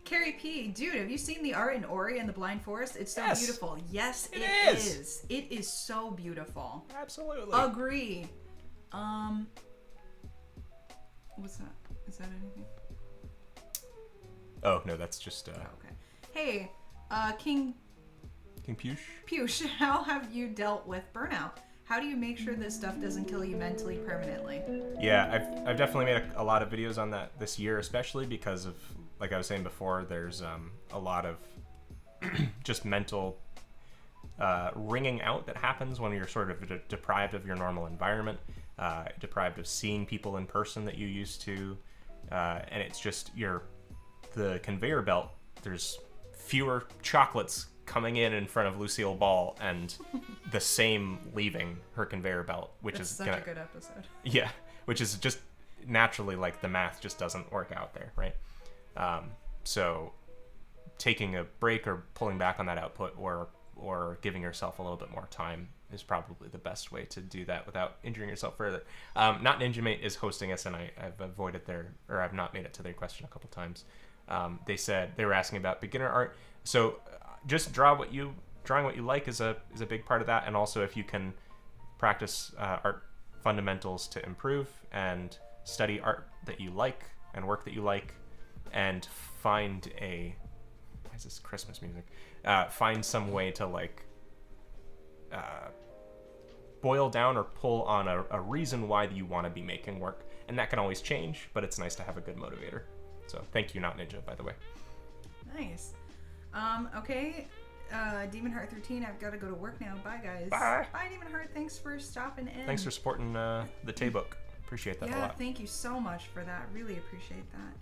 Carrie P, dude, have you seen the art in Ori and the Blind Forest? It's so beautiful. Yes, it is. It is so beautiful. Absolutely. Agree. What's that? Is that anything? Oh no, that's just. Okay. Hey, King Push, how have you dealt with burnout? How do you make sure this stuff doesn't kill you mentally permanently? Yeah, I've definitely made a lot of videos on that this year, especially because of, like I was saying before, there's a lot of just mental ringing out that happens when you're sort of deprived of your normal environment, deprived of seeing people in person that you used to, and it's just the conveyor belt. There's fewer chocolates coming in front of Lucille Ball and the same leaving her conveyor belt, which is such a good episode. Yeah, which is just naturally like the math just doesn't work out there, right? So taking a break or pulling back on that output or giving yourself a little bit more time is probably the best way to do that without injuring yourself further. Not Ninja Mate is hosting us, and I've avoided I've not made it to their question a couple times. They were asking about beginner art. So just drawing what you like is a big part of that, and also if you can practice art fundamentals to improve and study art that you like and work that you like, and find a... Why is this Christmas music? Find some way to, like, boil down or pull on a reason why you want to be making work. And that can always change, but it's nice to have a good motivator. So thank you, Not Ninja, by the way. Nice. Okay. Demon Heart 13, I've got to go to work now. Bye, guys. Bye. Bye, Demon Heart. Thanks for stopping in. Thanks for supporting the Tay-book. Appreciate that a lot. Yeah, thank you so much for that. Really appreciate that.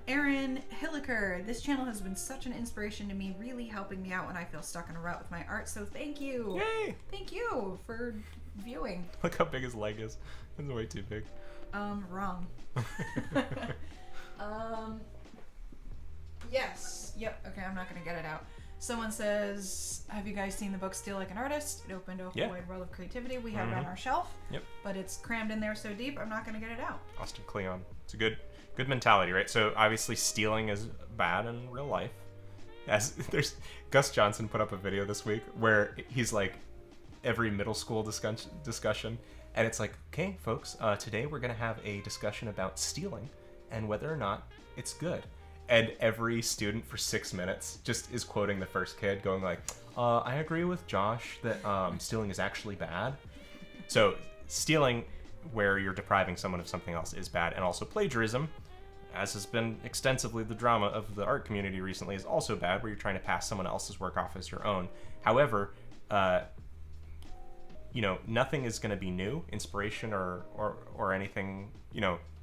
Aaron Hilliker, this channel has been such an inspiration to me, really helping me out when I feel stuck in a rut with my art, so thank you. Yay! Thank you for viewing. Look how big his leg is. It's way too big. Wrong. Yes. Yep. Okay, I'm not going to get it out. Someone says, have you guys seen the book Steal Like an Artist? It opened a whole wide world of creativity. We have it on our shelf. Yep. But it's crammed in there so deep, I'm not going to get it out. Austin Kleon. It's a good mentality, right? So obviously stealing is bad in real life. As there's Gus Johnson put up a video this week where he's like every middle school discussion, and it's like, okay, folks, today we're gonna have a discussion about stealing and whether or not it's good. And every student for 6 minutes just is quoting the first kid, going like, I agree with Josh that stealing is actually bad. So stealing where you're depriving someone of something else is bad. And also plagiarism, as has been extensively the drama of the art community recently, is also bad, where you're trying to pass someone else's work off as your own. However, nothing is going to be new, inspiration or anything,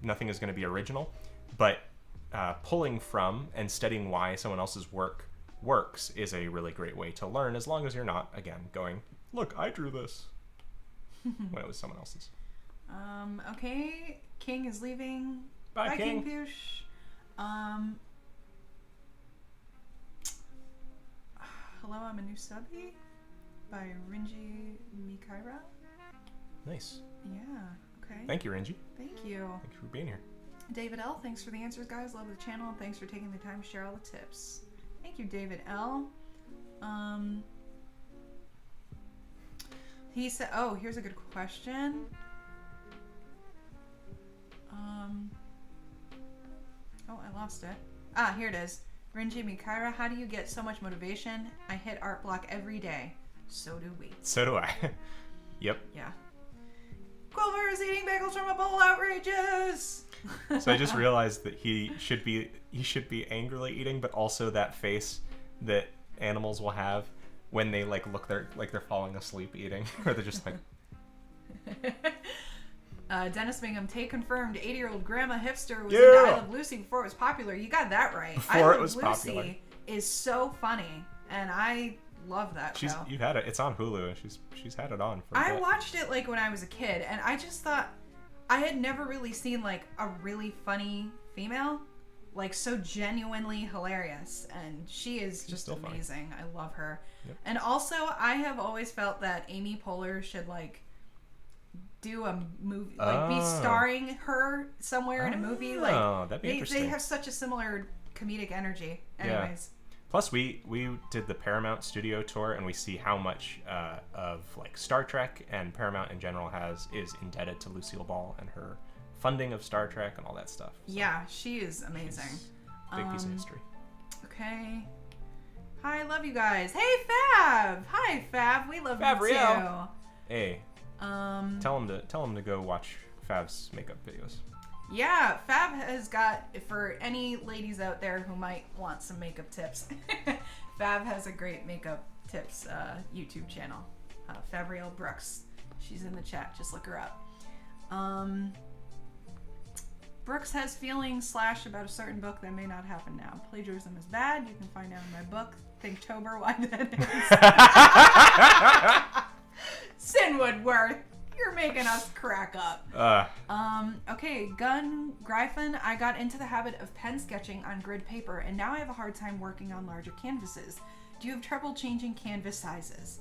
nothing is going to be original. But pulling from and studying why someone else's work works is a really great way to learn, as long as you're not, again, going, look, I drew this, when it was someone else's. Okay, King is leaving. Bye, King. Poosh. Hello, I'm a new subby by Rinji Mikaira. Nice. Yeah, okay. Thank you, Renji. Thank you. Thank you for being here. David L., thanks for the answers, guys. Love the channel, and thanks for taking the time to share all the tips. Thank you, David L. He said, oh, here's a good question. Oh, I lost it. Ah, here it is. Rinji Mikaira, how do you get so much motivation? I hit art block every day. So do we. So do I. Yep. Yeah. Quilver is eating bagels from a bowl. Outrageous! So I just realized that he should be angrily eating, but also that face that animals will have when they like they're falling asleep eating, or they're just like. Dennis Bingham, Tay confirmed 80-year-old grandma hipster was Yeah! into I Love Lucy before it was popular. You got that right. Before I Love it was Lucy popular. is so funny, and I love that show. You've had it. It's on Hulu, and she's had it on for a bit. I watched it like when I was a kid, and I just thought I had never really seen like a really funny female, like so genuinely hilarious, and she's just amazing. I love her. Yep. And also, I have always felt that Amy Poehler should like do a movie, like be starring her somewhere in a movie. Like that'd be interesting. They have such a similar comedic energy. Anyways. Yeah. Plus, we did the Paramount Studio tour, and we see how much of like Star Trek and Paramount in general is indebted to Lucille Ball and her funding of Star Trek and all that stuff. So yeah, she is amazing. Big piece of history. Okay. Hi, love you guys. Hey, Fab. Hi, Fab. We love you too. Hey. Tell him to go watch Fab's makeup videos. Yeah, Fab has got, for any ladies out there who might want some makeup tips, Fab has a great makeup tips YouTube channel. Fabrielle Brooks. She's in the chat. Just look her up. Brooks has feelings / about a certain book that may not happen now. Plagiarism is bad. You can find out in my book, Thinktober, why that is. Sinwood Worth. You're making us crack up. Okay, Gun Gryphon. I got into the habit of pen sketching on grid paper, and now I have a hard time working on larger canvases. Do you have trouble changing canvas sizes?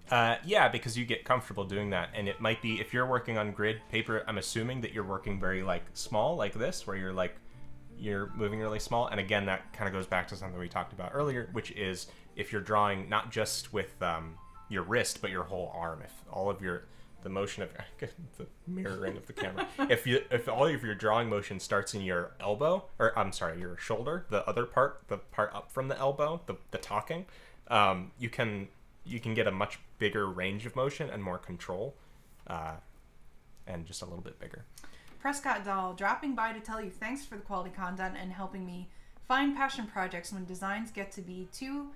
Yeah, because you get comfortable doing that, and it might be, if you're working on grid paper, I'm assuming that you're working very like small, like this, where you're moving really small. And again, that kind of goes back to something we talked about earlier, which is if you're drawing not just with your wrist, but your whole arm. If all of your the motion of the mirroring of the camera. If all of your drawing motion starts in your elbow, or I'm sorry, your shoulder, the other part, the part up from the elbow, the talking, you can get a much bigger range of motion and more control, and just a little bit bigger. Prescott Doll, dropping by to tell you thanks for the quality content and helping me find passion projects when designs get to be too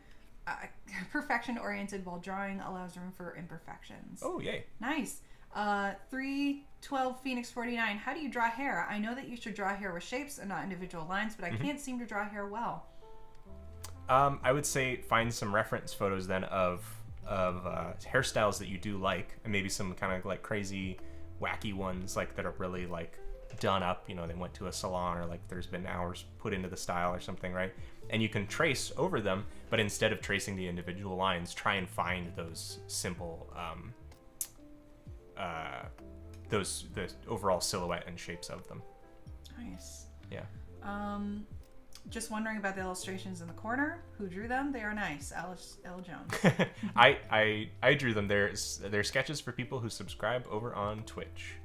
perfection oriented while drawing allows room for imperfections. Oh, yay. Nice. 312 Phoenix 49, how do you draw hair? I know that you should draw hair with shapes and not individual lines, but I can't seem to draw hair well. I would say find some reference photos then of hairstyles that you do like, and maybe some kind of like crazy wacky ones like that are really like done up, you know, they went to a salon, or like there's been hours put into the style or something, right? And you can trace over them, but instead of tracing the individual lines, try and find those simple the overall silhouette and shapes of them. Nice. Yeah. Just wondering about the illustrations in the corner. Who drew them? They are nice. Alice L. Jones. I drew them. They're sketches for people who subscribe over on Twitch.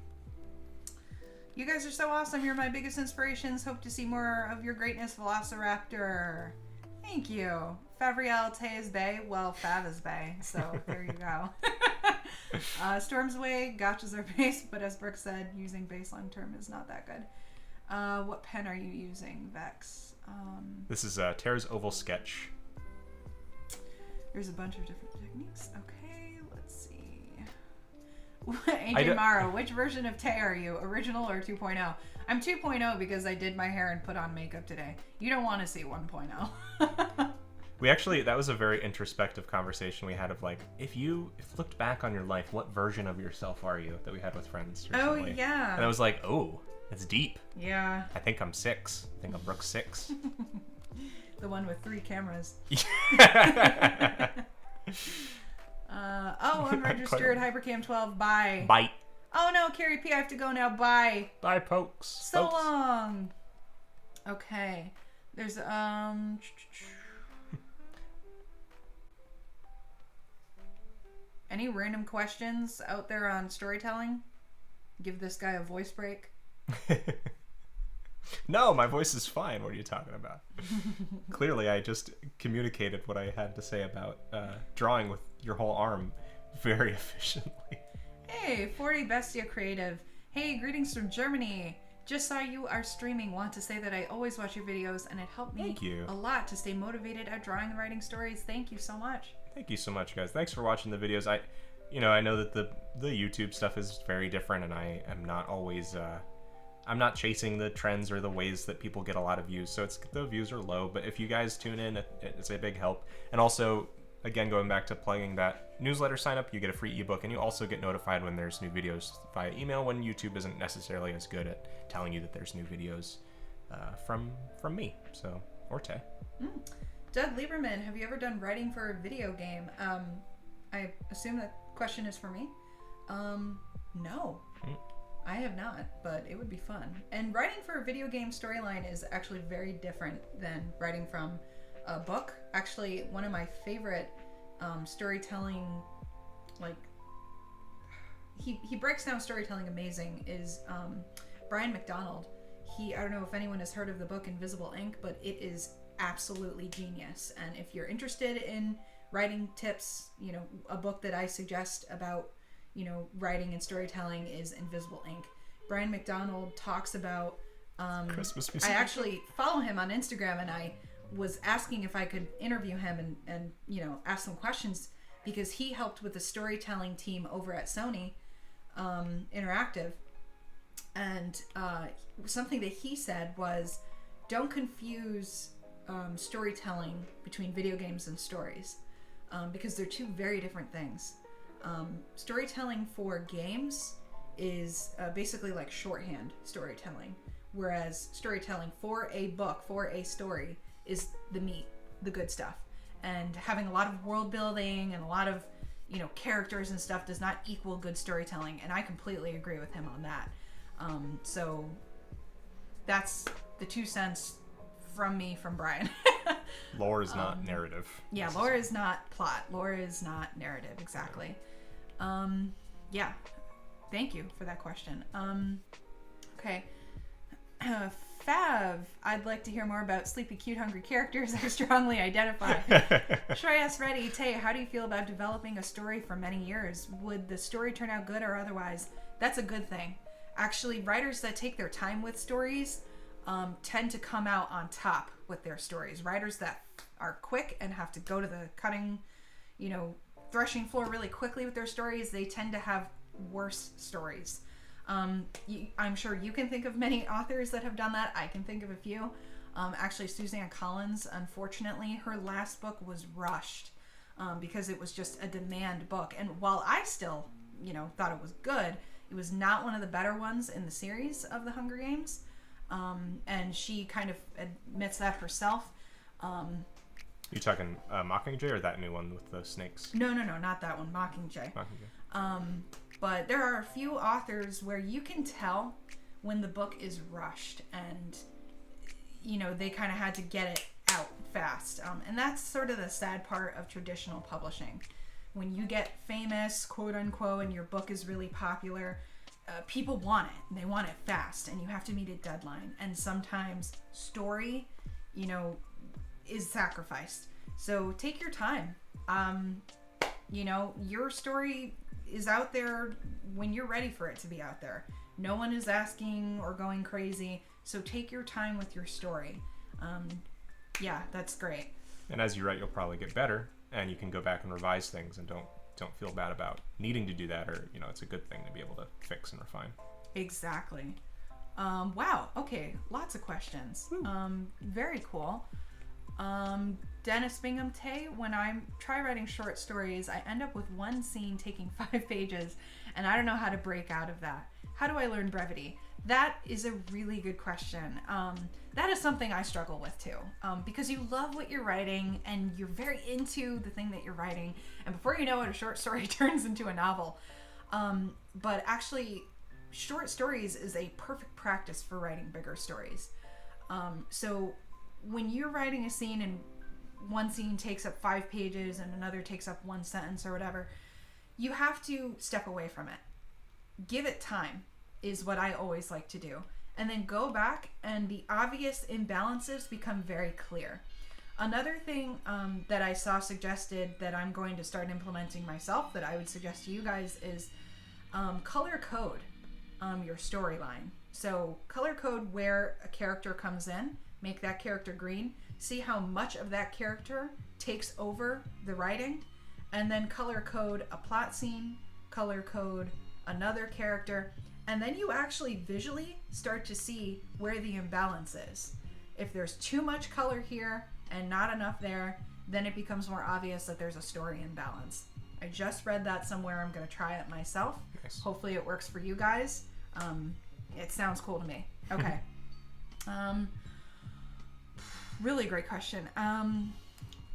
You guys are so awesome. You're my biggest inspirations. Hope to see more of your greatness, Velociraptor. Thank you. Favriel Teas Bay. Well, Fav is Bay. So there you go. Storm's Way. Gotchas are base, but as Brooke said, using baseline term is not that good. What pen are you using, Vex? This is Tara's Oval Sketch. There's a bunch of different techniques. Okay, let's see. AJ Morrow, which version of Tay are you? Original or 2.0? I'm 2.0 because I did my hair and put on makeup today. You don't want to see 1.0. We actually, that was a very introspective conversation we had of like, if you looked back on your life, what version of yourself are you, that we had with friends recently. Oh, yeah. And I was like, oh, it's deep. Yeah. I think I'm 6. I think I'm Brooke 6. The one with 3 cameras. Unregistered Hypercam 12. Bye. Bye. Oh no, Carrie P, I have to go now. Bye. Bye, pokes. So long. Okay. There's any random questions out there on storytelling? Give this guy a voice break. No, my voice is fine. What are you talking about? Clearly, I just communicated what I had to say about drawing with your whole arm very efficiently. Hey, 40 Bestia Creative. Hey, greetings from Germany. Just saw you are streaming. Want to say that I always watch your videos and it helped me a lot to stay motivated at drawing and writing stories. Thank you so much. Thank you so much, guys. Thanks for watching the videos. I know that the YouTube stuff is very different, and I am not always I'm not chasing the trends or the ways that people get a lot of views, so the views are low, but if you guys tune in, it's a big help. And also, again, going back to plugging that newsletter sign up, you get a free ebook, and you also get notified when there's new videos via email, when YouTube isn't necessarily as good at telling you that there's new videos from me, so, or Tay. Doug Lieberman, have you ever done writing for a video game? I assume that question is for me. No. I have not, but it would be fun. And writing for a video game storyline is actually very different than writing from a book. Actually, one of my favorite storytelling, like, he breaks down storytelling amazing, is Brian McDonald. I don't know if anyone has heard of the book Invisible Ink, but it is absolutely genius. And if you're interested in writing tips, a book that I suggest about writing and storytelling is Invisible Ink. Brian McDonald talks about Christmas music. I actually follow him on Instagram, and I was asking if I could interview him and ask some questions, because he helped with the storytelling team over at Sony Interactive. And something that he said was, don't confuse storytelling between video games and stories, because they're two very different things. Storytelling for games is basically like shorthand storytelling, whereas storytelling for a book, for a story, is the meat, the good stuff. And having a lot of world building and a lot of characters and stuff does not equal good storytelling, and I completely agree with him on that. So that's the 2 cents from me from Brian. Lore is not narrative. Yeah, lore is not plot. Lore is not narrative, exactly. Yeah. Thank you for that question. Okay. Fav, I'd like to hear more about sleepy, cute, hungry characters I strongly identify. Shreyas Reddy, Tay, how do you feel about developing a story for many years? Would the story turn out good or otherwise? That's a good thing. Actually, writers that take their time with stories tend to come out on top with their stories. Writers that are quick and have to go to the cutting, threshing floor really quickly with their stories, they tend to have worse stories. I'm sure you can think of many authors that have done that. I can think of a few. Actually, Suzanne Collins, unfortunately, her last book was rushed because it was just a demand book. And while I still, thought it was good, it was not one of the better ones in the series of the Hunger Games. And she kind of admits that herself. You talking Mockingjay or that new one with the snakes? No, not that one. Mockingjay. But there are a few authors where you can tell when the book is rushed and, they kind of had to get it out fast. And that's sort of the sad part of traditional publishing. When you get famous, quote unquote, and your book is really popular, people want it. They want it fast, and you have to meet a deadline. And sometimes story, is sacrificed. So take your time. Your story is out there when you're ready for it to be out there. No one is asking or going crazy, so take your time with your story. Yeah, that's great. And as you write, you'll probably get better, and you can go back and revise things, and don't feel bad about needing to do that, or it's a good thing to be able to fix and refine. Exactly. Wow. Okay, lots of questions. Very cool. Dennis Bingham, Tay, when I try writing short stories, I end up with one scene taking 5 pages, and I don't know how to break out of that. How do I learn brevity? That is a really good question. That is something I struggle with too, because you love what you're writing and you're very into the thing that you're writing, and before you know it, a short story turns into a novel. But actually, short stories is a perfect practice for writing bigger stories. So when you're writing a scene and one scene takes up 5 pages and another takes up 1 sentence or whatever, you have to step away from it. Give it time is what I always like to do. And then go back, and the obvious imbalances become very clear. Another thing that I saw suggested that I'm going to start implementing myself, that I would suggest to you guys, is color code your storyline. So color code where a character comes in, make that character green, see how much of that character takes over the writing, and then color code a plot scene, color code another character, and then you actually visually start to see where the imbalance is. If there's too much color here and not enough there, then it becomes more obvious that there's a story imbalance. I just read that somewhere. I'm going to try it myself. Nice. Hopefully it works for you guys. It sounds cool to me. Okay. Really great question.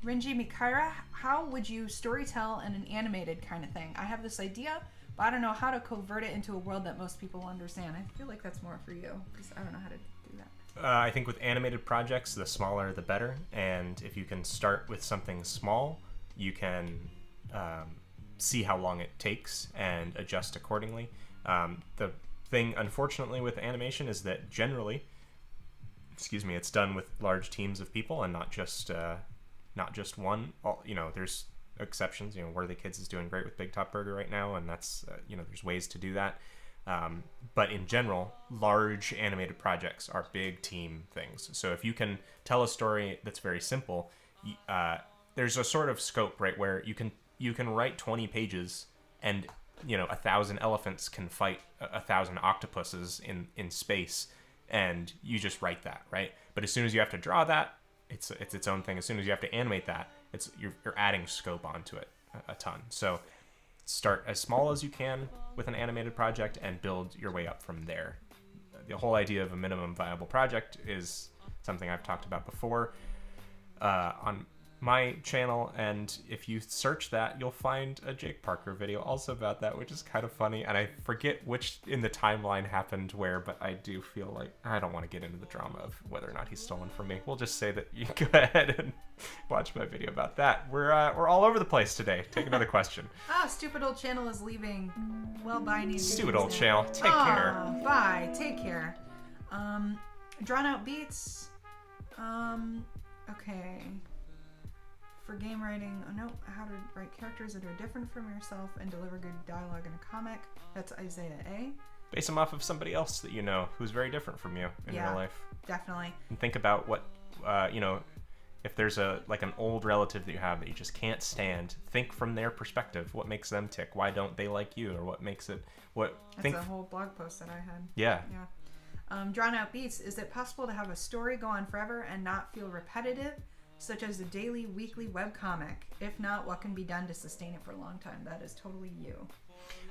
Rinji Mikaira, how would you storytell in an animated kind of thing? I have this idea, but I don't know how to convert it into a world that most people understand. I feel like that's more for you, because I don't know how to do that. I think with animated projects, the smaller the better. And if you can start with something small, you can see how long it takes and adjust accordingly. The thing, unfortunately, with animation is that generally, it's done with large teams of people and not just one. There's exceptions. Worthy Kids is doing great with Big Top Burger right now, and that's there's ways to do that. But in general, large animated projects are big team things. So if you can tell a story that's very simple, there's a sort of scope, right, where you can write 20 pages and 1,000 elephants can fight 1,000 octopuses in space, and you just write that, right? But as soon as you have to draw that, it's its own thing. As soon as you have to animate that, you're adding scope onto it a ton. So start as small as you can with an animated project and build your way up from there. The whole idea of a minimum viable project is something I've talked about before. On my channel, and if you search that, you'll find a Jake Parker video also about that, which is kind of funny. And I forget which in the timeline happened where, but I do feel like I don't want to get into the drama of whether or not he's stolen from me. We'll just say that you go ahead and watch my video about that. We're all over the place today. Take another question. Stupid old channel is leaving. Well, bye, need Stupid old channel. Take care. Bye. Take care. Drawn out beats. Okay. For game writing, how to write characters that are different from yourself and deliver good dialogue in a comic. That's Isaiah A. Base them off of somebody else that you know who's very different from you in real life. Definitely. And think about what, if there's an old relative that you have that you just can't stand, think from their perspective. What makes them tick? Why don't they like you? Or what makes it? That's a whole blog post that I had. Yeah. Yeah. Drawn out beats. Is it possible to have a story go on forever and not feel repetitive, such as a daily, weekly webcomic? If not, what can be done to sustain it for a long time? That is totally you.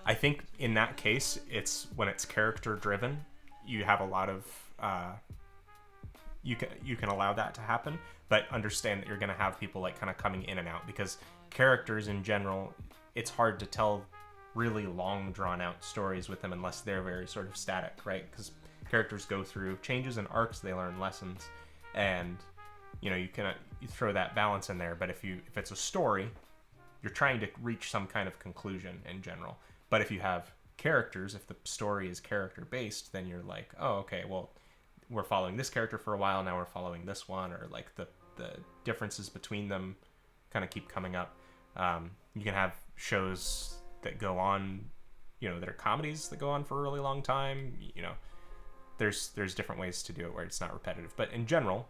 I think in that case, it's when it's character driven, you have a lot of you can allow that to happen, but understand that you're going to have people like kind of coming in and out, because characters in general, it's hard to tell really long drawn out stories with them unless they're very sort of static, right? Because characters go through changes and arcs, they learn lessons, and you throw that balance in there. But if it's a story, you're trying to reach some kind of conclusion in general. But if you have characters, if the story is character based, then you're like, oh, okay, well, we're following this character for a while, now we're following this one, or like the differences between them kind of keep coming up. You can have shows that go on, that are comedies that go on for a really long time. There's different ways to do it where it's not repetitive. But in general,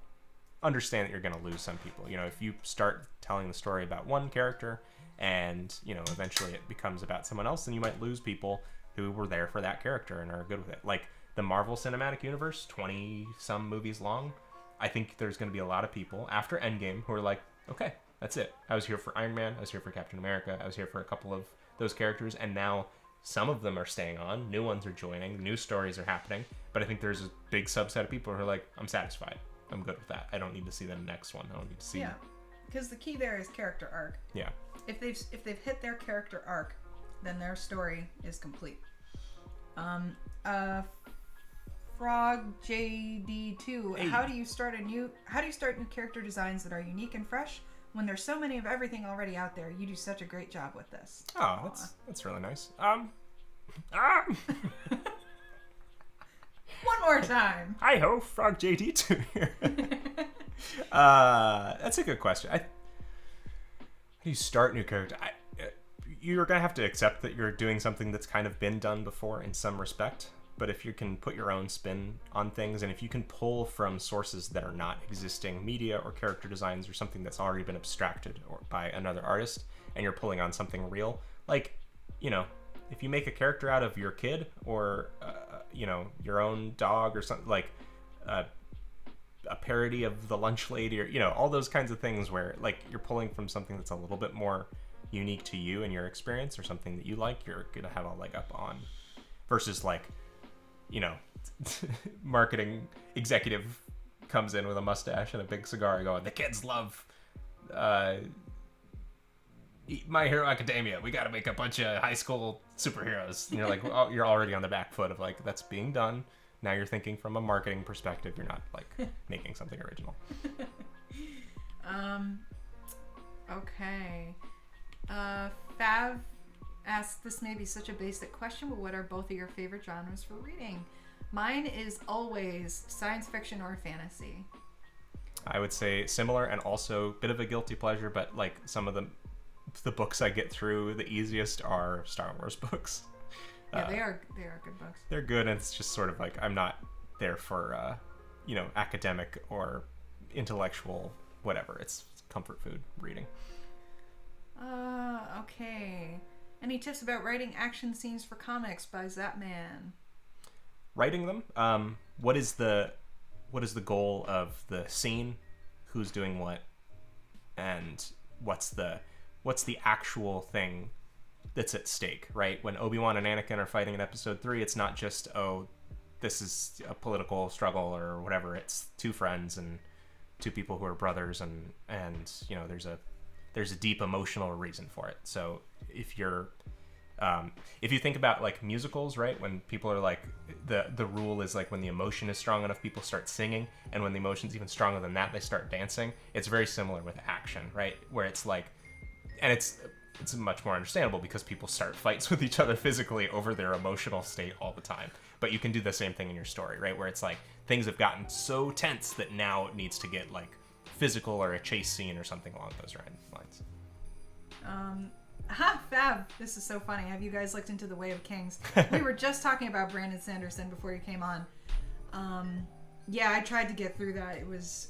understand that you're going to lose some people. If you start telling the story about one character and, eventually it becomes about someone else, then you might lose people who were there for that character and are good with it. Like the Marvel Cinematic Universe, 20-some movies long, I think there's going to be a lot of people after Endgame who are like, okay, that's it. I was here for Iron Man, I was here for Captain America, I was here for a couple of those characters, and now some of them are staying on, new ones are joining, new stories are happening, but I think there's a big subset of people who are like, I'm satisfied. I'm good with that. I don't need to see the next one. I don't need to see. Yeah, because the key there is character arc. Yeah. If they've hit their character arc, then their story is complete. Frog JD2. Hey. How do you start new character designs that are unique and fresh when there's so many of everything already out there? You do such a great job with this. Oh, that's really nice. One more time. Hi ho, Frog JD2 here. That's a good question. How do you start new character? You're gonna have to accept that you're doing something that's kind of been done before in some respect. But if you can put your own spin on things, and if you can pull from sources that are not existing media or character designs or something that's already been abstracted or by another artist, and you're pulling on something real, like, if you make a character out of your kid or your own dog or something, like a parody of the lunch lady, or all those kinds of things where like you're pulling from something that's a little bit more unique to you and your experience, or something that you like, you're gonna have a leg up on, versus like marketing executive comes in with a mustache and a big cigar going, the kids love My Hero Academia, we got to make a bunch of high school superheroes. And you're like, oh, you're already on the back foot of like, that's being done. Now you're thinking from a marketing perspective. You're not like making something original. Okay. Fav asked, this may be such a basic question, but what are both of your favorite genres for reading? Mine is always science fiction or fantasy. I would say similar, and also a bit of a guilty pleasure, but like some of the books I get through the easiest are Star Wars books. Yeah, they are good books. They're good, and it's just sort of like, I'm not there for academic or intellectual whatever. It's comfort food reading. Okay. Any tips about writing action scenes for comics by Zapman? Writing them? What is the goal of the scene? Who's doing what? And what's the actual thing that's at stake, right? When Obi-Wan and Anakin are fighting in episode 3, it's not just, oh, this is a political struggle or whatever. It's two friends and two people who are brothers, and you know, there's a deep emotional reason for it. So if you think about like musicals, right, when people are like, the rule is like when the emotion is strong enough, people start singing, and when the emotion's even stronger than that, they start dancing. It's very similar with action, right, where it's like, and it's much more understandable because people start fights with each other physically over their emotional state all the time. But you can do the same thing in your story, right, where it's like things have gotten so tense that now it needs to get like physical, or a chase scene or something along those lines. Fab. This is so funny. Have you guys looked into The Way of Kings? We were just talking about Brandon Sanderson before you came on. Yeah, I tried to get through that. It was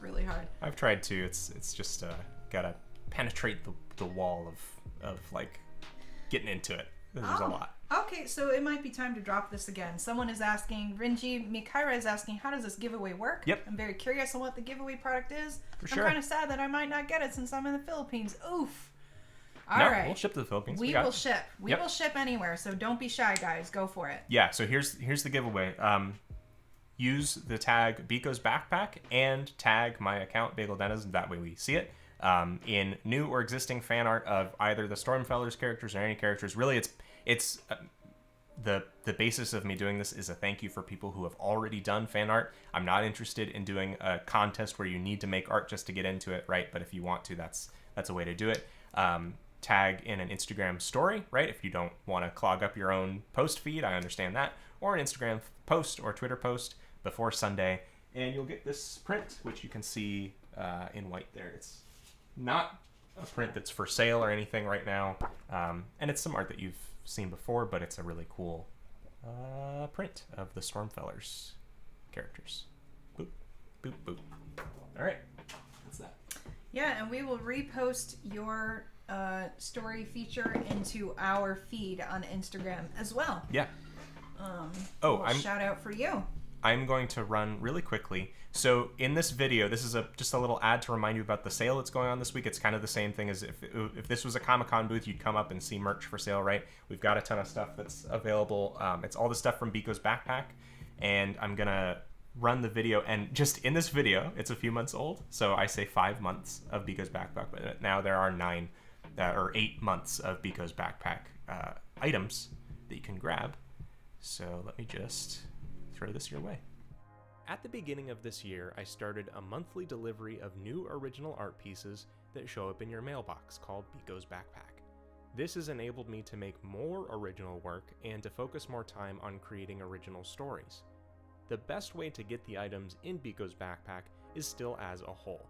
really hard. I've tried to. It's just gotta penetrate the wall of like getting into it. There's a lot. Okay, so it might be time to drop this again. Someone is asking, Rinji Mikaira is asking, how does this giveaway work? Yep. I'm very curious on what the giveaway product is. For sure. I'm kind of sad that I might not get it since I'm in the Philippines. Oof. All no, right. We'll ship to the Philippines. We will ship. We will ship anywhere, so don't be shy, guys. Go for it. Yeah, so here's the giveaway. Use the tag Biko's Backpack and tag my account, Bagel Dennis, that way we see it. In new or existing fan art of either the Stormfellers characters or any characters. Really, it's the basis of me doing this is a thank you for people who have already done fan art. I'm not interested in doing a contest where you need to make art just to get into it, right? But if you want to, that's a way to do it. Tag in an Instagram story, right? If you don't want to clog up your own post feed, I understand that. Or an Instagram post or Twitter post before Sunday, and you'll get this print, which you can see in white there. It's not a print that's for sale or anything right now, and it's some art that you've seen before, but it's a really cool print of the Stormfellers characters. Boop, boop, boop. All right, that's that. Yeah, and we will repost your story feature into our feed on Instagram as well. Yeah. Shout out for you. I'm going to run really quickly. So in this video, this is just a little ad to remind you about the sale that's going on this week. It's kind of the same thing as if this was a Comic-Con booth, you'd come up and see merch for sale, right? We've got a ton of stuff that's available. It's all the stuff from Biko's Backpack, and I'm gonna run the video. And just in this video, it's a few months old, so I say 5 months of Biko's Backpack, but now there are 9 or 8 months of Biko's Backpack items that you can grab. So let me just throw this your way. At the beginning of this year, I started a monthly delivery of new original art pieces that show up in your mailbox called Biko's Backpack. This has enabled me to make more original work and to focus more time on creating original stories. The best way to get the items in Biko's Backpack is still as a whole,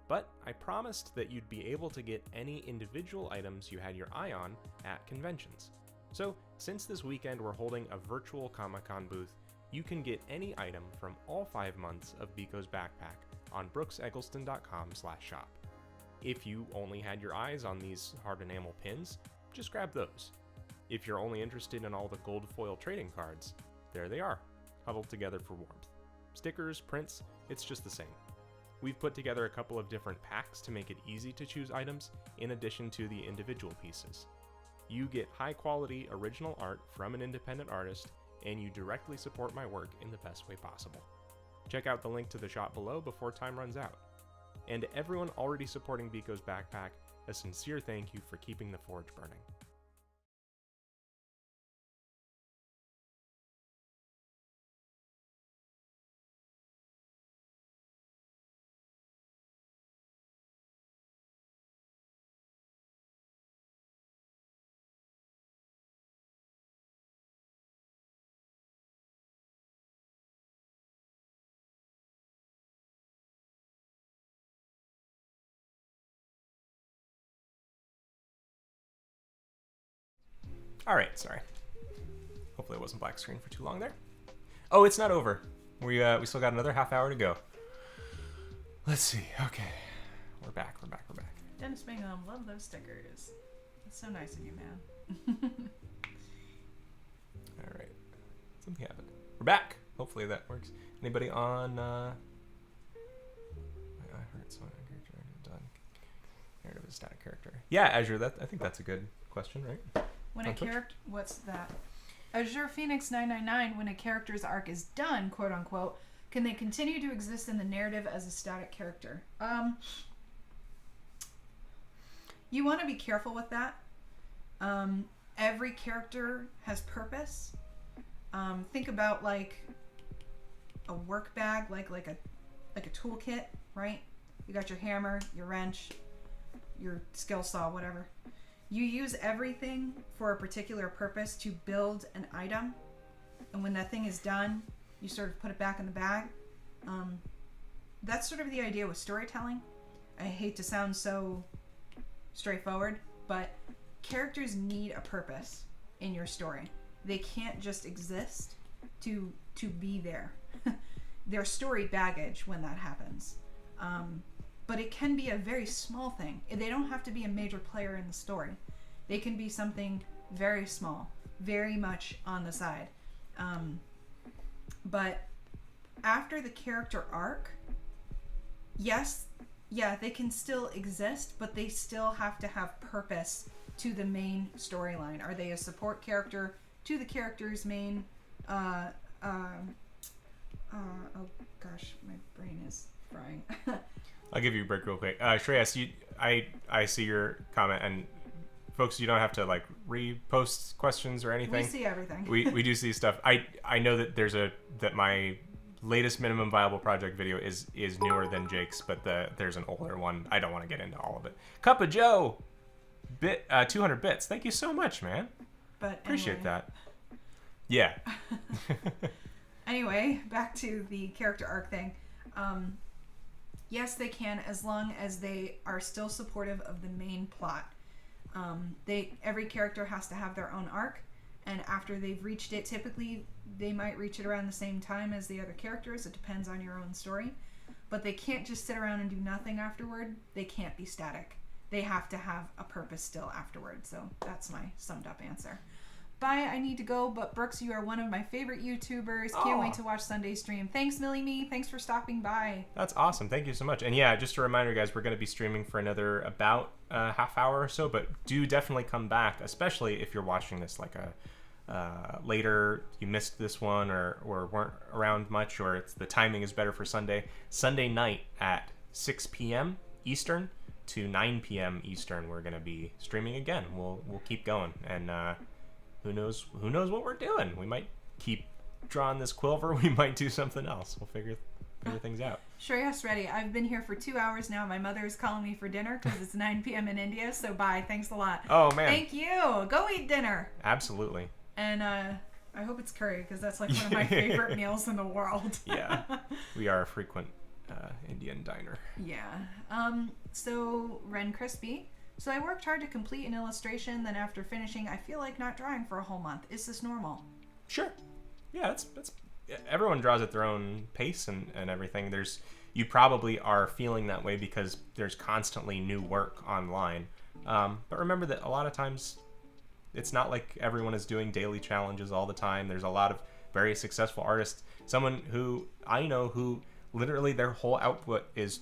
but I promised that you'd be able to get any individual items you had your eye on at conventions. So, since this weekend we're holding a virtual Comic-Con booth, you can get any item from all 5 months of Biko's Backpack on brookseggelston.com/shop. If you only had your eyes on these hard enamel pins, just grab those. If you're only interested in all the gold foil trading cards, there they are, huddled together for warmth. Stickers, prints, it's just the same. We've put together a couple of different packs to make it easy to choose items, in addition to the individual pieces. You get high-quality original art from an independent artist, and you directly support my work in the best way possible. Check out the link to the shop below before time runs out. And to everyone already supporting Biko's Backpack, a sincere thank you for keeping the forge burning. All right, sorry. Hopefully it wasn't black screen for too long there. Oh, it's not over. We still got another half hour to go. Let's see. Okay, we're back. Dennis Bingham, love those stickers. That's so nice of you, man. All right, something happened. We're back. Hopefully that works. Anybody on? I heard someone character done. Narrative is static character. Yeah, Azure. I think that's a good question, right? When a character, what's that? Azure Phoenix 999. When a character's arc is done, quote unquote, Can they continue to exist in the narrative as a static character? You want to be careful with that. Every character has purpose. Think about like a work bag, like a toolkit, right? You got your hammer, your wrench, your skill saw, whatever. You use everything for a particular purpose to build an item, and when that thing is done, you sort of put it back in the bag. That's sort of the idea with storytelling. I hate to sound so straightforward, but characters need a purpose in your story. They can't just exist to be there. Their story baggage when that happens. But it can be a very small thing. They don't have to be a major player in the story. They can be something very small, very much on the side. But after the character arc, yes, yeah, they can still exist, but they still have to have purpose to the main storyline. Are they a support character to the character's main oh gosh, my brain is frying. I'll give you a break real quick. Shreyas, I see your comment, and folks, you don't have to like repost questions or anything. We see everything. we do see stuff. I know that that my latest minimum viable project video is newer than Jake's, but there's an older one. I don't want to get into all of it. Cup of Joe, 200 bits. Thank you so much, man. But appreciate anyway. that. Yeah. Anyway, back to the character arc thing. Yes, they can, as long as they are still supportive of the main plot. Every character has to have their own arc, and after they've reached it, typically they might reach it around the same time as the other characters. It depends on your own story. But they can't just sit around and do nothing afterward. They can't be static. They have to have a purpose still afterward. So that's my summed up answer. Bye, I need to go, but Brooks, you are one of my favorite YouTubers. Can't wait to watch Sunday stream. Thanks, Millie Me. Thanks for stopping by. That's awesome. Thank you so much. And yeah, just a reminder, guys, we're going to be streaming for another about a half hour or so, but do definitely come back, especially if you're watching this like later, you missed this one or weren't around much, or the timing is better for Sunday. Sunday night at 6 p.m. Eastern to 9 p.m. Eastern, we're going to be streaming again. We'll keep going, and who knows what we're doing. We might keep drawing this Quilver. We might do something else. We'll figure things out. Sure, yes, ready. I've been here for 2 hours now. My mother is calling me for dinner because it's 9 p.m. in India, so bye. Thanks a lot. Oh, man. Thank you. Go eat dinner. Absolutely. And I hope it's curry, because that's like one of my favorite meals in the world. Yeah. We are a frequent Indian diner. Yeah. So, Ren Crispy. So I worked hard to complete an illustration, then after finishing, I feel like not drawing for a whole month. Is this normal? Sure. Yeah, that's everyone draws at their own pace and everything. You probably are feeling that way because there's constantly new work online. But remember that a lot of times it's not like everyone is doing daily challenges all the time. There's a lot of very successful artists. Someone who I know who literally their whole output is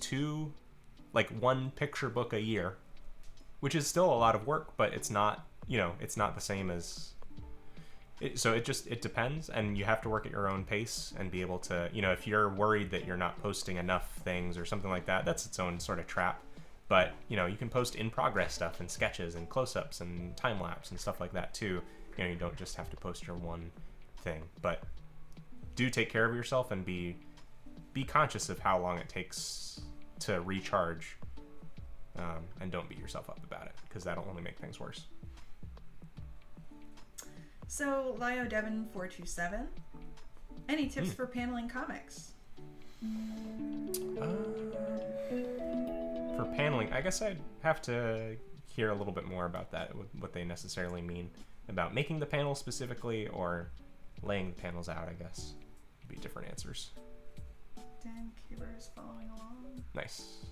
one picture book a year, which is still a lot of work, but it's not the same as so it depends, and you have to work at your own pace and be able to, if you're worried that you're not posting enough things or something like that, that's its own sort of trap. But you can post in progress stuff and sketches and close-ups and time lapse and stuff like that too. You don't just have to post your one thing, but do take care of yourself and be conscious of how long it takes to recharge. And don't beat yourself up about it, because that'll only make things worse. So, Lio Devon 427, any tips for paneling comics? For paneling, I guess I'd have to hear a little bit more about that, what they necessarily mean about making the panels specifically or laying the panels out. I guess would be different answers. Dan Kuber is following along. Nice.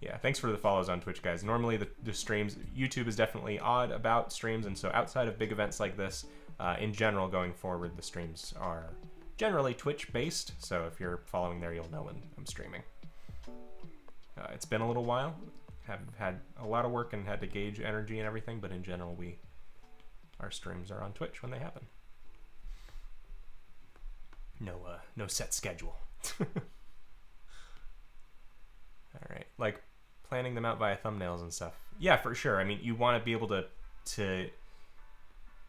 Yeah, thanks for the follows on Twitch, guys. Normally the streams, YouTube is definitely odd about streams, and so outside of big events like this, in general, going forward, the streams are generally Twitch-based, so if you're following there, you'll know when I'm streaming. It's been a little while. Have had a lot of work and had to gauge energy and everything, but in general, our streams are on Twitch when they happen. no set schedule. All right, like planning them out via thumbnails and stuff. Yeah, for sure. I mean, you want to be able to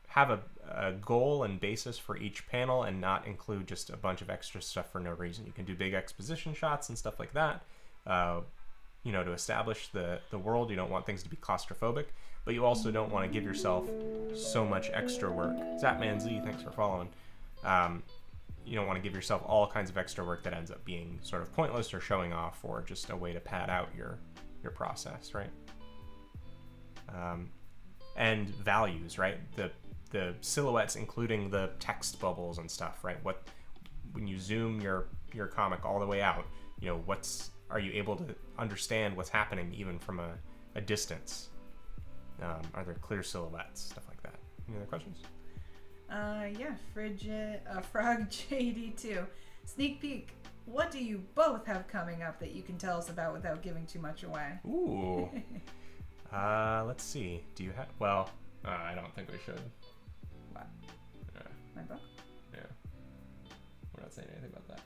have a goal and basis for each panel and not include just a bunch of extra stuff for no reason. You can do big exposition shots and stuff like that, to establish the world. You don't want things to be claustrophobic, but you also don't want to give yourself so much extra work. Zapman Z, thanks for following. You don't want to give yourself all kinds of extra work that ends up being sort of pointless or showing off or just a way to pad out your process, right? And values, right? The silhouettes, including the text bubbles and stuff, right? When you zoom your comic all the way out, are you able to understand what's happening even from a distance? Are there clear silhouettes, stuff like that? Any other questions? Yeah, Frog JD2. Sneak peek. What do you both have coming up that you can tell us about without giving too much away? Ooh. Let's see. Do you have? Well, I don't think we should. What? Yeah. My book? Yeah. We're not saying anything about that.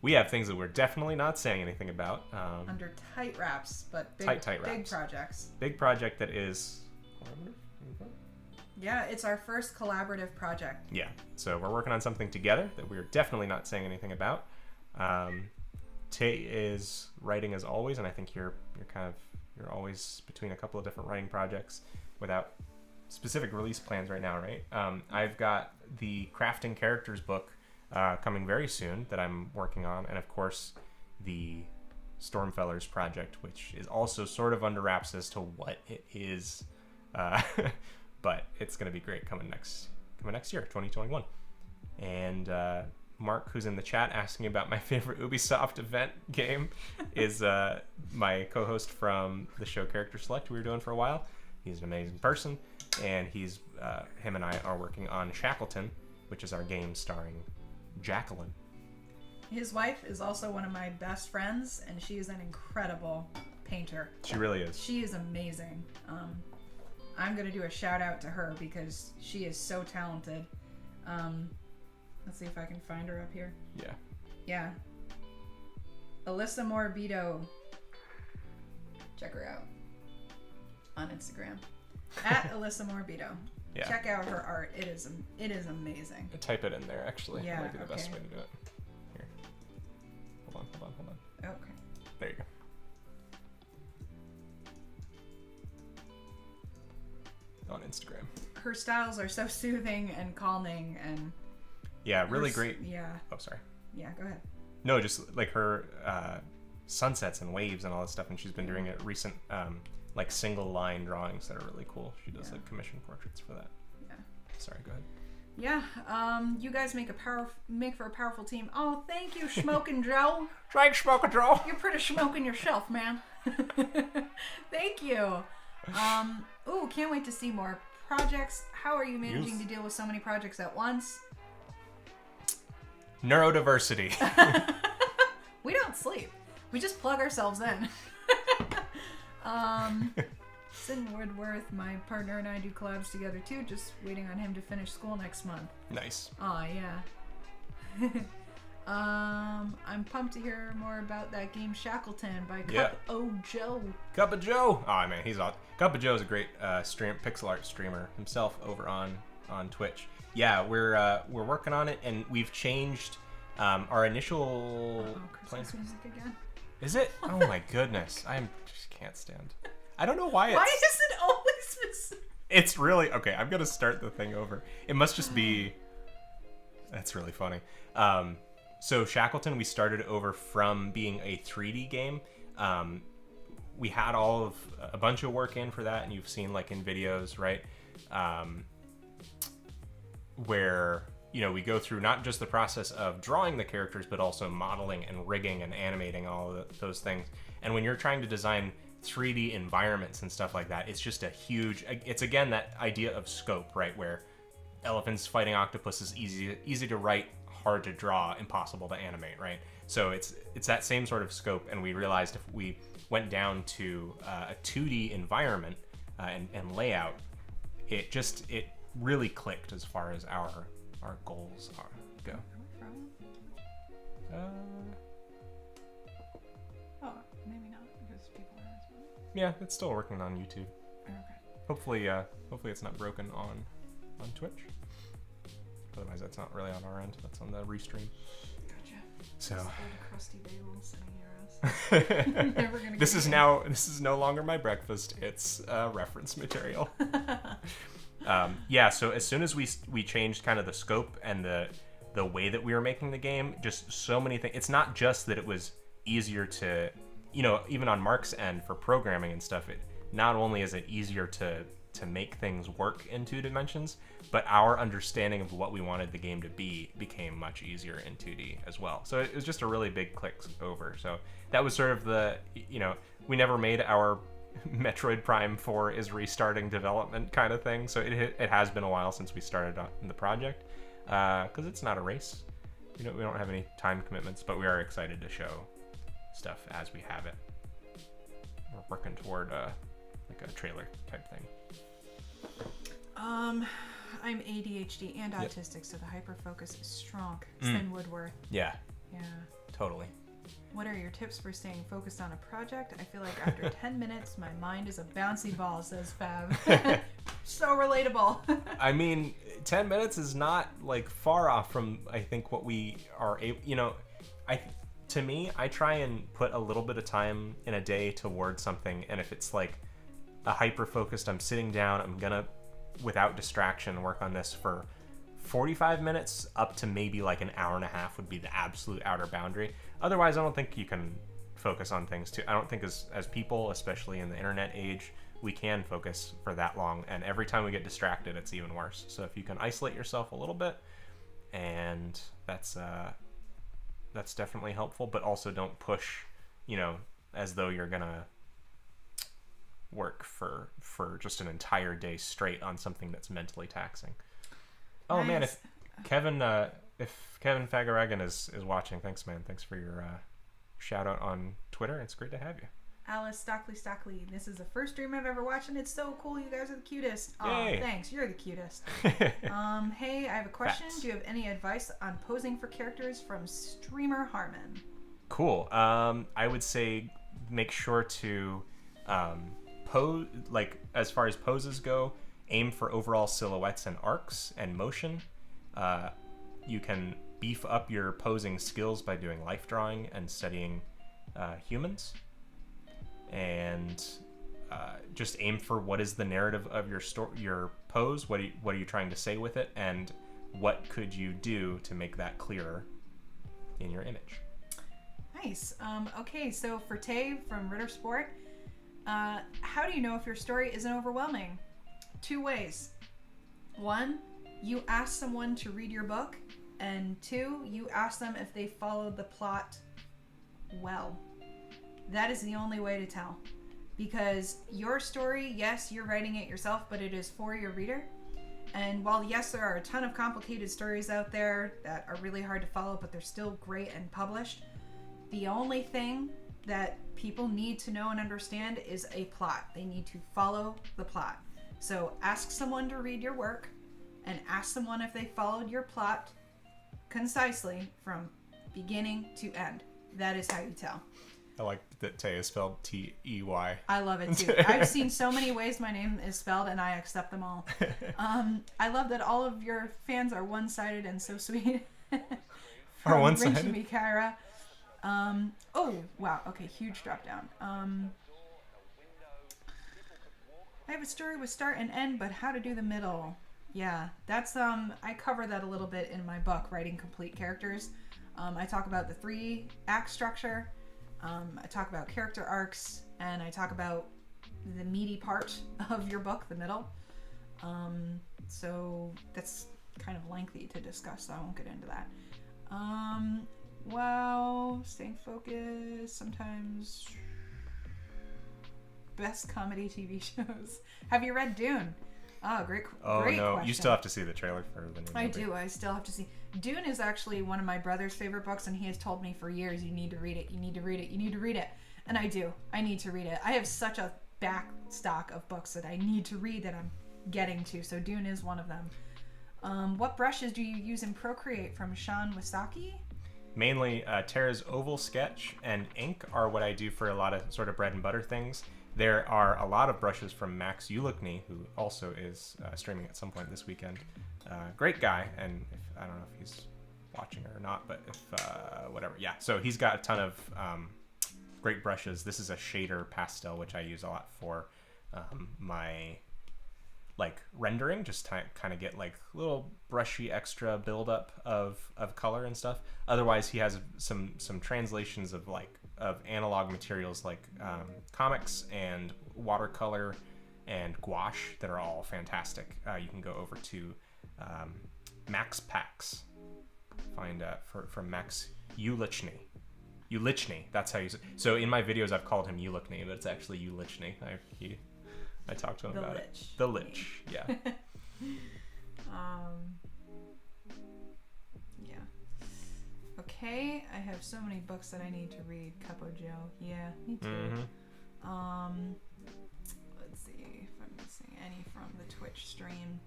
We have things that we're definitely not saying anything about. Under tight wraps, but big tight wraps. Big projects. Big project that is. Yeah, it's our first collaborative project. Yeah, so we're working on something together that we're definitely not saying anything about. Tay is writing as always, and I think you're always between a couple of different writing projects without specific release plans right now, right? I've got the Crafting Characters book coming very soon that I'm working on, and of course the Stormfellers project, which is also sort of under wraps as to what it is. But it's going to be great coming next year, 2021. And Mark, who's in the chat asking about my favorite Ubisoft event game, is my co-host from the show Character Select we were doing for a while. He's an amazing person, and him and I are working on Shackleton, which is our game starring Jacqueline. His wife is also one of my best friends, and she is an incredible painter. She really is. She is amazing. I'm going to do a shout out to her because she is so talented. Let's see if I can find her up here. Yeah. Yeah. Alyssa Morbido. Check her out on Instagram. At Alyssa Morbido. Yeah. Check out her art. It is amazing. Type it in there, actually. Yeah, That might be the best way to do it. Here. Hold on. Okay. There you go. On Instagram. Her styles are so soothing and calming and really great. Yeah. Oh, sorry. Yeah, go ahead. No, just like her sunsets and waves and all this stuff, and she's been doing a recent like single line drawings that are really cool. She does like commission portraits for that. Yeah. Sorry, go ahead. Yeah, you guys make for a powerful team. Oh, thank you, Smokin' Joe. Thanks, Smokin' Joe. You're pretty smoking yourself, man. Thank you. Ooh, can't wait to see more projects. How are you managing to deal with so many projects at once? Neurodiversity. We don't sleep. We just plug ourselves in. Sin Woodworth, my partner and I do collabs together too, just waiting on him to finish school next month. Nice. Aw, yeah. I'm pumped to hear more about that game Shackleton by Cup O' Joe. Cup of Joe. Oh man, he's awesome. Cup of Joe is a great pixel art streamer himself over on Twitch. Yeah, we're working on it, and we've changed our initial Christmas music again. Is it? Oh my goodness, I just can't stand. I don't know why it's. Why is it always? It's really okay. I'm gonna start the thing over. It must just be. That's really funny. So Shackleton, we started over from being a 3D game. We had a bunch of work in for that, and you've seen like in videos, right? Where we go through not just the process of drawing the characters, but also modeling and rigging and animating all of those things. And when you're trying to design 3D environments and stuff like that, it's just it's again that idea of scope, right? Where elephants fighting octopuses easy to write, hard to draw, impossible to animate, right? So it's that same sort of scope, and we realized if we went down to a 2D environment and layout, it really clicked as far as our goals go. Oh, maybe not because people are responding. Yeah, it's still working on YouTube. Okay. Hopefully it's not broken on Twitch. Otherwise, that's not really on our end. That's on the restream. Gotcha. So. Just a crusty bagel sitting near us. Never gonna This is no longer my breakfast. It's reference material. Yeah. So as soon as we changed kind of the scope and the way that we were making the game, just so many things. It's not just that it was easier to, even on Mark's end for programming and stuff. It not only is it easier to make things work in 2 dimensions, but our understanding of what we wanted the game to be became much easier in 2D as well. So it was just a really big click over. So that was sort of the, we never made our Metroid Prime 4 is restarting development kind of thing. So it has been a while since we started on the project, because it's not a race. We don't have any time commitments, but we are excited to show stuff as we have it. We're working toward like a trailer type thing. I'm ADHD and autistic, so the hyperfocus is strong. Sven Woodworth. Yeah. Yeah. Totally. What are your tips for staying focused on a project? I feel like after 10 minutes, my mind is a bouncy ball, says Fab. So relatable. I mean, 10 minutes is not like far off from, I think, what we are able, to me, I try and put a little bit of time in a day towards something. And if it's like a hyper-focused, I'm sitting down, I'm gonna, without distraction, work on this for 45 minutes up to maybe like an hour and a half would be the absolute outer boundary. Otherwise, I don't think you can focus on things too. I don't think as people, especially in the internet age, we can focus for that long. And every time we get distracted, it's even worse. So if you can isolate yourself a little bit, and that's definitely helpful, but also don't push, as though you're gonna work for just an entire day straight on something that's mentally taxing. Oh nice. Man, if Kevin Fagaragan is watching, thanks man. Thanks for your shout out on Twitter. It's great to have you. Alice Stockley, this is the first stream I've ever watched and it's so cool. You guys are the cutest. Yay. Oh, thanks. You're the cutest. Hey, I have a question. Facts. Do you have any advice on posing for characters from streamer Harmon? Cool. I would say make sure to pose, like as far as poses go, aim for overall silhouettes and arcs and motion. You can beef up your posing skills by doing life drawing and studying humans. And just aim for what is the narrative of your pose. What are you trying to say with it, and what could you do to make that clearer in your image? Nice. Okay, so for Tay from Ritter Sport, how do you know if your story isn't overwhelming? 2 ways. 1, you ask someone to read your book, and 2, you ask them if they followed the plot well. That is the only way to tell. Because your story, yes, you're writing it yourself, but it is for your reader. And while, yes, there are a ton of complicated stories out there that are really hard to follow, but they're still great and published, the only thing that people need to know and understand is a plot. They need to follow the plot. So ask someone to read your work and ask someone if they followed your plot concisely from beginning to end. That is how you tell. I like that Tay is spelled T-E-Y. I love it too. I've seen so many ways my name is spelled and I accept them all. I love that all of your fans are one-sided and so sweet. Are one-sided? Richie Mikara. Oh, wow. Okay, huge drop down. I have a story with start and end, but how to do the middle. Yeah, that's, I cover that a little bit in my book, Writing Complete Characters. I talk about the 3-act structure. I talk about character arcs, and I talk about the meaty part of your book, the middle. So that's kind of lengthy to discuss, so I won't get into that. Well, staying focused, sometimes best comedy TV shows. Have you read Dune? Oh, great no, question. You still have to see the trailer for the new movie. I do. I still have to see. Dune is actually one of my brother's favorite books, and he has told me for years, you need to read it, you need to read it, you need to read it. And I do. I need to read it. I have such a back stock of books that I need to read that I'm getting to, so Dune is one of them. What brushes do you use in Procreate from Sean Wasaki? mainly Tara's oval sketch and ink are what I do for a lot of sort of bread and butter things. There are a lot of brushes from Max Ulickney, who also is streaming at some point this weekend. Great guy, and I don't know if he's watching or not, but if whatever, yeah. So he's got a ton of great brushes. This is a shader pastel, which I use a lot for my like rendering, just kind of get like little brushy extra buildup of color and stuff. Otherwise, he has some translations of analog materials like comics and watercolor and gouache that are all fantastic. You can go over to Max Packs, find from Max Ulichny. That's how you say. So in my videos, I've called him Ulichny, but it's actually Ulichny. I talked to him about it. The Lich, yeah. Yeah. Okay, I have so many books that I need to read. Capo Joe, yeah, me too. Mm-hmm. Let's see if I'm missing any from the Twitch stream.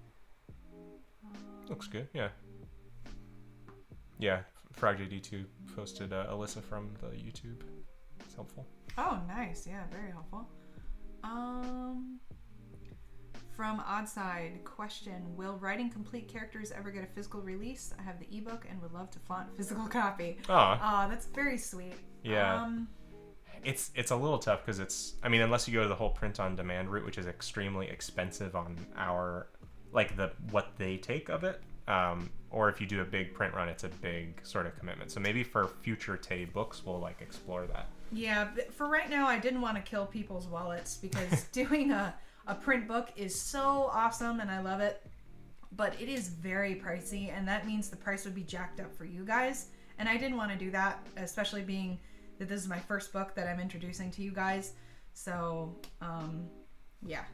Looks good, yeah. Yeah, FrogJD2 posted Alyssa from the YouTube. It's helpful. Oh, nice. Yeah, very helpful. From Oddside, question: will writing complete characters ever get a physical release? I have the ebook and would love to flaunt a physical copy. Oh, that's very sweet. Yeah. It's a little tough because unless you go to the whole print on demand route, which is extremely expensive on our what they take of it. Or if you do a big print run, it's a big sort of commitment. So maybe for future Tay books, we'll explore that. Yeah, but for right now, I didn't want to kill people's wallets because doing a print book is so awesome and I love it, but it is very pricey, and that means the price would be jacked up for you guys. And I didn't want to do that, especially being that this is my first book that I'm introducing to you guys. So, yeah.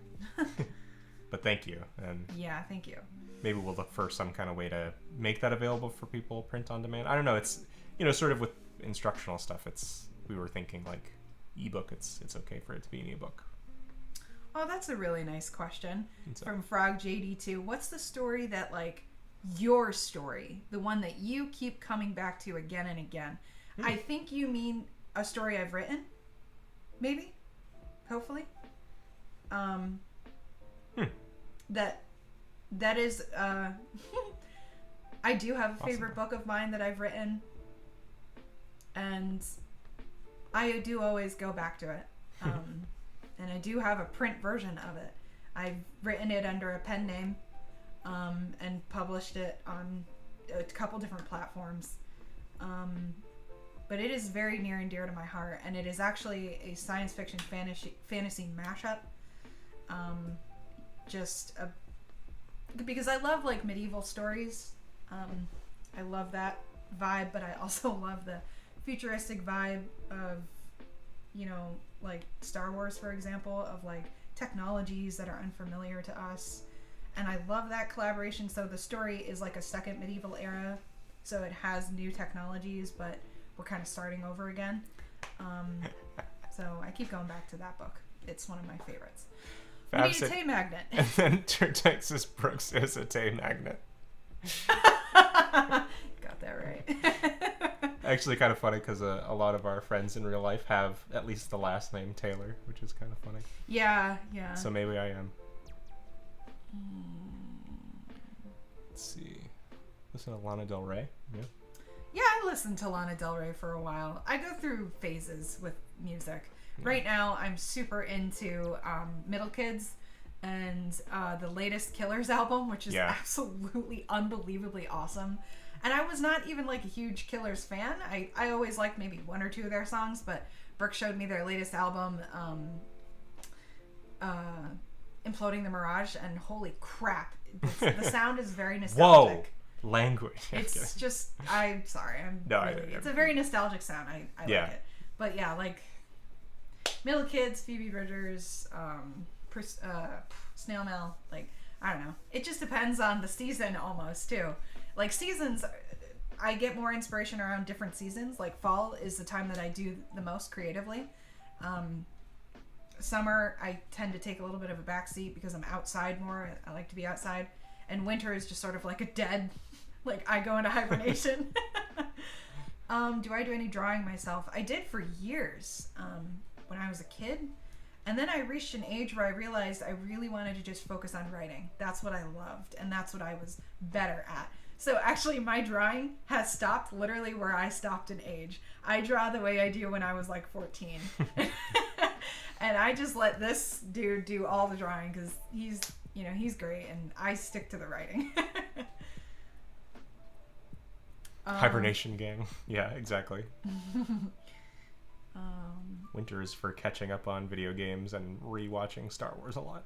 But thank you. And yeah, thank you. Maybe we'll look for some kind of way to make that available for people print on demand. I don't know. It's, sort of with instructional stuff, we were thinking like ebook, it's okay for it to be an ebook. Oh, that's a really nice question from Frog JD2. What's the story that your story, the one that you keep coming back to again and again? I think you mean a story I've written, maybe, hopefully. That is, I do have a favorite book of mine that I've written, and I do always go back to it. And I do have a print version of it. I've written it under a pen name, and published it on a couple different platforms. But it is very near and dear to my heart, and it is actually a science fiction fantasy mashup. Because I love medieval stories. I love that vibe, but I also love the futuristic vibe of, Star Wars, for example, of technologies that are unfamiliar to us. And I love that collaboration. So the story is a second medieval era. So it has new technologies, but we're kind of starting over again. So I keep going back to that book. It's one of my favorites. We need a Tay magnet. And then Texas Brooks is a Tay magnet. Got that right. Actually, kind of funny because a lot of our friends in real life have at least the last name Taylor, which is kind of funny. Yeah. So maybe I am. Let's see. Listen to Lana Del Rey. Yeah. Yeah, I listened to Lana Del Rey for a while. I go through phases with music. Yeah. Right now, I'm super into Middle Kids and the latest Killers album, which is absolutely unbelievably awesome. And I was not even a huge Killers fan. I always liked maybe one or two of their songs, but Brooke showed me their latest album, Imploding the Mirage, and holy crap, the sound is very nostalgic. Whoa, language. It's just, I'm sorry. It's a very nostalgic sound. I like it. But yeah, Middle Kids, Phoebe Bridgers, Snail Mail, I don't know. It just depends on the season almost too. Seasons, I get more inspiration around different seasons. Fall is the time that I do the most creatively. Summer, I tend to take a little bit of a backseat because I'm outside more. I like to be outside. And winter is just sort of a dead, I go into hibernation. Do I do any drawing myself? I did for years when I was a kid. And then I reached an age where I realized I really wanted to just focus on writing. That's what I loved, and that's what I was better at. So actually, my drawing has stopped literally where I stopped in age. I draw the way I do when I was like 14. And I just let this dude do all the drawing because he's great, and I stick to the writing. Hibernation gang. Yeah, exactly. Winter is for catching up on video games and rewatching Star Wars a lot.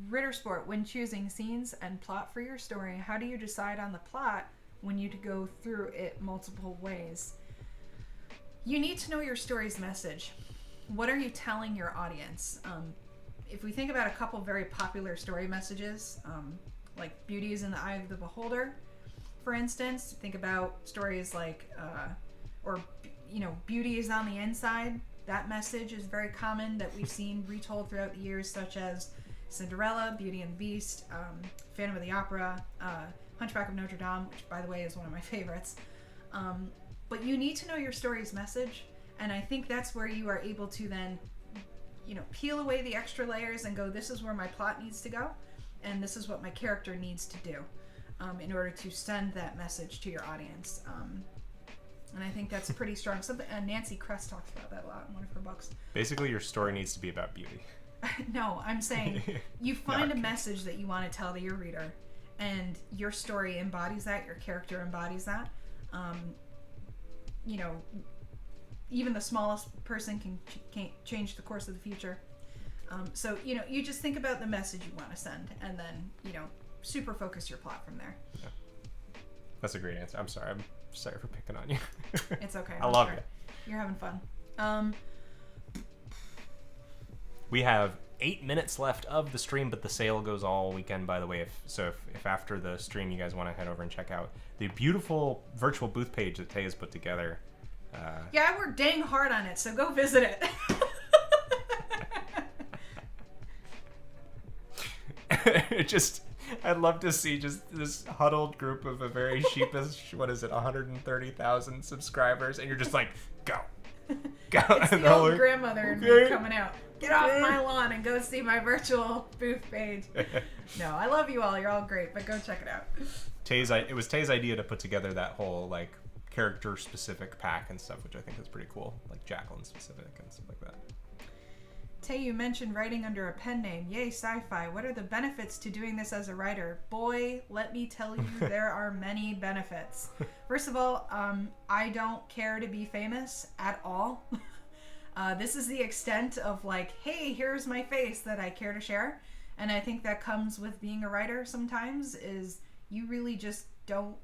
Ritter Sport, when choosing scenes and plot for your story, how do you decide on the plot when you go through it multiple ways? You need to know your story's message. What are you telling your audience? If we think about a couple very popular story messages, like Beauty is in the Eye of the Beholder, for instance, think about stories like, Beauty is on the Inside. That message is very common that we've seen retold throughout the years, such as Cinderella, Beauty and the Beast, Phantom of the Opera, Hunchback of Notre Dame, which, by the way, is one of my favorites. But you need to know your story's message, and I think that's where you are able to then, peel away the extra layers and go, this is where my plot needs to go, and this is what my character needs to do. In order to send that message to your audience. And I think that's pretty strong. Something Nancy Kress talks about that a lot in one of her books. Basically, your story needs to be about beauty. No, I'm saying you find a message that you want to tell to your reader, and your story embodies that, your character embodies that. Even the smallest person can change the course of the future. So, you just think about the message you want to send, and then, super focus your plot from there. Yeah. That's a great answer. I'm sorry for picking on you. It's okay. I love you. You're having fun. We have 8 minutes left of the stream, but the sale goes all weekend, by the way. If after the stream you guys want to head over and check out the beautiful virtual booth page that Tay has put together. Yeah, I worked dang hard on it, so go visit it. I'd love to see just this huddled group of a very sheepish, 130,000 subscribers, and you're just like, go. It's the old grandmother and me coming out. Get off my lawn and go see my virtual booth page. No, I love you all. You're all great, but go check it out. It was Tay's idea to put together that whole, character-specific pack and stuff, which I think is pretty cool. Like Jacqueline-specific and stuff like that. Tay, you mentioned writing under a pen name. Yay, sci-fi. What are the benefits to doing this as a writer? Boy, let me tell you, there are many benefits. First of all, I don't care to be famous at all. This is the extent of hey, here's my face that I care to share. And I think that comes with being a writer sometimes, is you really just don't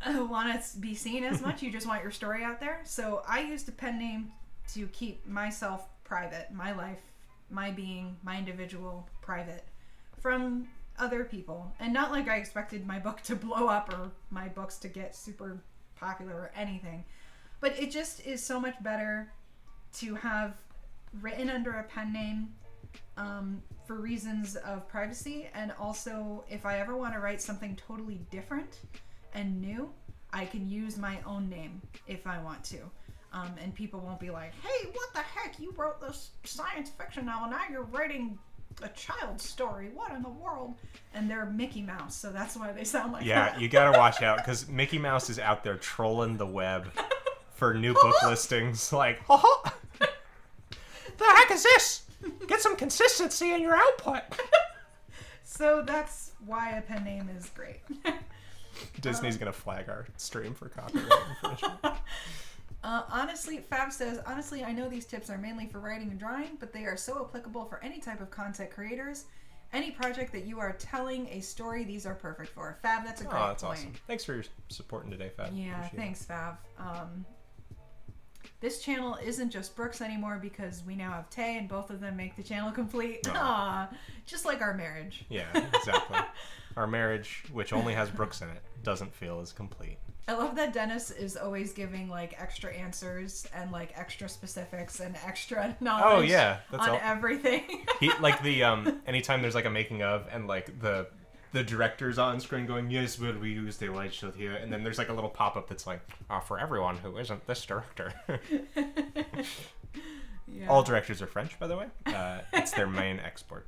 want to be seen as much. You just want your story out there. So I used a pen name to keep myself private, my life, my being, my individual private from other people. And not like I expected my book to blow up or my books to get super popular or anything. But it just is so much better to have written under a pen name for reasons of privacy. And also, if I ever want to write something totally different and new, I can use my own name if I want to. And people won't be like, hey, what the heck? You wrote this science fiction novel. Now you're writing a child's story. What in the world? And they're Mickey Mouse, so that's why they sound like that. Yeah, you gotta watch out, because Mickey Mouse is out there trolling the web for new book listings. Like, the heck is this? Get some consistency in your output. So that's why a pen name is great. Disney's gonna flag our stream for copyright infringement. Honestly, Fab says, honestly, I know these tips are mainly for writing and drawing, but they are so applicable for any type of content creators. Any project that you are telling a story, these are perfect for. Fab, that's a great point. Oh, that's awesome. Thanks for supporting today, Fab. Yeah, thanks, Fab. This channel isn't just Brooks anymore because we now have Tay, and both of them make the channel complete. Oh. Aww, just like our marriage. Yeah, exactly. Our marriage, which only has Brooks in it, doesn't feel as complete. I love that Dennis is always giving extra answers and extra specifics and extra knowledge. Oh yeah, that's on everything. He anytime there's a making of and the the director's on screen going, yes, well, we use the white shot here. And then there's like a little pop-up that's like, for everyone who isn't this director. Yeah. All directors are French, by the way. It's their main export.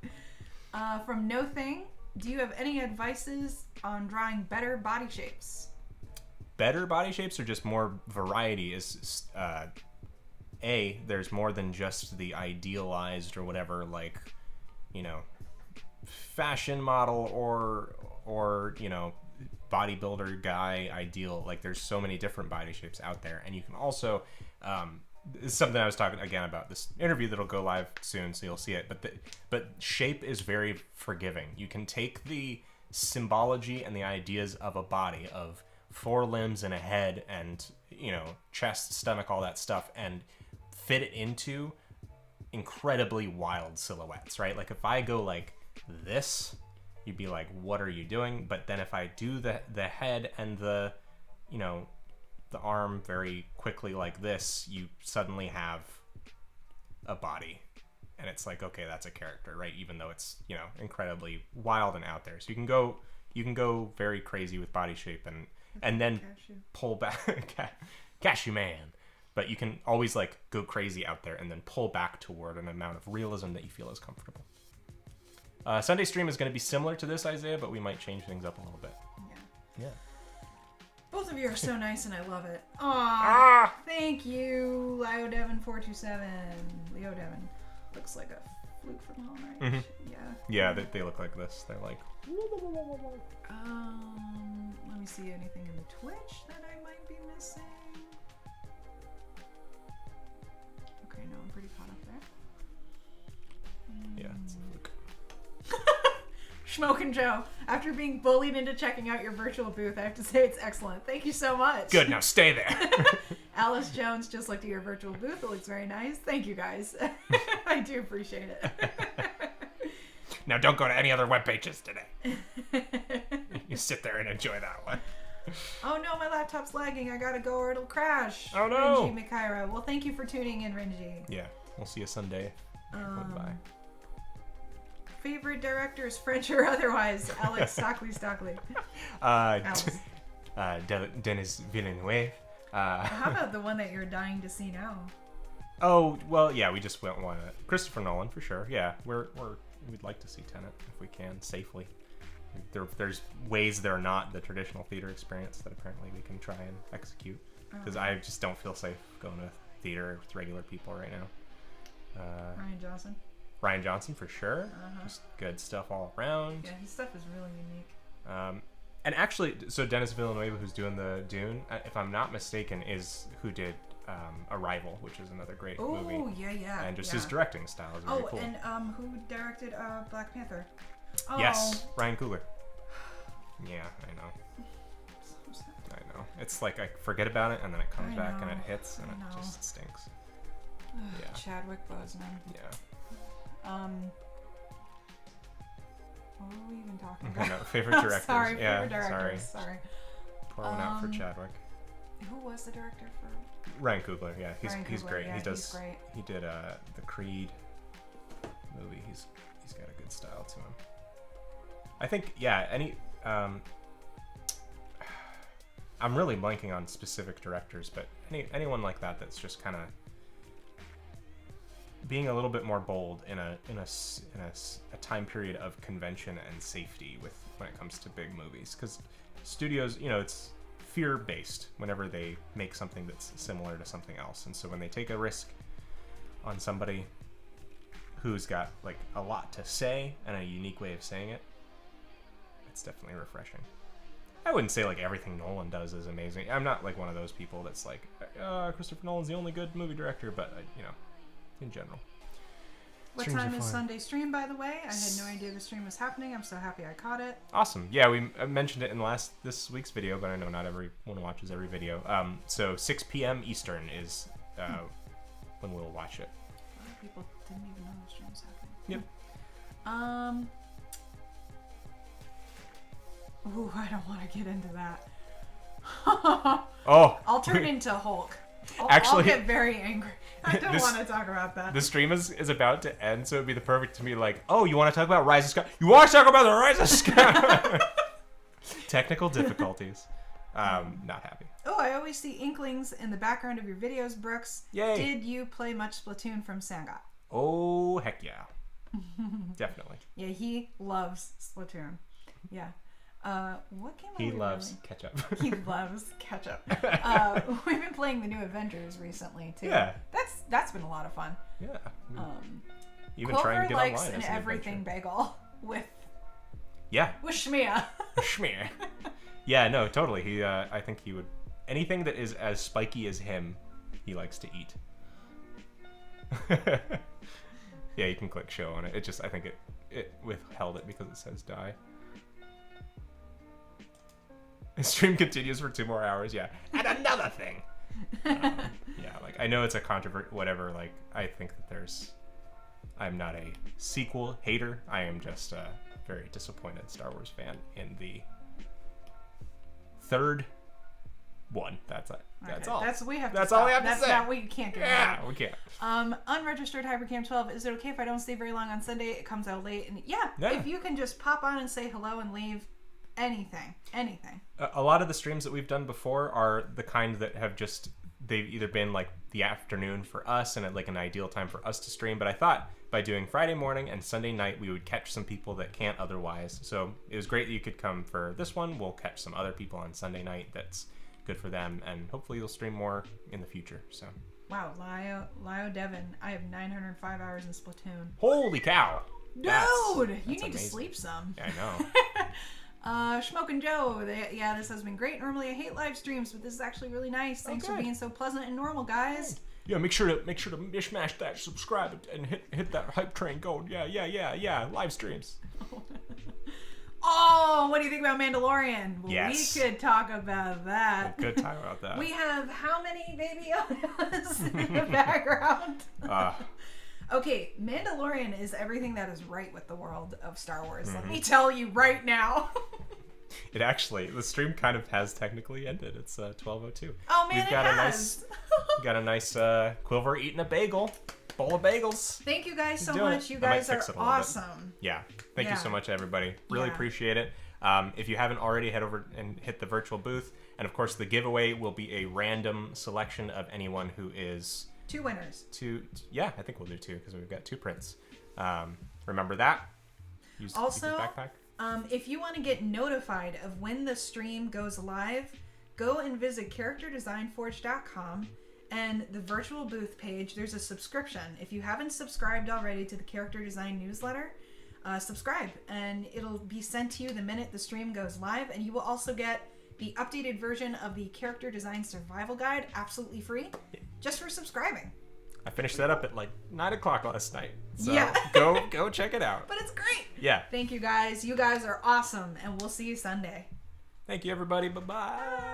From No Thing, do you have any advices on drawing better body shapes? Better body shapes or just more variety is... there's more than just the idealized or whatever, like, you know, fashion model or you know, bodybuilder guy ideal. Like, there's so many different body shapes out there. And you can also, this is something I was talking again about this interview that'll go live soon, so you'll see it. But shape is very forgiving. You can take the symbology and the ideas of a body, of 4 limbs and a head and, you know, chest, stomach, all that stuff, and fit it into incredibly wild silhouettes, right? Like, if I go like this, you'd be like, what are you doing? But then if I do the head and the, you know, the arm very quickly like this, you suddenly have a body. And it's like, okay, that's a character, right? Even though it's, you know, incredibly wild and out there. So you can go very crazy with body shape and then pull back. Cashew man. But you can always like go crazy out there and then pull back toward an amount of realism that you feel is comfortable. Sunday stream is going to be similar to this, Isaiah, but we might change things up a little bit. Yeah. Both of you are so nice and I love it. Aww. Thank you, Leo Devon 427. Leo Devon looks like a fluke from home, right? Mm-hmm. Yeah. Yeah, they look like this. They're like. Let me see anything in the Twitch that I might be missing. Okay, no, I'm pretty caught up there. Yeah, it's a fluke. Schmoke and Joe, after being bullied into checking out your virtual booth, I have to say it's excellent. Thank you so much. Good, now stay there. Alice Jones just looked at your virtual booth. It looks very nice. Thank you, guys. I do appreciate it. Now don't go to any other web pages today. You sit there and enjoy that one. Oh no, my laptop's lagging. I gotta go or it'll crash. Oh no. Renji Mikaira. Well, thank you for tuning in, Renji. Yeah, we'll see you Sunday. Goodbye. Favorite directors, French or otherwise? Alex Stockley. Denis Villeneuve. How about the one that you're dying to see now? Oh well, yeah, we just went one. Christopher Nolan for sure. Yeah, we'd like to see Tenet if we can safely. There's ways they're not the traditional theater experience that apparently we can try and execute, because I just don't feel safe going to theater with regular people right now. Ryan Johnson for sure. Just good stuff all around. Yeah, his stuff is really unique. And actually, so Denis Villeneuve, who's doing the Dune, if I'm not mistaken, is who did Arrival, which is another great movie. Oh, yeah. And just his directing style is really cool. And who directed Black Panther? Oh. Yes, Ryan Coogler. Yeah, I know. So sad. I know. It's like I forget about it, and then it comes back, and it hits, and it just stinks. Yeah. Chadwick Boseman. Yeah. What were we even talking I about? know, favorite directors. Sorry, yeah, favorite directors. Sorry. Pour one out for Chadwick. Who was the director for? Ryan Coogler. Yeah, he's Coogler, great. Yeah, he's great. He did the Creed movie. He's got a good style to him. I think I'm really blanking on specific directors, but anyone like that's just kind of being a little bit more bold in a time period of convention and safety when it comes to big movies, because studios, it's fear based whenever they make something that's similar to something else, and so when they take a risk on somebody who's got like a lot to say and a unique way of saying it, it's definitely refreshing. I wouldn't say like everything Nolan does is amazing. I'm not like one of those people that's like, Christopher Nolan's the only good movie director, but in general. What time is Sunday stream, by the way? I had no idea the stream was happening. I'm so happy I caught it. Awesome. Yeah, we mentioned it in this week's video, but I know not everyone watches every video. So 6 p.m. Eastern is when we'll watch it. A lot of people didn't even know the stream was happening. Yep. Ooh, I don't want to get into that. Oh. I'll turn into Hulk. Actually, I'll get very angry. I don't want to talk about that. The stream is about to end, so it'd be the perfect to me like, oh, you want to talk about Rise of Sky? You want to talk about the Rise of Sky? Technical difficulties. Not happy. Oh, I always see inklings in the background of your videos, Brooks. Yay. Did you play much Splatoon from Sangat? Oh, heck yeah. Definitely. Yeah, he loves Splatoon. Yeah. What game? He loves ketchup. He loves ketchup. We've been playing the new Avengers recently too. Yeah. That's been a lot of fun. Yeah. Even Clover trying to get likes online an is an everything adventure. bagel with Yeah. Shmia. Schmear. Yeah, no, totally. He, I think he would. Anything that is as spiky as him, he likes to eat. Yeah, you can click show on it. It just, I think it withheld it because it says die. The stream continues for 2 more hours, yeah. And another thing. Yeah, like, I know it's a controversy, whatever, like, I think that I'm not a sequel hater. I am just a very disappointed Star Wars fan in the 3rd one. That's it. That's all. That's we have. That's to all stop. we have to That's say. not we can't get. Yeah, we can't. Unregistered Hypercam 12. Is it okay if I don't stay very long on Sunday? It comes out late, and yeah. If you can just pop on and say hello and leave, anything. A lot of the streams that we've done before are the kind that have just they've either been like the afternoon for us and at like an ideal time for us to stream. But I thought by doing Friday morning and Sunday night, we would catch some people that can't otherwise. So it was great that you could come for this one. We'll catch some other people on Sunday night. That's good for them, and hopefully you'll stream more in the future. So wow, Lio Devon, I have 905 hours in Splatoon. Holy cow, Dude, that's you need amazing. to sleep some. Yeah, I know. Smokin' Joe, this has been great. Normally I hate live streams, but this is actually really nice. Thanks for being so pleasant and normal, guys. Yeah, make sure to smash that subscribe and hit that hype train going. Yeah. Live streams. Oh, what do you think about Mandalorian? Yes. We could talk about that. We could talk about that. We have how many baby Yodas in the background? Okay, Mandalorian is everything that is right with the world of Star Wars. Let me tell you right now. It actually, the stream kind of has technically ended. It's 12:02. Oh man, We've got it has. We got a nice Quilver eating a bowl of bagels. Thank you guys so doing much. it. You I might guys are fix it a little bit. awesome. Yeah. Thank you so much, everybody. Really Yeah. appreciate it. If you haven't already, head over and hit the virtual booth. And of course, the giveaway will be a random selection of anyone who is 2 winners. Yeah, I think we'll do 2 because we've got 2 prints. Remember that. Use Also, the backpack. If you want to get notified of when the stream goes live, go and visit characterdesignforge.com and the virtual booth page. There's a subscription. If you haven't subscribed already to the Character Design newsletter, subscribe and it'll be sent to you the minute the stream goes live, and you will also get the updated version of the Character Design Survival Guide absolutely free just for subscribing. I finished that up at like 9 o'clock last night. So Yeah. go check it out. But it's great. Yeah. Thank you guys. You guys are awesome, and we'll see you Sunday. Thank you, everybody. Bye-bye.